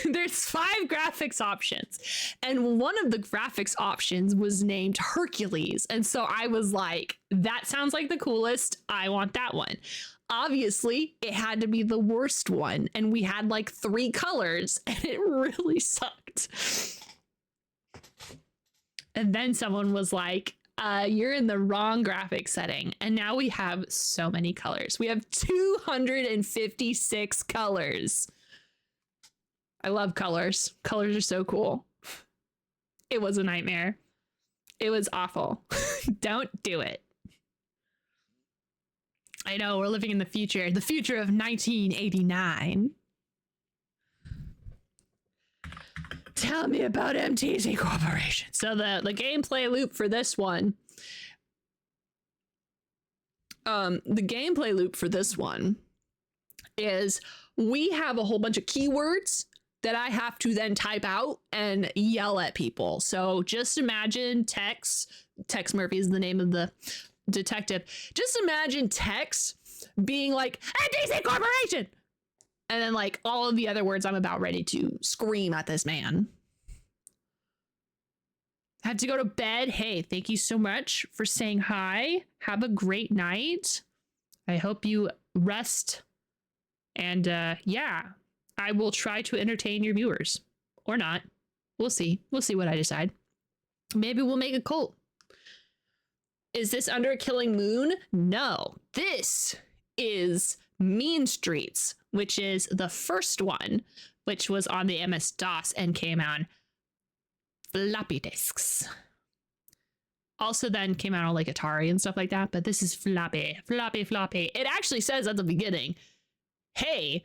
D: There's 5 graphics options. And one of the graphics options was named Hercules. And so I was like, that sounds like the coolest. I want that one. Obviously, it had to be the worst one. And we had like 3 colors, and it really sucked. And then someone was like, you're in the wrong graphic setting. And now we have so many colors. We have 256 colors. I love colors. Colors are so cool. It was a nightmare. It was awful. Don't do it. I know, we're living in the future of 1989. Tell me about MTZ Corporation. So the gameplay loop for this one, is we have a whole bunch of keywords that I have to then type out and yell at people. So just imagine Tex Murphy is the name of the detective. Just imagine Tex being like, MTZ Corporation! And then like all of the other words I'm about ready to scream at this man. Had to go to bed. Hey, thank you so much for saying hi. Have a great night. I hope you rest. And yeah, I will try to entertain your viewers. Or not. We'll see. We'll see what I decide. Maybe we'll make a cult. Is this Under a Killing Moon? No. This is Mean Streets, which is the first one, which was on the MS-DOS and came on floppy disks. Also then came out on like Atari and stuff like that, but this is floppy. It actually says at the beginning, hey,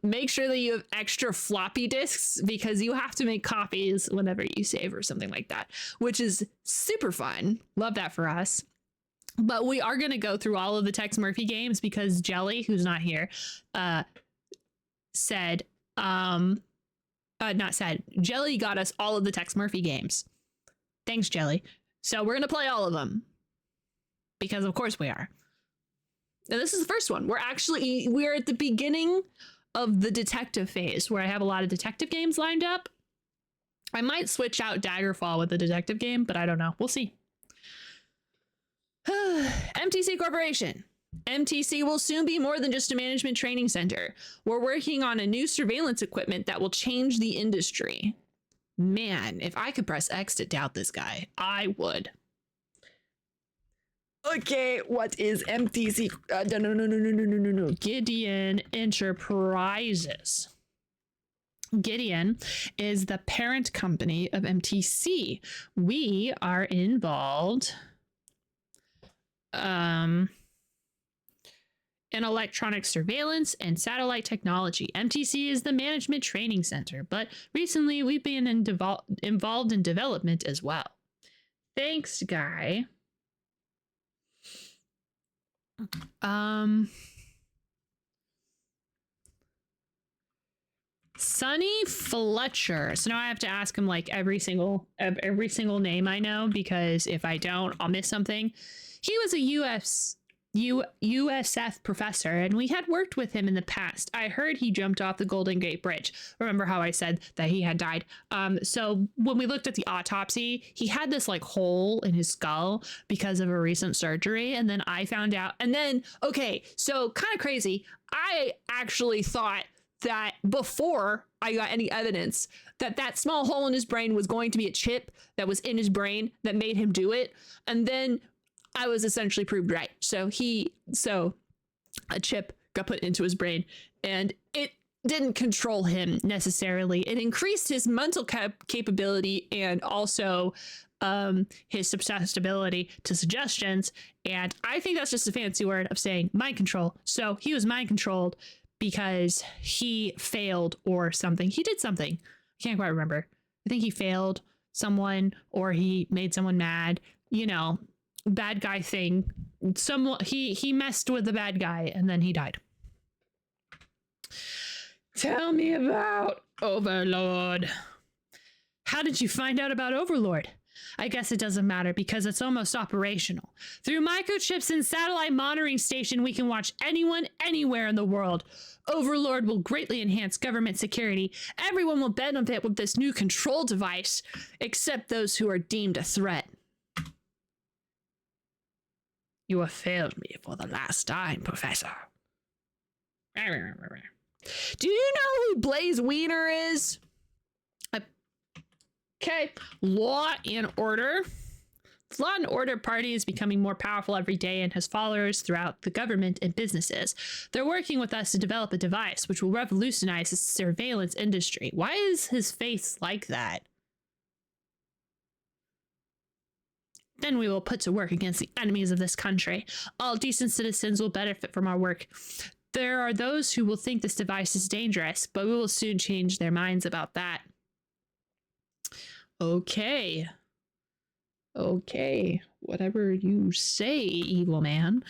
D: make sure that you have extra floppy disks because you have to make copies whenever you save or something like that, which is super fun. Love that for us. But we are going to go through all of the Tex Murphy games because Jelly, who's not here, Jelly got us all of the Tex Murphy games. Thanks, Jelly. So we're going to play all of them because of course we are. Now this is the first one. We're at the beginning of the detective phase where I have a lot of detective games lined up. I might switch out Daggerfall with the detective game, but I don't know. We'll see. MTC Corporation. MTC will soon be more than just a management training center. We're working on a new surveillance equipment that will change the industry. Man, if I could press X to doubt this guy, I would. Okay, what is MTC? No. Gideon Enterprises. Gideon is the parent company of MTC. We are involved in electronic surveillance and satellite technology. MTC is the management training center, but recently we've been involved in development as well. Thanks, guy. Sonny Fletcher. So now I have to ask him like every single name I know, because if I don't, I'll miss something. He was a USF professor, and we had worked with him in the past. I heard he jumped off the Golden Gate Bridge. Remember how I said that he had died? So when we looked at the autopsy, he had this like hole in his skull because of a recent surgery. And then I found out, and then, okay, so kind of crazy. I actually thought that before I got any evidence that that small hole in his brain was going to be a chip that was in his brain that made him do it. And then I was essentially proved right. So a chip got put into his brain, and it didn't control him necessarily. It increased his mental capability and also his susceptibility to suggestions. And I think that's just a fancy word of saying mind control. So he was mind controlled because he failed or something. He did something. I can't quite remember. I think he failed someone or he made someone mad, you know, bad guy thing. He messed with the bad guy and then he died. Tell me about Overlord. How did you find out about Overlord? I guess it doesn't matter because it's almost operational. Through microchips and satellite monitoring station, we can watch anyone, anywhere in the world. Overlord will greatly enhance government security. Everyone will benefit with this new control device, except those who are deemed a threat. You have failed me for the last time, Professor. Do you know who Blaze Wiener is? Okay, Law and Order. The Law and Order Party is becoming more powerful every day and has followers throughout the government and businesses. They're working with us to develop a device which will revolutionize the surveillance industry. Why is his face like that? Then we will put to work against the enemies of this country. All decent citizens will benefit from our work. There are those who will think this device is dangerous, but we will soon change their minds about that. Okay. Okay. Whatever you say, evil man.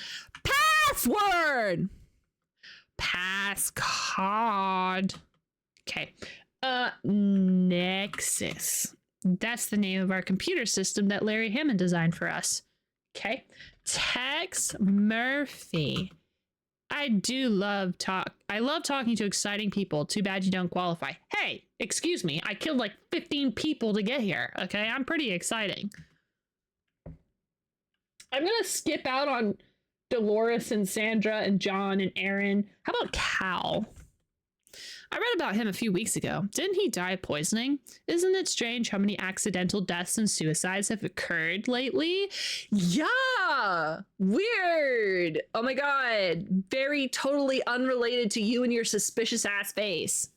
D: Password! Passcode. Okay. Nexus. That's the name of our computer system that Larry Hammond designed for us. Okay. Tex Murphy. I love talking to exciting people. Too bad you don't qualify. Hey, excuse me. I killed like 15 people to get here. Okay, I'm pretty exciting. I'm gonna skip out on Dolores and Sandra and John and Aaron. How about Cal? I read about him a few weeks ago. Didn't he die of poisoning? Isn't it strange how many accidental deaths and suicides have occurred lately? Yeah! Weird! Oh my god. Very totally unrelated to you and your suspicious ass face.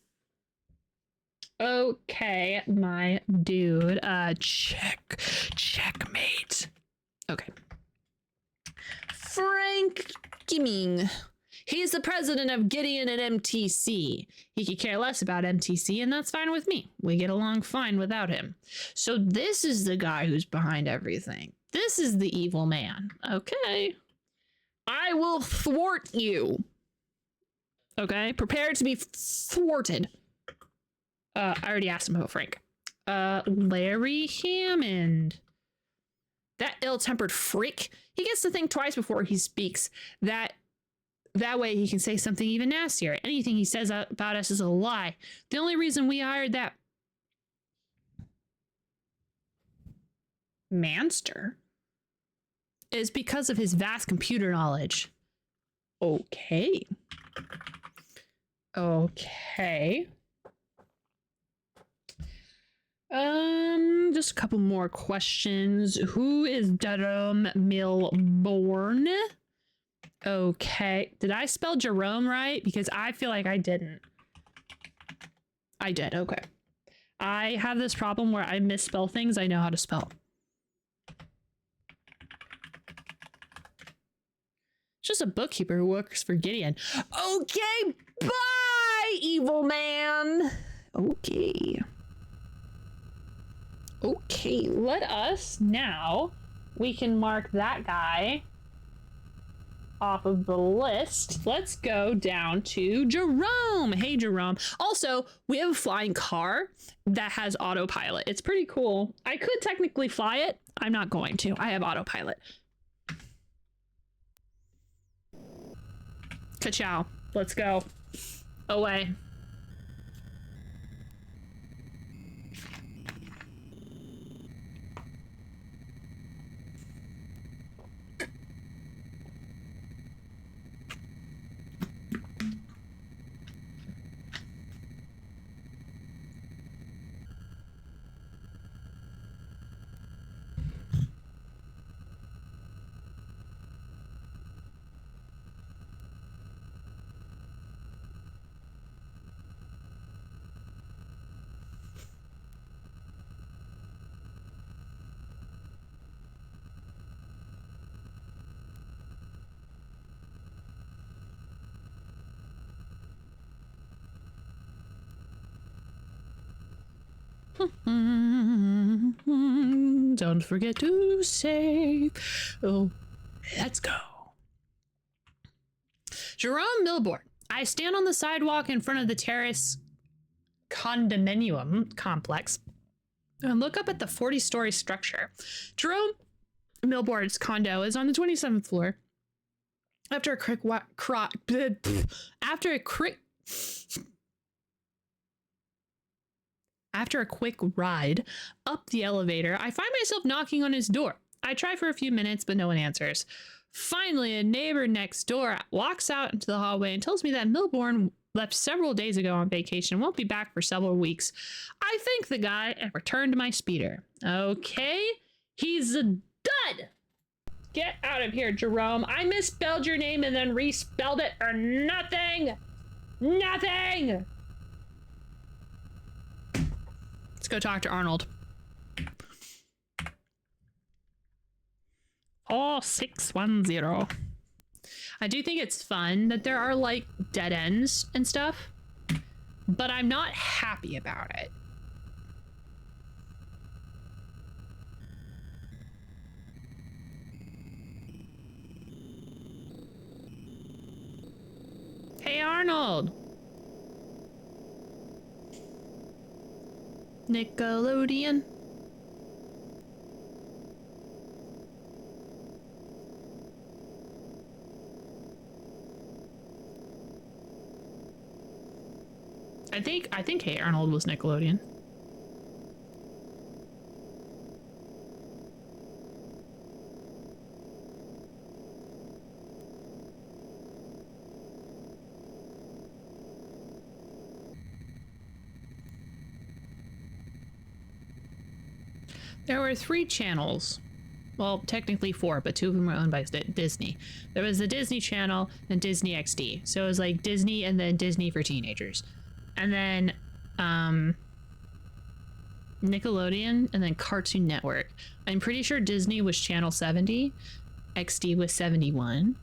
D: Okay, my dude. Checkmate. Okay. Frank Gimming. He's the president of Gideon and MTC. He could care less about MTC, and that's fine with me. We get along fine without him. So this is the guy who's behind everything. This is the evil man. Okay. I will thwart you. Okay? Prepare to be thwarted. I already asked him about Frank. Larry Hammond. That ill-tempered freak. He gets to think twice before he speaks. That way he can say something even nastier. Anything he says about us is a lie. The only reason we hired that manster is because of his vast computer knowledge. Okay. Okay. Just a couple more questions. Who is Jerome Milborn? Okay. Did I spell Jerome right? Because I feel like I didn't. I did. Okay. I have this problem where I misspell things I know how to spell. Just a bookkeeper who works for Gideon. Okay. Bye, evil man. Okay. Okay. Let us now. We can mark that guy off of the list. Let's go down to Jerome. Hey, Jerome. Also, we have a flying car that has autopilot. It's pretty cool. I could technically fly it. I'm not going to. I have autopilot. Ka-chow. Let's go. Away. Don't forget to save. Oh, let's go. Jerome Milbourne. I stand on the sidewalk in front of the terrace condominium complex and look up at the 40-story structure. Jerome Milbourne's condo is on the 27th floor. After a quick ride up the elevator, I find myself knocking on his door. I try for a few minutes, but no one answers. Finally, a neighbor next door walks out into the hallway and tells me that Milbourne left several days ago on vacation and won't be back for several weeks. I thank the guy and return to my speeder. Okay, he's a dud. Get out of here, Jerome. I misspelled your name and then respelled it for nothing. Nothing. Let's go talk to Arnold. 4610. I do think it's fun that there are like dead ends and stuff, but I'm not happy about it. Hey, Arnold. Nickelodeon. I think Hey Arnold was Nickelodeon. There were 3 channels. Well, technically 4, but 2 of them were owned by Disney. There was the Disney Channel and Disney XD. So it was like Disney and then Disney for teenagers. And then Nickelodeon and then Cartoon Network. I'm pretty sure Disney was channel 70. XD was 71.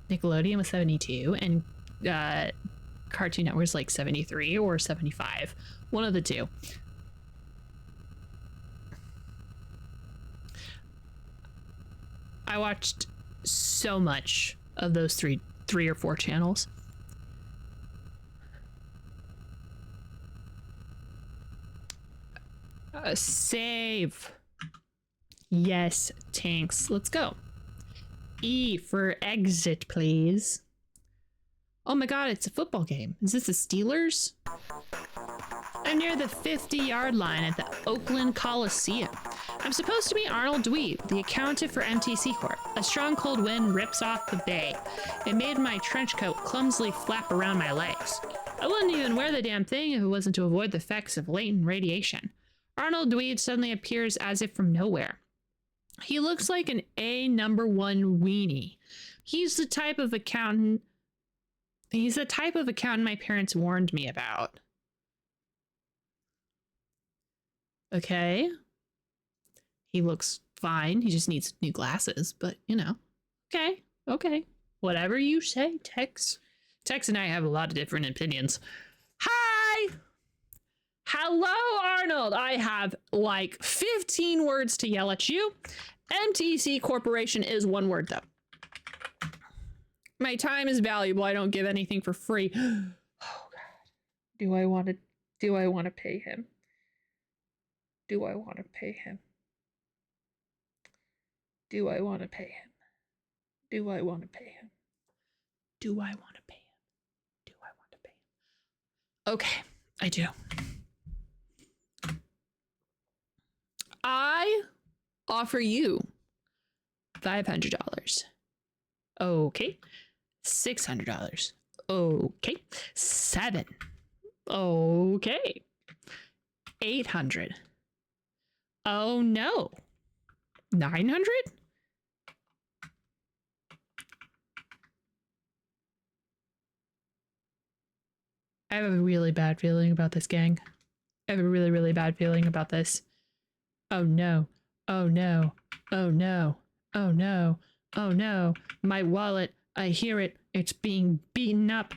D: Nickelodeon was 72. And Cartoon Network was like 73 or 75. One of the two. I watched so much of those three or 4 channels. Save. Yes, tanks. Let's go. E for exit, please. Oh my god, it's a football game. Is this the Steelers? I'm near the 50-yard line at the Oakland Coliseum. I'm supposed to be Arnold Dweeb, the accountant for MTC Corp. A strong cold wind rips off the bay. It made my trench coat clumsily flap around my legs. I wouldn't even wear the damn thing if it wasn't to avoid the effects of latent radiation. Arnold Dweeb suddenly appears as if from nowhere. He looks like an #1 weenie. He's the type of accountant my parents warned me about. Okay. He looks fine. He just needs new glasses, but you know. Okay. Okay. Whatever you say, Tex. Tex and I have a lot of different opinions. Hi! Hello, Arnold. I have like 15 words to yell at you. MTC Corporation is one word though. My time is valuable. I don't give anything for free. Oh God. Do I want to pay him? Do I want to pay him? Do I want to pay him? Do I want to pay him? Do I want to pay him? Do I want to pay him? Okay, I do. I offer you $500. Okay. $600. Okay. 7. Okay. 800. Oh no. 900? I have a really bad feeling about this, gang. I have a really, really bad feeling about this. Oh no. Oh no. Oh no. Oh no. Oh no. My wallet. I hear it. It's being beaten up.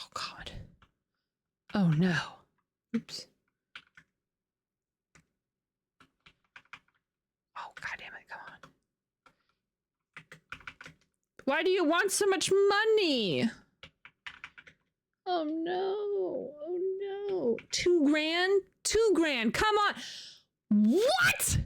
D: Oh God. Oh no. Oops. Oh God damn it. Come on. Why do you want so much money? Oh no. Oh no. 2 grand? 2 grand. Come on. What?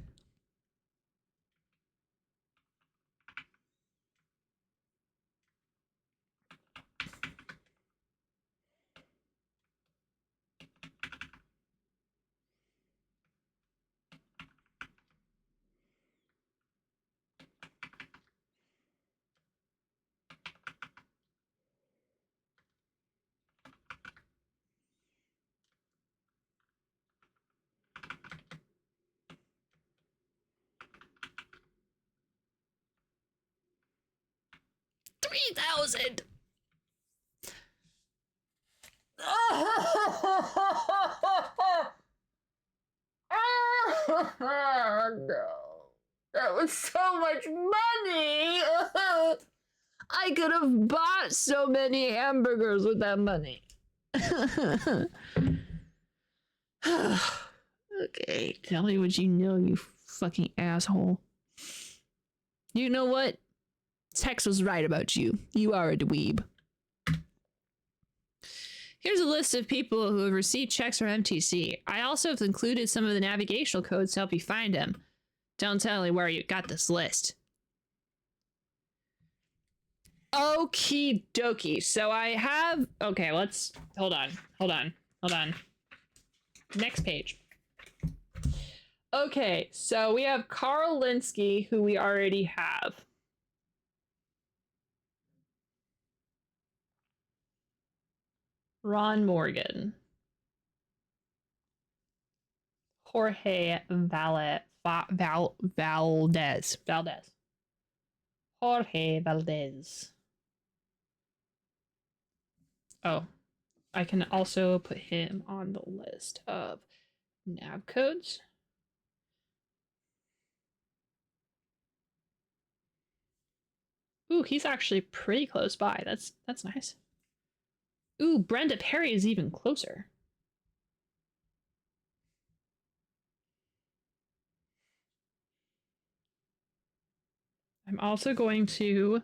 D: $3,000. No. That was so much money. I could have bought so many hamburgers with that money. Okay, tell me what you know, you fucking asshole. You know what? Tex was right about you. You are a dweeb. Here's a list of people who have received checks from MTC. I also have included some of the navigational codes to help you find them. Don't tell me where you got this list. Okie dokie. So I have... Okay, let's... Hold on. Next page. Okay, so we have Carl Linsky, who we already have. Ron Morgan. Jorge Valdez. Jorge Valdez. Oh, I can also put him on the list of nav codes. Ooh, he's actually pretty close by. That's nice. Ooh, Brenda Perry is even closer. I'm also going to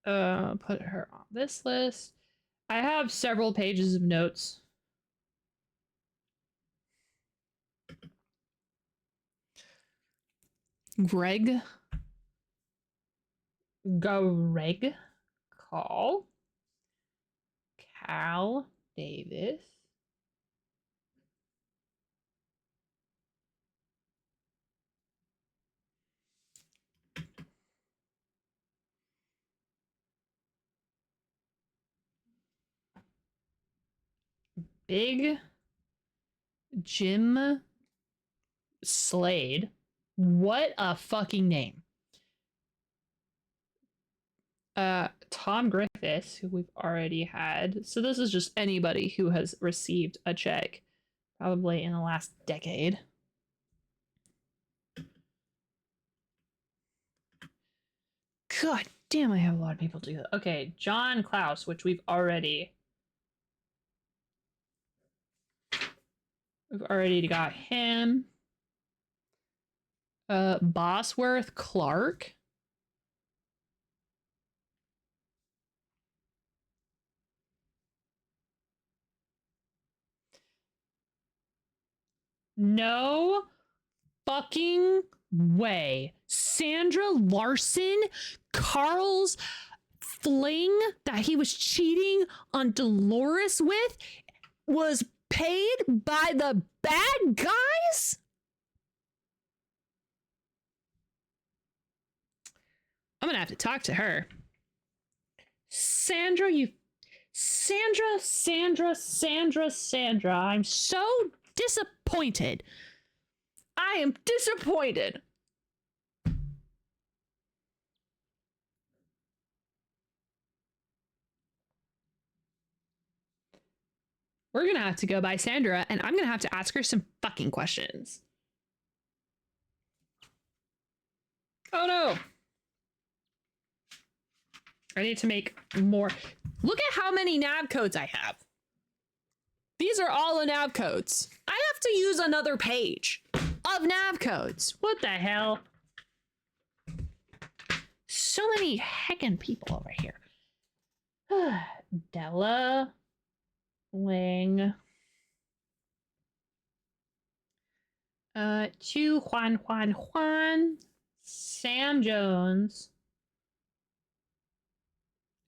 D: put her on this list. I have several pages of notes. Greg Call. Cal Davis. Big Jim Slade. What a fucking name. Tom Griffiths, who we've already had. So this is just anybody who has received a check, probably in the last decade. God Damn, I have a lot of people do that. Okay, John Klaus, which we've already got him. Bosworth Clark. No fucking way. Sandra Larson, Carl's fling that he was cheating on Dolores with, was paid by the bad guys? I'm gonna have to talk to her. Sandra, Sandra, I'm so disappointed. I am disappointed. We're gonna have to go by Sandra, and I'm gonna have to ask her some fucking questions. Oh no. I need to make more. Look at how many nav codes I have. These are all the nav codes. I have to use another page of nav codes. What the hell? So many heckin' people over here. Della. Ling. Chu Juan. Sam Jones.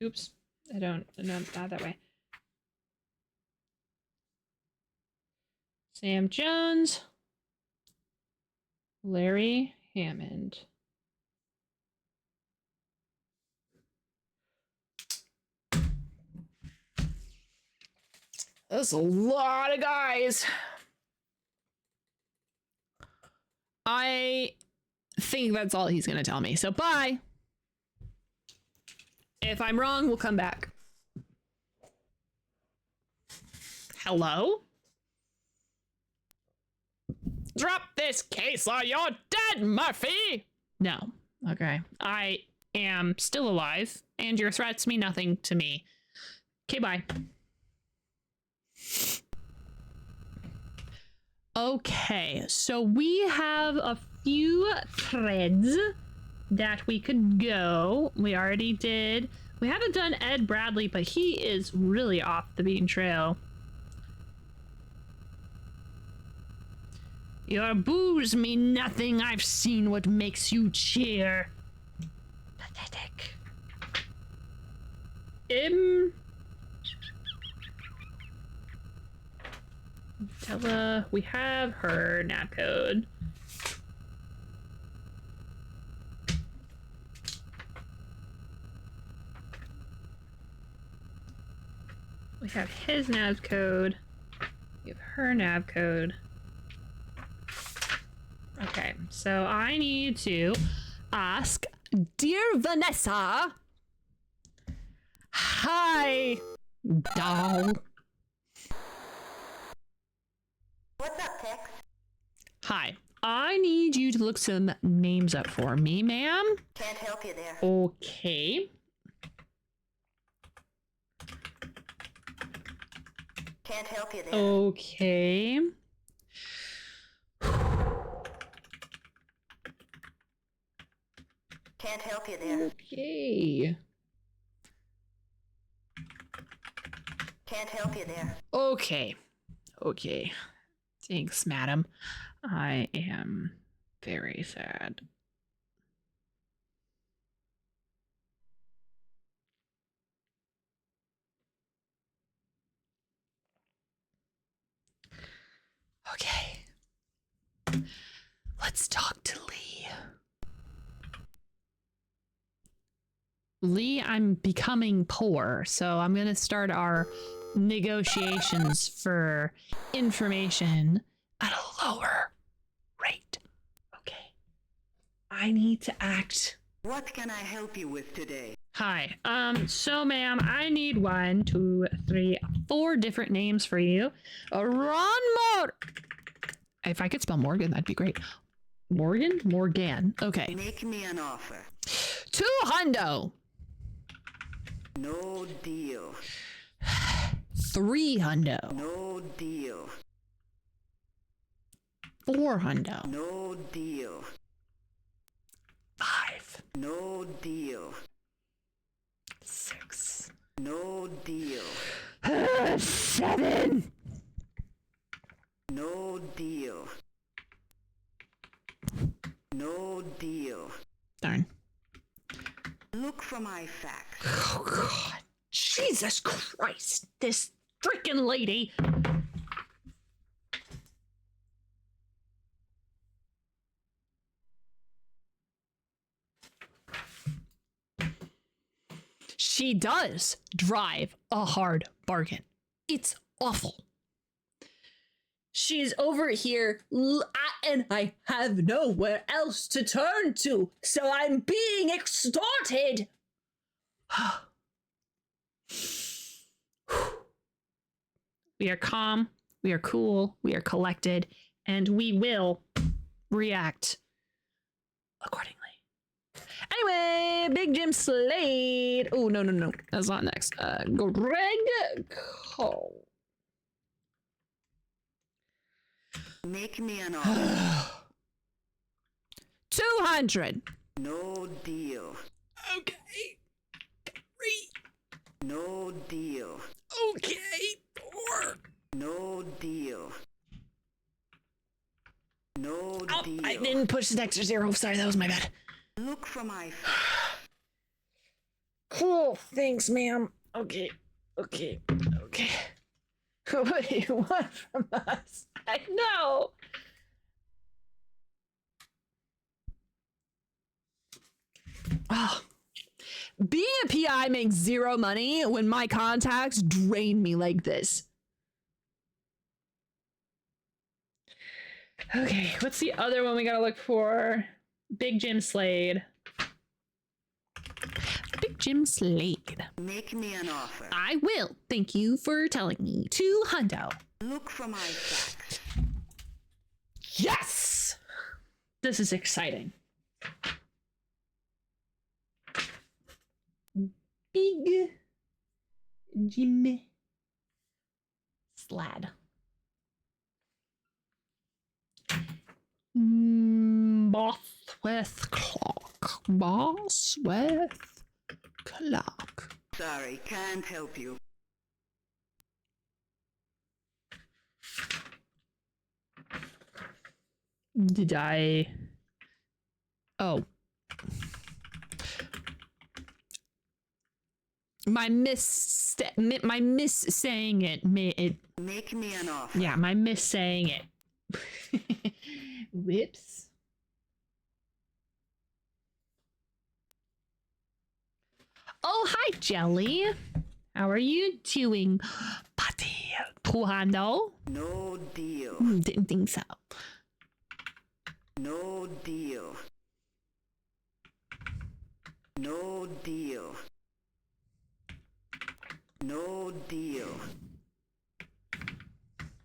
D: Oops. No, not that way. Sam Jones. Larry Hammond. That's a lot of guys. I think that's all he's going to tell me. So bye. If I'm wrong, we'll come back. Hello? Drop this case or you're dead, Murphy! No. Okay. I am still alive, and your threats mean nothing to me. Okay, bye. Okay, so we have a few threads that we could go. We already did. We haven't done Ed Bradley, but he is really off the beaten trail. Your boos mean nothing. I've seen what makes you cheer. Pathetic. Della, we have her nav code. We have his nav code. We have her nav code. Okay, so I need to ask Dear Vanessa. Hi, doll.
E: What's up, Tex?
D: Hi. I need you to look some names up for me, ma'am.
E: Can't help you there.
D: Okay.
E: Can't help you there.
D: Okay.
E: Can't help you there.
D: Okay.
E: Can't help you there.
D: Okay. Okay. Thanks, madam. I am very sad. Okay. Let's talk to Lee. Lee, I'm becoming poor, so I'm going to start our negotiations for information at a lower rate. Okay. I need to act.
E: What can I help you with today?
D: Hi. So ma'am, I need 1, 2, 3, 4 different names for you. Ron If I could spell Morgan, that'd be great. Morgan? Okay.
E: Make me an offer.
D: 2 hundo.
E: No deal.
D: 3 hundo.
E: No deal.
D: 4 hundo.
E: No deal.
D: 5.
E: No deal.
D: 6.
E: No deal.
D: 7.
E: No deal. No deal.
D: Darn.
E: Look for my facts.
D: Oh, God. Jesus Christ. This freaking lady. She does drive a hard bargain. It's awful. She's over here and I have nowhere else to turn to, so I'm being extorted. We are calm, we are cool, we are collected, and we will react accordingly. Anyway, Big Jim Slade. Oh, no. That's not next. Greg Cole.
E: Make me an offer.
D: 200.
E: No deal.
D: Okay. 3.
E: No deal.
D: Okay. 4.
E: No deal. No
D: Oh,
E: deal.
D: I didn't push the extra 0. Sorry, that was my bad.
E: Look for my facts.
D: Cool. Thanks, ma'am. Okay. What do you want from us? I know. Oh. Being a PI makes 0 money when my contacts drain me like this. Okay, what's the other one we gotta look for? Big Jim Slade. Big Jim Slade.
E: Make me an offer.
D: I will. Thank you for telling me. 2 hundo.
E: Look for my facts.
D: Yes! This is exciting. Big Jim Slad. Boss with clock. Boss with clock.
E: Sorry, can't help you.
D: Did I? Oh. My miss saying it.
E: Make me an offer.
D: Yeah, my miss saying it. Whoops. Oh, hi, Jelly. How are you doing? Patty. Puhando?
E: No deal.
D: Didn't think so.
E: No deal. No deal. No deal.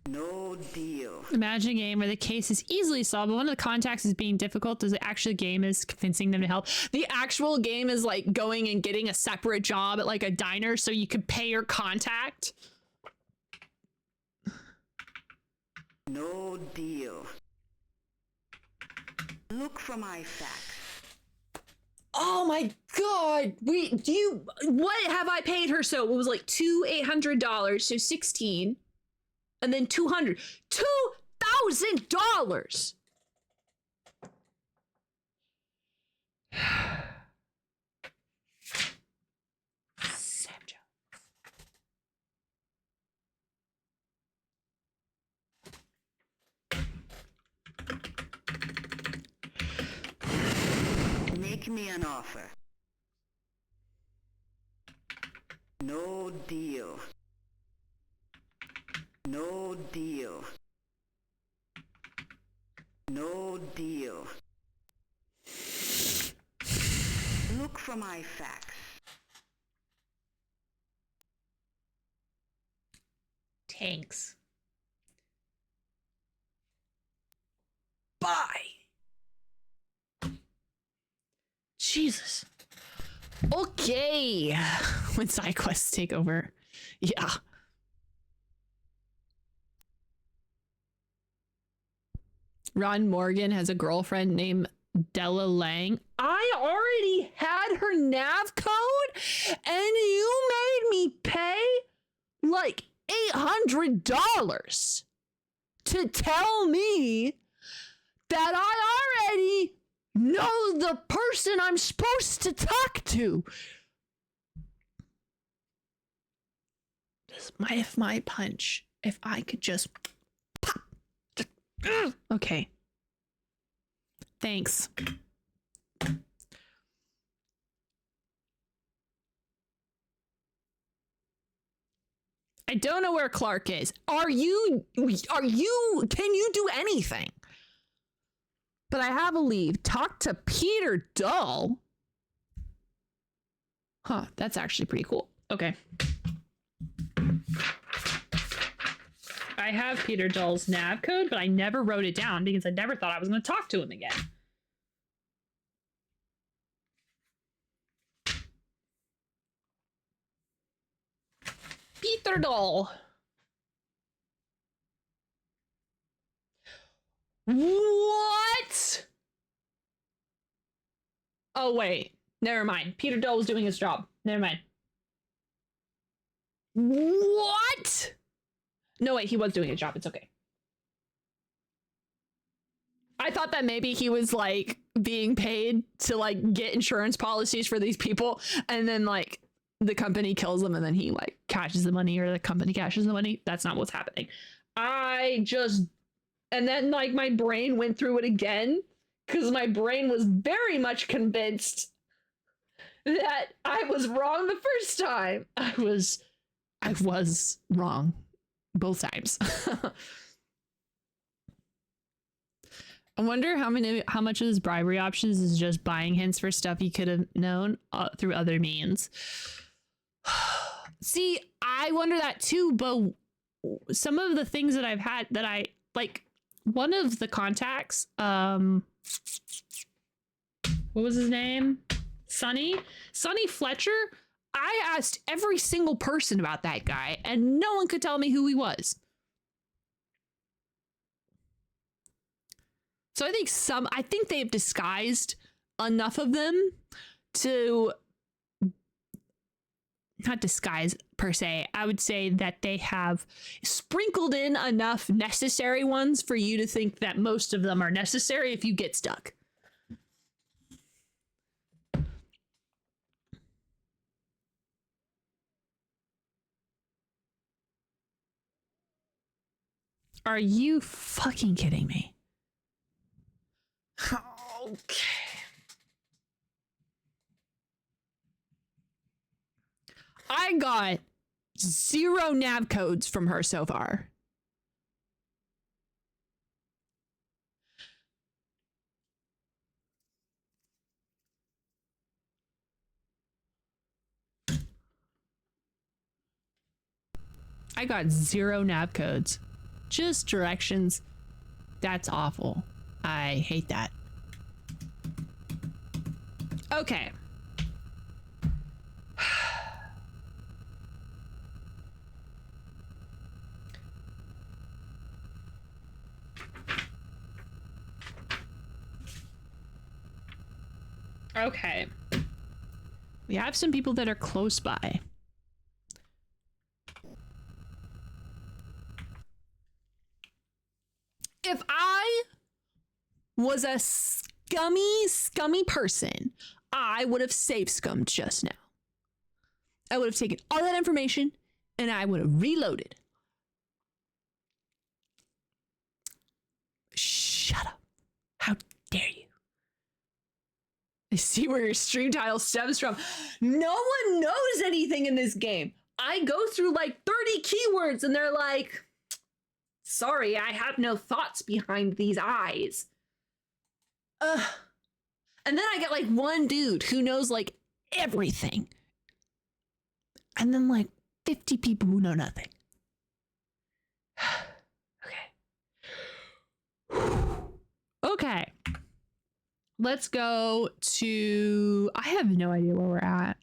E: No deal.
D: Imagine a game where the case is easily solved, but one of the contacts is being difficult. Does the actual game is convincing them to help? The actual game is like going and getting a separate job at like a diner so you could pay your contact.
E: No deal. Look for my facts.
D: Oh my God. What have I paid her? So it was like $800, so 16. And then $2,000. Sam Jones.
E: Make me an offer. No deal. No deal. No deal. Look for my facts.
D: Tanks. Bye. Jesus. Okay. When side quests take over. Yeah. Ron Morgan has a girlfriend named Della Lang. I already had her nav code and you made me pay like $800 to tell me that I already know the person I'm supposed to talk to. This might my punch. If I could just pop. Okay. Thanks. I don't know where Clark is. Can you do anything? But I have a leave. Talk to Peter Dull. Huh, that's actually pretty cool. Okay. I have Peter Dull's nav code, but I never wrote it down because I never thought I was going to talk to him again. Peter Dull. What? Oh, wait. Never mind. Peter Dull was doing his job. Never mind. What? No, wait. He was doing his job. It's okay. I thought that maybe he was, like, being paid to, like, get insurance policies for these people. And then, like, the company kills them and then he, like, cashes the money or the company cashes the money. That's not what's happening. And then, like, my brain went through it again because my brain was very much convinced that I was wrong the first time. I was wrong both times. I wonder how much of his bribery options is just buying hints for stuff he could have known through other means. See, I wonder that too, but some of the things that I've had that I like, one of the contacts, what was his name? Sonny Fletcher. I asked every single person about that guy and no one could tell me who he was. So I think they've disguised enough of them to not disguise per se. I would say that they have sprinkled in enough necessary ones for you to think that most of them are necessary if you get stuck. Are you fucking kidding me? Okay. I got 0 nav codes from her so far. I got 0 nav codes. Just directions. That's awful. I hate that. Okay. Okay. We have some people that are close by. If I was a scummy person, I would have safe scummed just now. I would have taken all that information and I would have reloaded. Shut up. How dare you? I see where your stream title stems from. No one knows anything in this game. I go through like 30 keywords and they're like, sorry, I have no thoughts behind these eyes. And then I get like one dude who knows like everything. And then like 50 people who know nothing. Okay. Okay. let's go to, I have no idea where we're at.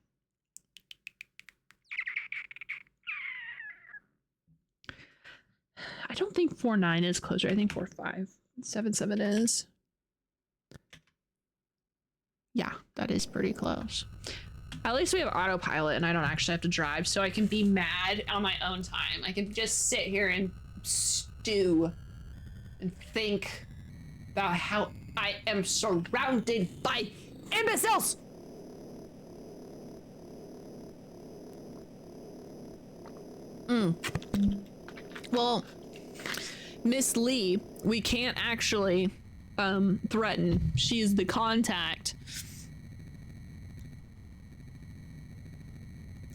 D: I don't think 4-9 is closer. I think 4-5. 7-7 is. Yeah, that is pretty close. At least we have autopilot and I don't actually have to drive, so I can be mad on my own time. I can just sit here and stew and think about how I am surrounded by imbeciles. Well, Miss Lee, we can't actually threaten. She is the contact.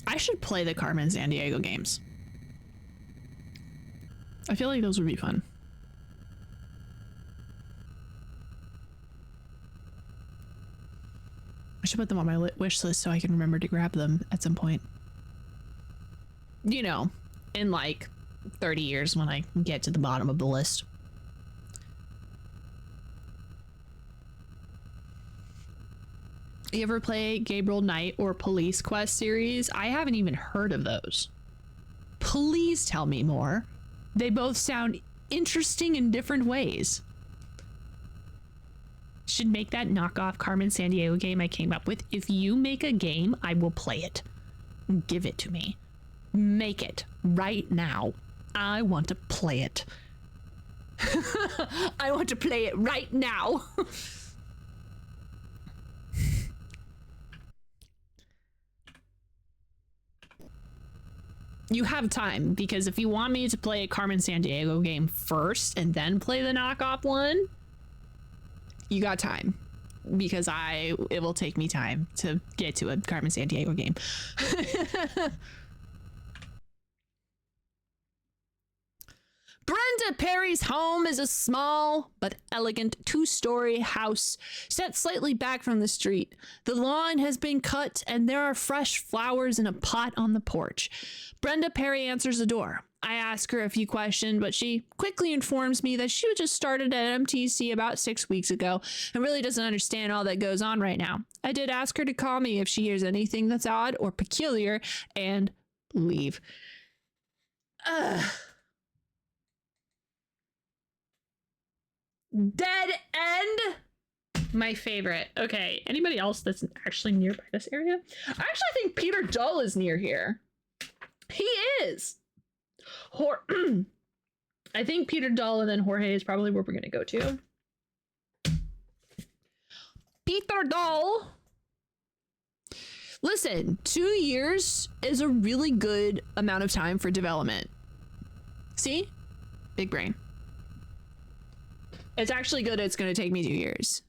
D: I should play the Carmen Sandiego games. I feel like those would be fun. I should put them on my wish list so I can remember to grab them at some point. You know, in like 30 years when I get to the bottom of the list. You ever play Gabriel Knight or Police Quest series? I haven't even heard of those. Please tell me more. They both sound interesting in different ways. Should make that knockoff Carmen Sandiego game I came up with. If you make a game, I will play it. Give it to me. Make it right now. I want to play it. I want to play it right now. You have time, because if you want me to play a Carmen Sandiego game first and then play the knockoff one, you got time, because it will take me time to get to a Carmen Sandiego game. Brenda Perry's home is a small but elegant 2-story house set slightly back from the street. The lawn has been cut and there are fresh flowers in a pot on the porch. Brenda Perry answers the door. I ask her a few questions, but she quickly informs me that she just started at MTC about 6 weeks ago and really doesn't understand all that goes on right now. I did ask her to call me if she hears anything that's odd or peculiar and leave. Dead end. My favorite. Okay, anybody else that's actually nearby this area? I actually think Peter Dull is near here. He is. I think Peter Dull and then Jorge is probably where we're gonna go to. Peter Dull. Listen, 2 years is a really good amount of time for development. See? Big brain. It's actually good. It's going to take me 2 years.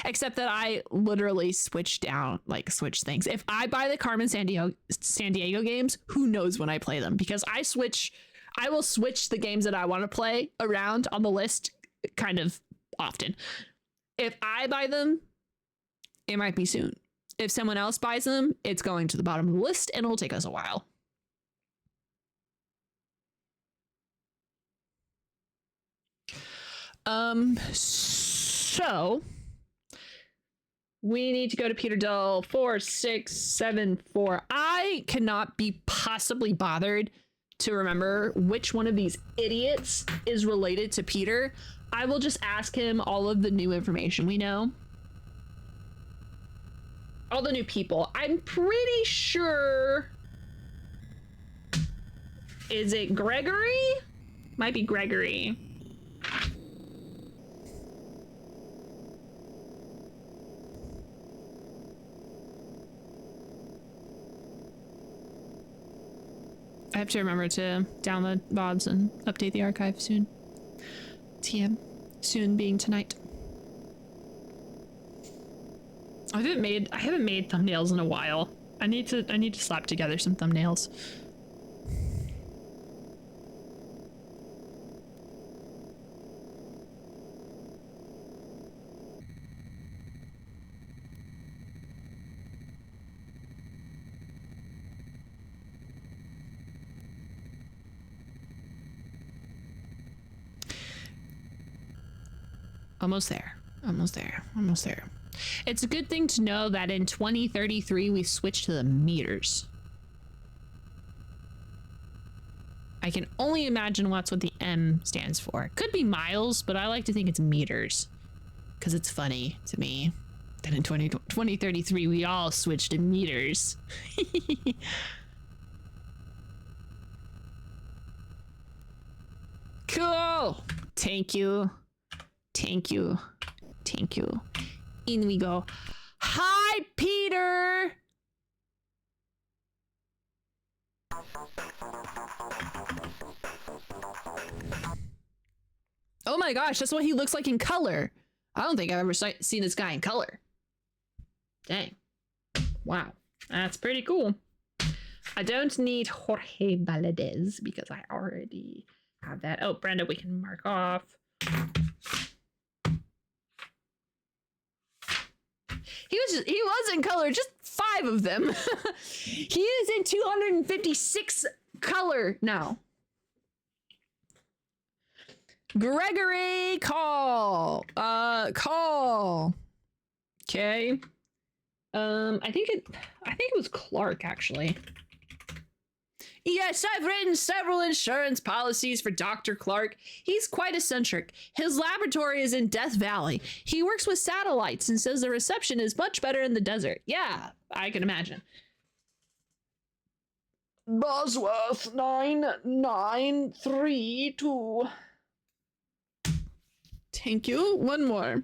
D: Except that I literally switch things. If I buy the Carmen Sandiego games, who knows when I play them? Because I will switch the games that I want to play around on the list kind of often. If I buy them, it might be soon. If someone else buys them, it's going to the bottom of the list and it'll take us a while. So we need to go to Peter Dull 4674. I cannot be possibly bothered to remember which one of these idiots is related to Peter. I will just ask him all of the new information we know. All the new people. I'm pretty sure. Is it Gregory? Might be Gregory. I have to remember to download VoDs and update the archive soon. TM. Soon being tonight. I haven't made thumbnails in a while. I need to slap together some thumbnails. Almost there. Almost there. Almost there. It's a good thing to know that in 2033 we switched to the meters. I can only imagine what's what the M stands for. Could be miles, but I like to think it's meters. Because it's funny to me that in 2033 we all switched to meters. Cool! Thank you. Thank you. Thank you. In we go. Hi, Peter! Oh my gosh, that's what he looks like in color. I don't think I've ever seen this guy in color. Dang. Wow. That's pretty cool. I don't need Jorge Valadez because I already have that. Oh, Brenda, we can mark off. He was in color, just 5 of them. He is in 256 color now. Gregory Call. Call. Okay. I think it was Clark actually. Yes, I've written several insurance policies for Dr. Clark. He's quite eccentric. His laboratory is in Death Valley. He works with satellites and says the reception is much better in the desert. Yeah, I can imagine. Bosworth 9932. Thank you. One more.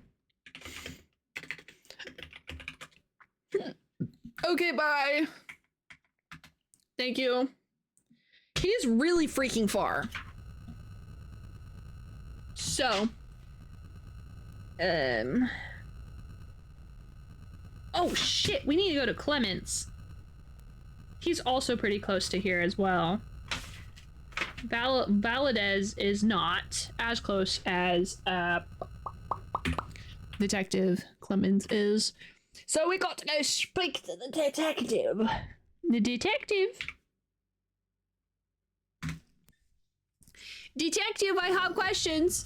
D: Okay, bye. Thank you. He's really freaking far. So, oh shit, we need to go to Clements. He's also pretty close to here as well. Valadez is not as close as Detective Clements is. So we got to go speak to the detective. The detective? Detective, I have questions.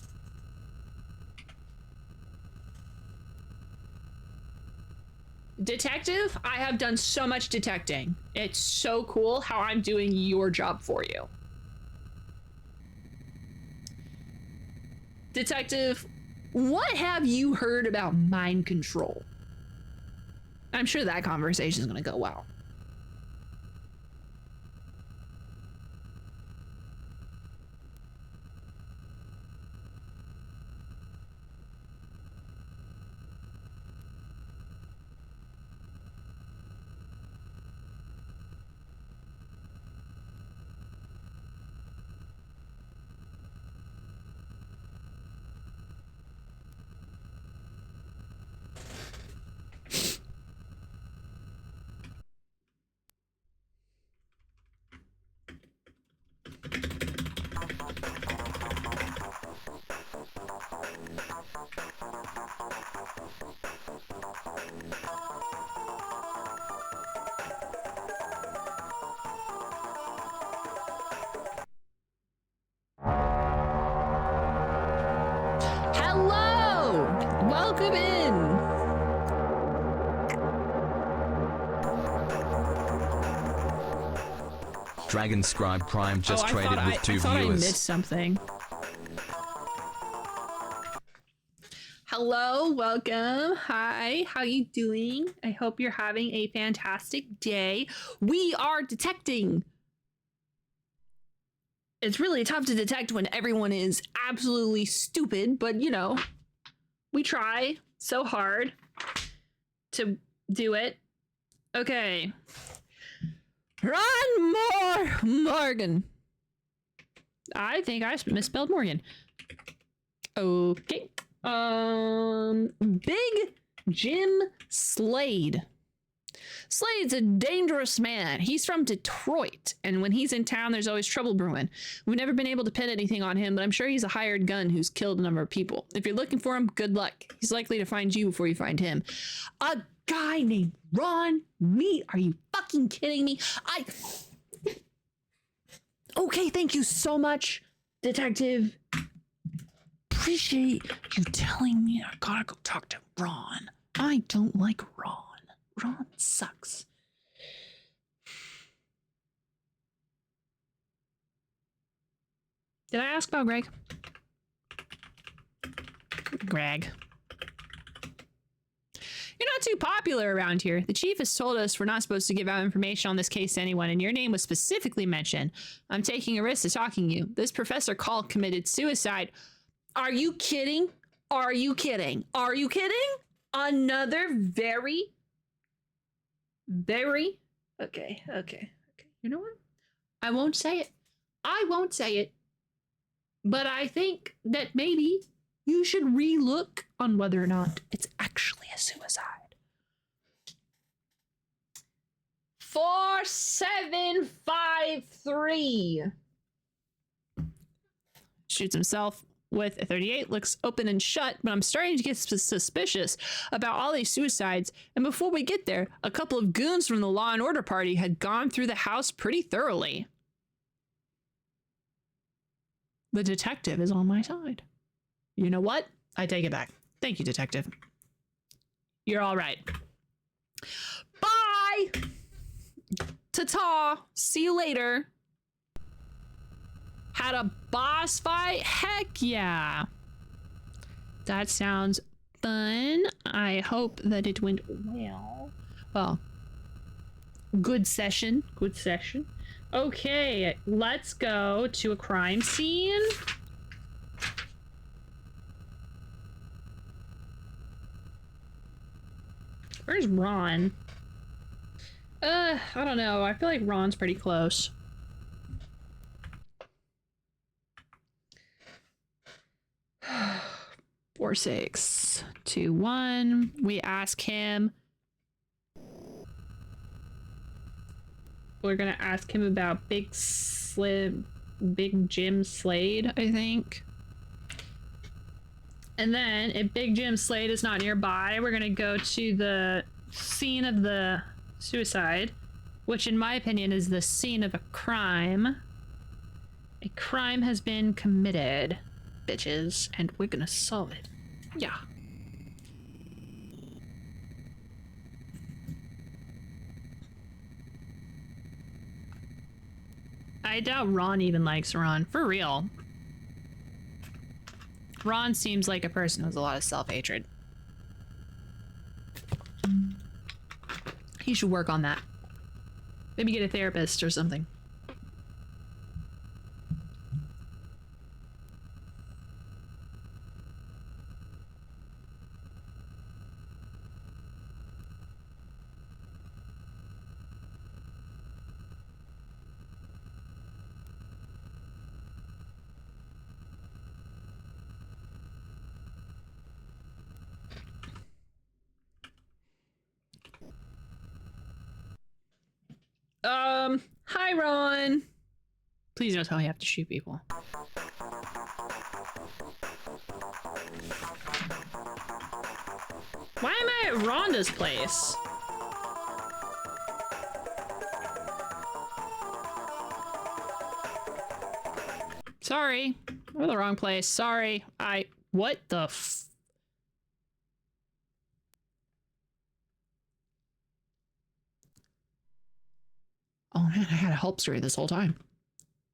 D: Detective, I have done so much detecting. It's so cool how I'm doing your job for you. Detective, what have you heard about mind control? I'm sure that conversation is going to go well. Hello! Welcome in!
G: Dragon Scribe Prime just traded with 2
D: I thought
G: viewers.
D: I missed something. Hello, welcome. Hi, how you doing? I hope you're having a fantastic day. We are detecting. It's really tough to detect when everyone is absolutely stupid, but you know, we try so hard to do it. Okay. Run more, Morgan. I think I misspelled Morgan. Okay. Big Jim Slade. Slade's a dangerous man. He's from Detroit, and when he's in town, there's always trouble brewing. We've never been able to pin anything on him, but I'm sure he's a hired gun who's killed a number of people. If you're looking for him, good luck. He's likely to find you before you find him. A guy named Ron Mead. Are you fucking kidding me? Okay, thank you so much, Detective appreciate you telling me I gotta go talk to Ron. I don't like Ron. Ron sucks. Did I ask about Greg? Greg. You're not too popular around here. The chief has told us we're not supposed to give out information on this case to anyone, and your name was specifically mentioned. I'm taking a risk to talking to you. This Professor Call committed suicide. Are you kidding? Are you kidding? Are you kidding? Another very... Okay. You know what? I won't say it. I won't say it. But I think that maybe you should relook on whether or not it's actually a suicide. 4753. Shoots himself with a 38, looks open and shut, but I'm starting to get suspicious about all these suicides. And before we get there, a couple of goons from the Law and Order party had gone through the house pretty thoroughly. The detective is on my side. You know what? I take it back. Thank you, detective. You're all right. Bye! Ta-ta! See you later. Had a boss fight? Heck yeah. That sounds fun. I hope that it went well. Well, good session. Good session. Okay, let's go to a crime scene. Where's Ron? I don't know. I feel like Ron's pretty close. Four, 6, 2, 1. We ask him. We're gonna ask him about Big Jim Slade, I think. And then, if Big Jim Slade is not nearby, we're gonna go to the scene of the suicide, which in my opinion is the scene of a crime. A crime has been committed, bitches, and we're gonna solve it. Yeah. I doubt Ron even likes Ron. For real. Ron seems like a person with a lot of self-hatred. He should work on that. Maybe get a therapist or something. Hi, Ron. Please don't tell me I have to shoot people. Why am I at Rhonda's place? Sorry. I'm in the wrong place. Sorry. What the f... Oh man, I had a help story this whole time.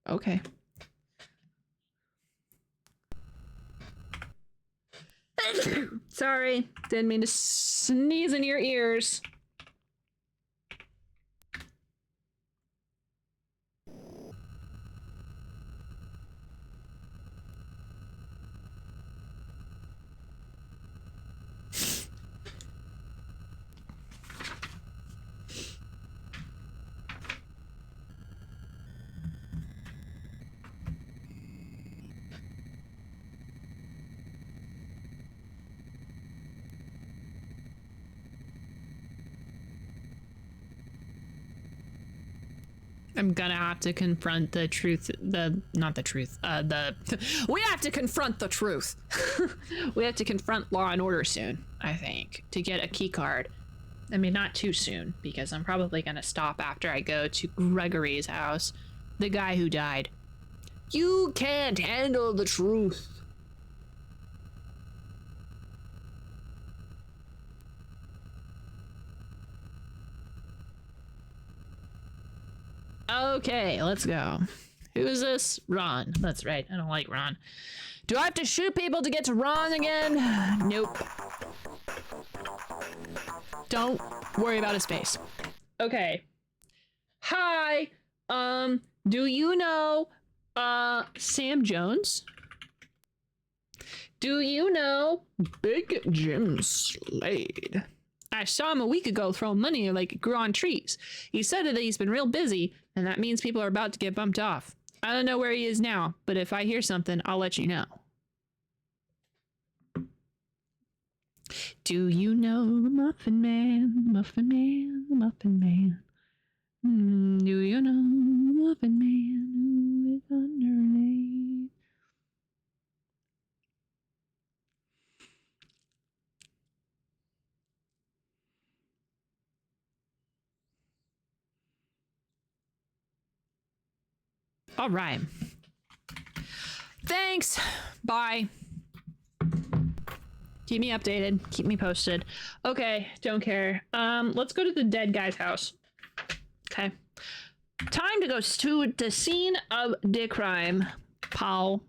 D: Okay. Sorry, didn't mean to sneeze in your ears. I'm gonna have to confront the truth, not the truth, we have to confront the truth. We have to confront Law and Order soon, I think, to get a key card. I mean, not too soon, because I'm probably gonna stop after I go to Gregory's house, the guy who died. You can't handle the truth. Okay, let's go. Who is this? Ron. That's right. I don't like Ron. Do I have to shoot people to get to Ron again? Nope. Don't worry about his face. Okay. Hi. Do you know, Sam Jones? Do you know Big Jim Slade? I saw him a week ago throwing money like it grew on trees. He said that he's been real busy, and that means people are about to get bumped off. I don't know where he is now, but if I hear something, I'll let you know. Do you know the Muffin Man, the Muffin Man, the Muffin Man? Do you know the Muffin Man who is underneath? All right. Thanks. Bye. Keep me updated. Keep me posted. Okay, don't care. Let's go to the dead guy's house. Okay. Time to go to the scene of the crime, Paul.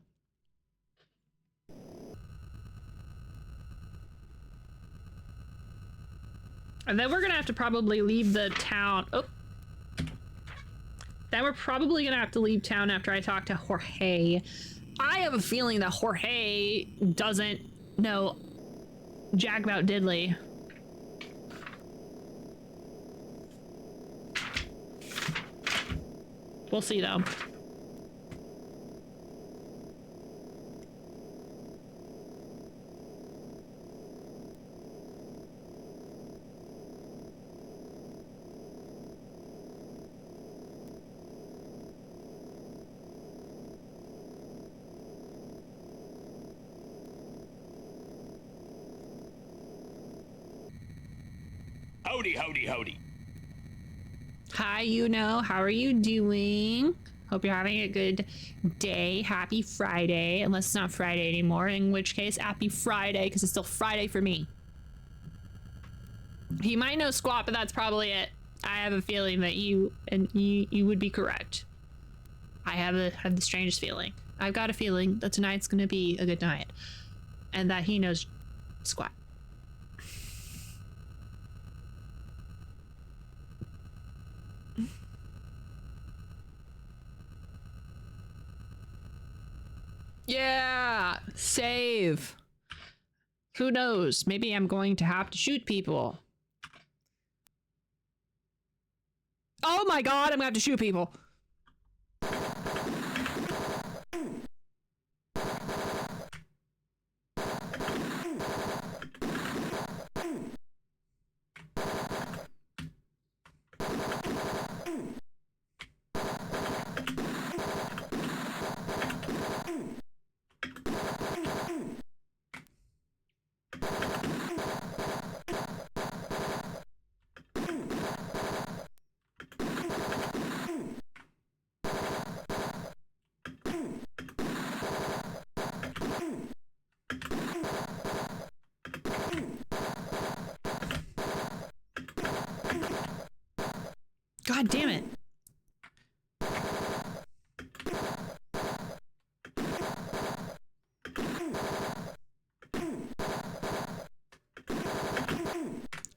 D: And then we're gonna have to probably leave the town. Oh. Then we're probably gonna have to leave town after I talk to Jorge. I have a feeling that Jorge doesn't know jack about diddly. We'll see though.
F: Howdy, howdy, howdy.
D: Hi, you know, how are you doing? Hope you're having a good day. Happy Friday, unless it's not Friday anymore, in which case, happy Friday, because it's still Friday for me. He might know squat, but that's probably it. I have a feeling that you would be correct. I have the strangest feeling. I've got a feeling that tonight's gonna be a good night, and that he knows squat. Yeah, save. Who knows? Maybe I'm going to have to shoot people. Oh my god, I'm gonna have to shoot people. God damn it.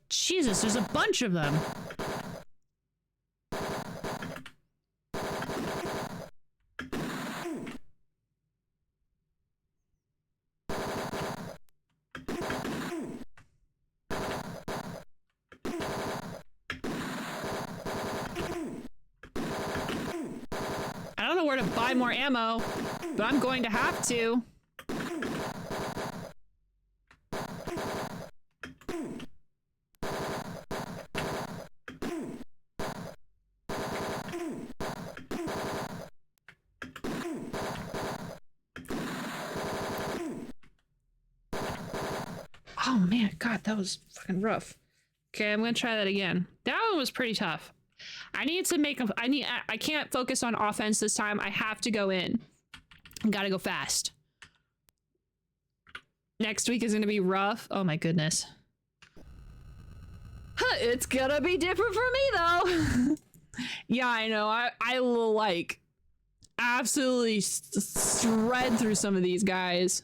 D: Jesus, there's a bunch of them. I don't know where to buy more ammo, but I'm going to have to. Oh man, God, that was fucking rough. Okay, I'm gonna try that again. That one was pretty tough. I need to make I can't focus on offense this time. I have to go in. Gotta go fast. Next week is gonna be rough. Oh my goodness. Huh, it's gonna be different for me though. Yeah, I know. I will like absolutely shred through some of these guys.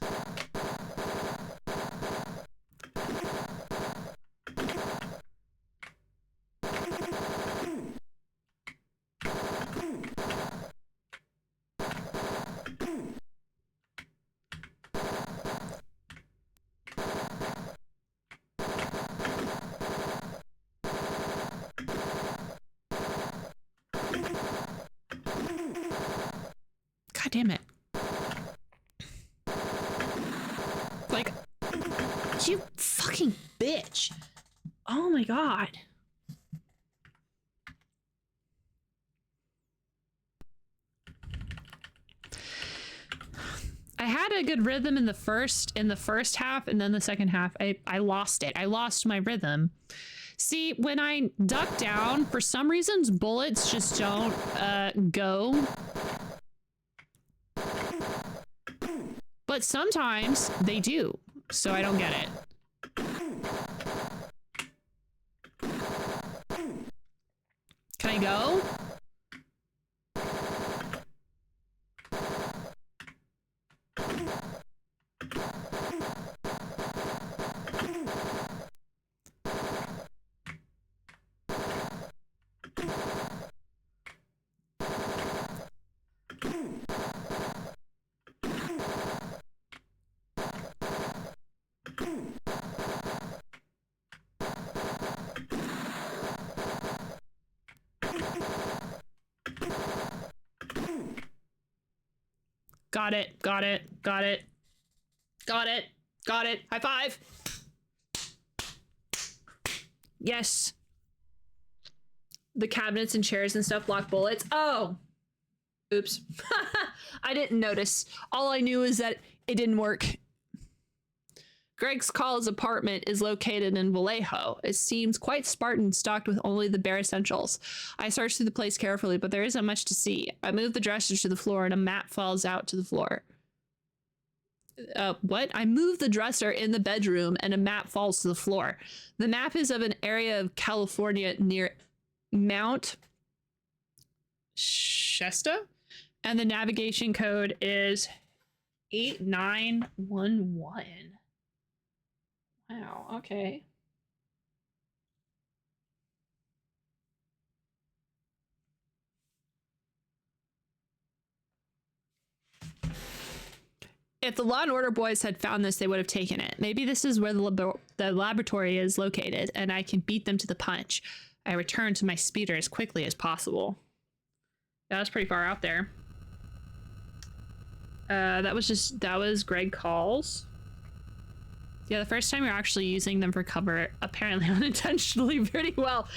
D: God damn it. Like, you fucking bitch. Oh my god. I had a good rhythm in the first half, and then the second half I lost it. I lost my rhythm. See, when I duck down, for some reasons bullets just don't go. But sometimes they do, so I don't get it. Can I go? Got it, got it, got it. Got it, got it. High five. Yes. The cabinets and chairs and stuff block bullets. Oh. Oops. I didn't notice. All I knew is that it didn't work. Greg's Call's apartment is located in Vallejo. It seems quite Spartan, stocked with only the bare essentials. I searched through the place carefully, but there isn't much to see. I move the dresser to the floor and a map falls out to the floor. What? I move the dresser in the bedroom and a map falls to the floor. The map is of an area of California near Mount Shasta, and the navigation code is 8911. Wow, okay. If the Law and Order boys had found this, they would have taken it. Maybe this is where the laboratory is located, and I can beat them to the punch. I return to my speeder as quickly as possible. Yeah, that's pretty far out there. That was Greg Calls. Yeah, the first time you're actually using them for cover, apparently unintentionally, pretty well.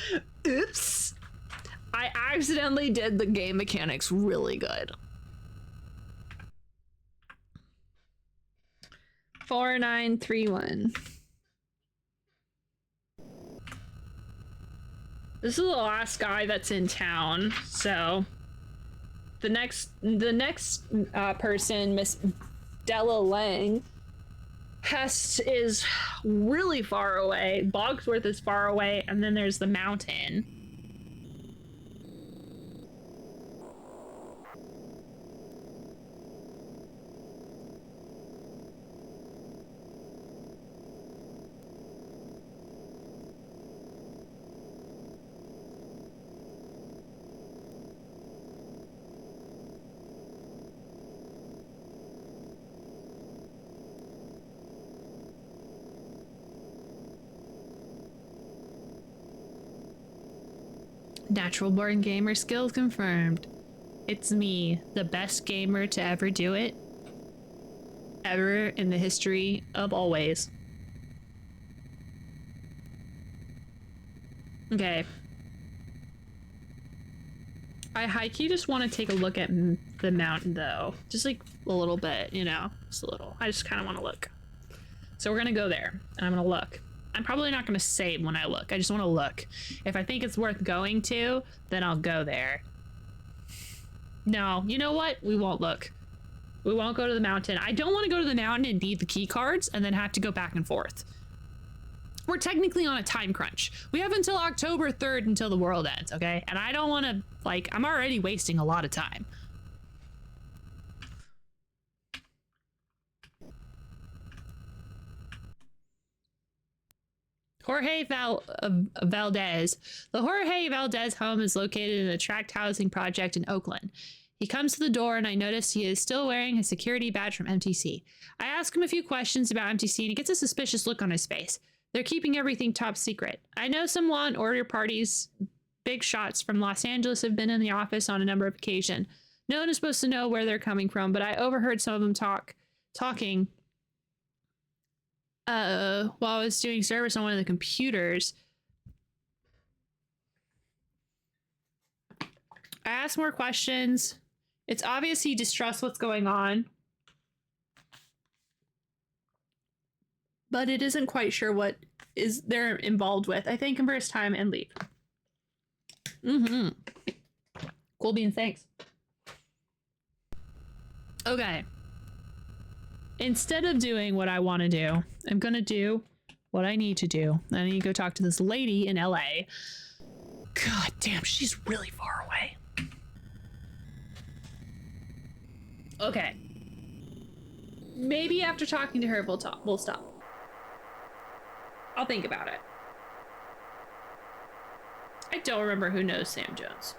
D: Oops. I accidentally did the game mechanics really good. 4931. This is the last guy that's in town, so the next person, Miss Della Lang, Hest is really far away. Bogsworth is far away, and then there's the mountain. Natural born gamer skills confirmed. It's me, the best gamer to ever do it. Ever in the history of always. Okay. I high-key just want to take a look at the mountain though. Just like a little bit, you know? Just a little. I just kind of want to look. So we're gonna go there and I'm gonna look. I'm probably not going to save when I look. I just want to look. If I think it's worth going to, then I'll go there. No, you know what? We won't look. We won't go to the mountain. I don't want to go to the mountain and need the key cards and then have to go back and forth. we're technically on a time crunch. We have until October 3rd until the world ends, okay? And I don't want to, like, I'm already wasting a lot of time. Valdez. The Jorge Valdez home is located in a tract housing project in Oakland. He comes to the door and I notice he is still wearing his security badge from MTC. I ask him a few questions about MTC and he gets a suspicious look on his face. They're keeping everything top secret. I know some law and order parties, big shots from Los Angeles, have been in the office on a number of occasions. No one is supposed to know where they're coming from, but I overheard some of them talking while I was doing service on one of the computers. I asked more questions. It's obvious he distrusts what's going on, but it isn't quite sure what is they're involved with. I thank him for his time and leave. Cool beans, thanks. Okay. Instead of doing what I want to do, I'm gonna do what I need to do. I need to go talk to this lady in LA. God damn, she's really far away. Okay. Maybe after talking to her, we'll stop. I'll think about it. I don't remember who knows Sam Jones.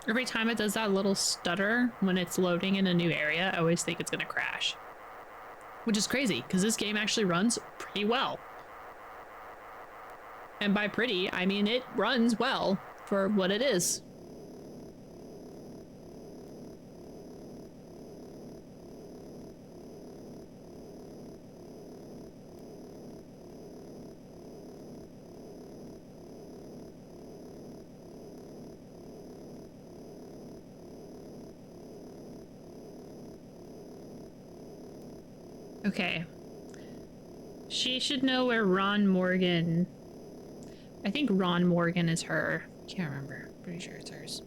D: Every time it does that little stutter when it's loading in a new area, I always think it's gonna crash. Which is crazy, because this game actually runs pretty well. And by pretty, I mean it runs well for what it is. Okay. She should know where Ron Morgan... I think Ron Morgan is her. Can't remember. Pretty sure it's hers.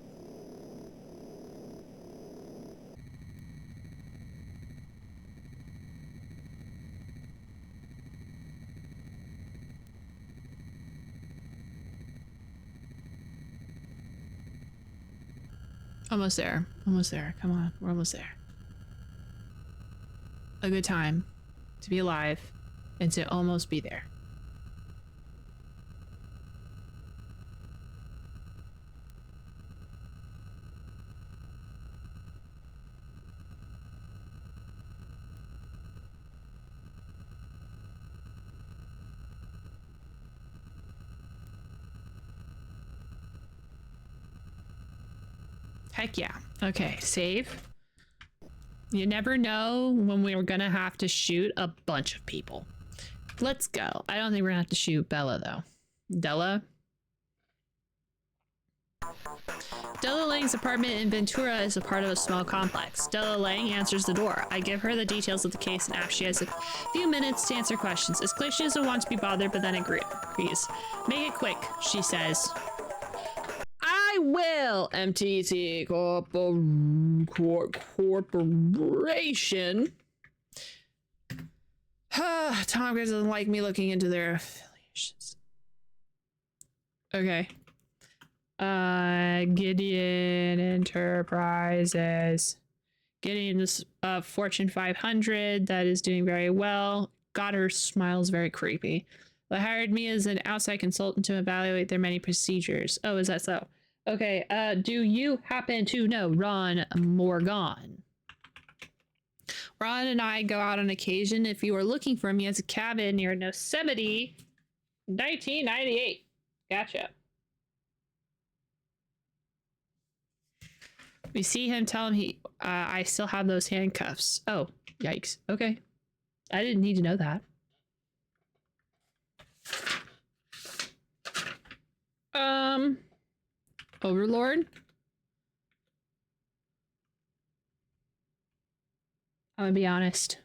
D: Almost there. Almost there. Come on. We're almost there. A good time to be alive and to almost be there. Heck yeah. Okay, save. You never know when we're gonna have to shoot a bunch of people. Let's go. I don't think we're gonna have to shoot Bella though. Della? Della Lang's apartment in Ventura is a part of a small complex. Della Lang answers the door. I give her the details of the case and ask she has a few minutes to answer questions. It's clear she doesn't want to be bothered, but then agrees. Make it quick, she says. I will, MTC Corporation. Tom doesn't like me looking into their affiliations. Okay. Gideon Enterprises. Getting this Fortune 500. That is doing very well. God, her smile's very creepy. They hired me as an outside consultant to evaluate their many procedures. Oh, is that so? Okay, do you happen to know Ron Morgan? Ron and I go out on occasion. If you are looking for me as a cabin near Yosemite, 1998. Gotcha. We see him, tell him I still have those handcuffs. Oh, yikes. Okay. I didn't need to know that. Overlord? I'm gonna be honest.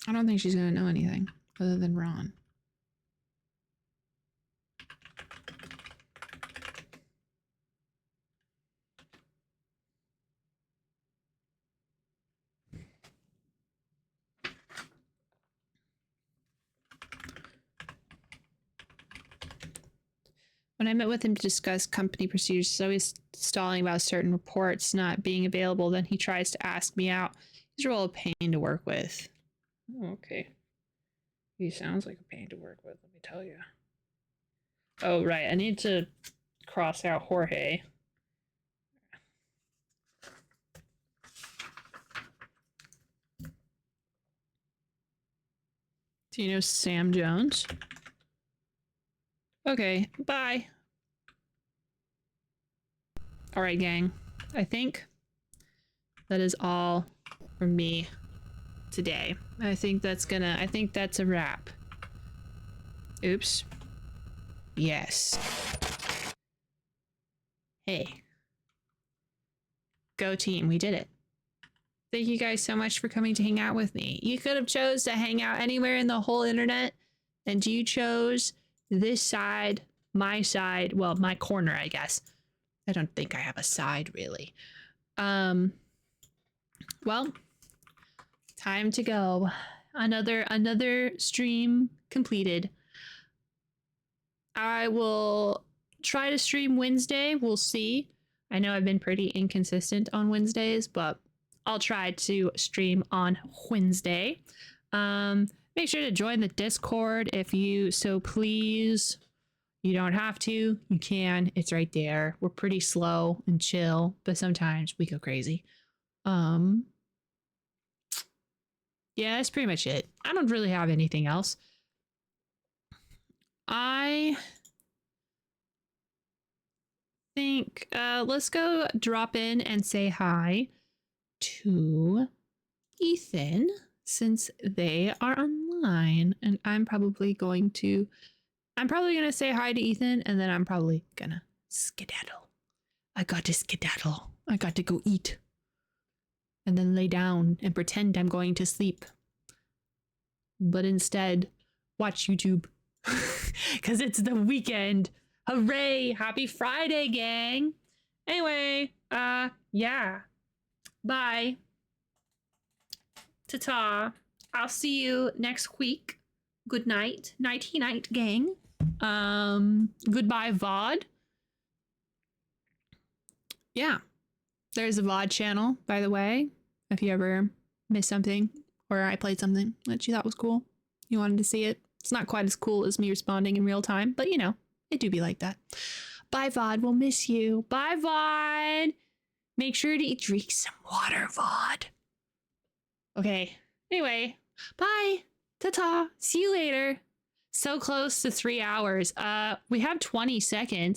D: I don't think she's gonna know anything other than Ron. When I met with him to discuss company procedures, he's always stalling about certain reports not being available. Then he tries to ask me out. He's a real pain to work with. Oh, okay. He sounds like a pain to work with, let me tell you. Oh, right. I need to cross out Jorge. Do you know Sam Jones? Okay, bye. All right, gang. I think that is all from me today. I think that's a wrap. Oops. Yes. Hey. Go team, we did it. Thank you guys so much for coming to hang out with me. You could have chose to hang out anywhere in the whole internet, and you chose this side, my side, well, my corner, I guess. I don't think I have a side, really. Well, time to go. Another stream completed. I will try to stream Wednesday. We'll see. I know I've been pretty inconsistent on Wednesdays, but I'll try to stream on Wednesday. Make sure to join the Discord if you so please. You don't have to. You can. It's right there. We're pretty slow and chill, but sometimes we go crazy. Yeah, that's pretty much it. I don't really have anything else. I think let's go drop in and say hi to Ethan since they are online, and I'm probably gonna say hi to Ethan, and then I'm probably gonna skedaddle. I got to skedaddle. I got to go eat. And then lay down and pretend I'm going to sleep. But instead, watch YouTube. Because it's the weekend. Hooray! Happy Friday, gang! Anyway, yeah. Bye. Ta-ta. I'll see you next week. Good night. Nighty-night, gang. Goodbye, VoD. Yeah. There's a VoD channel, by the way. If you ever missed something or I played something that you thought was cool, you wanted to see it. It's not quite as cool as me responding in real time, but you know, it do be like that. Bye, VoD. We'll miss you. Bye, VoD. Make sure to drink some water, VoD. Okay. Anyway, bye. Ta-ta. See you later. So close to 3 hours. We have 20 seconds.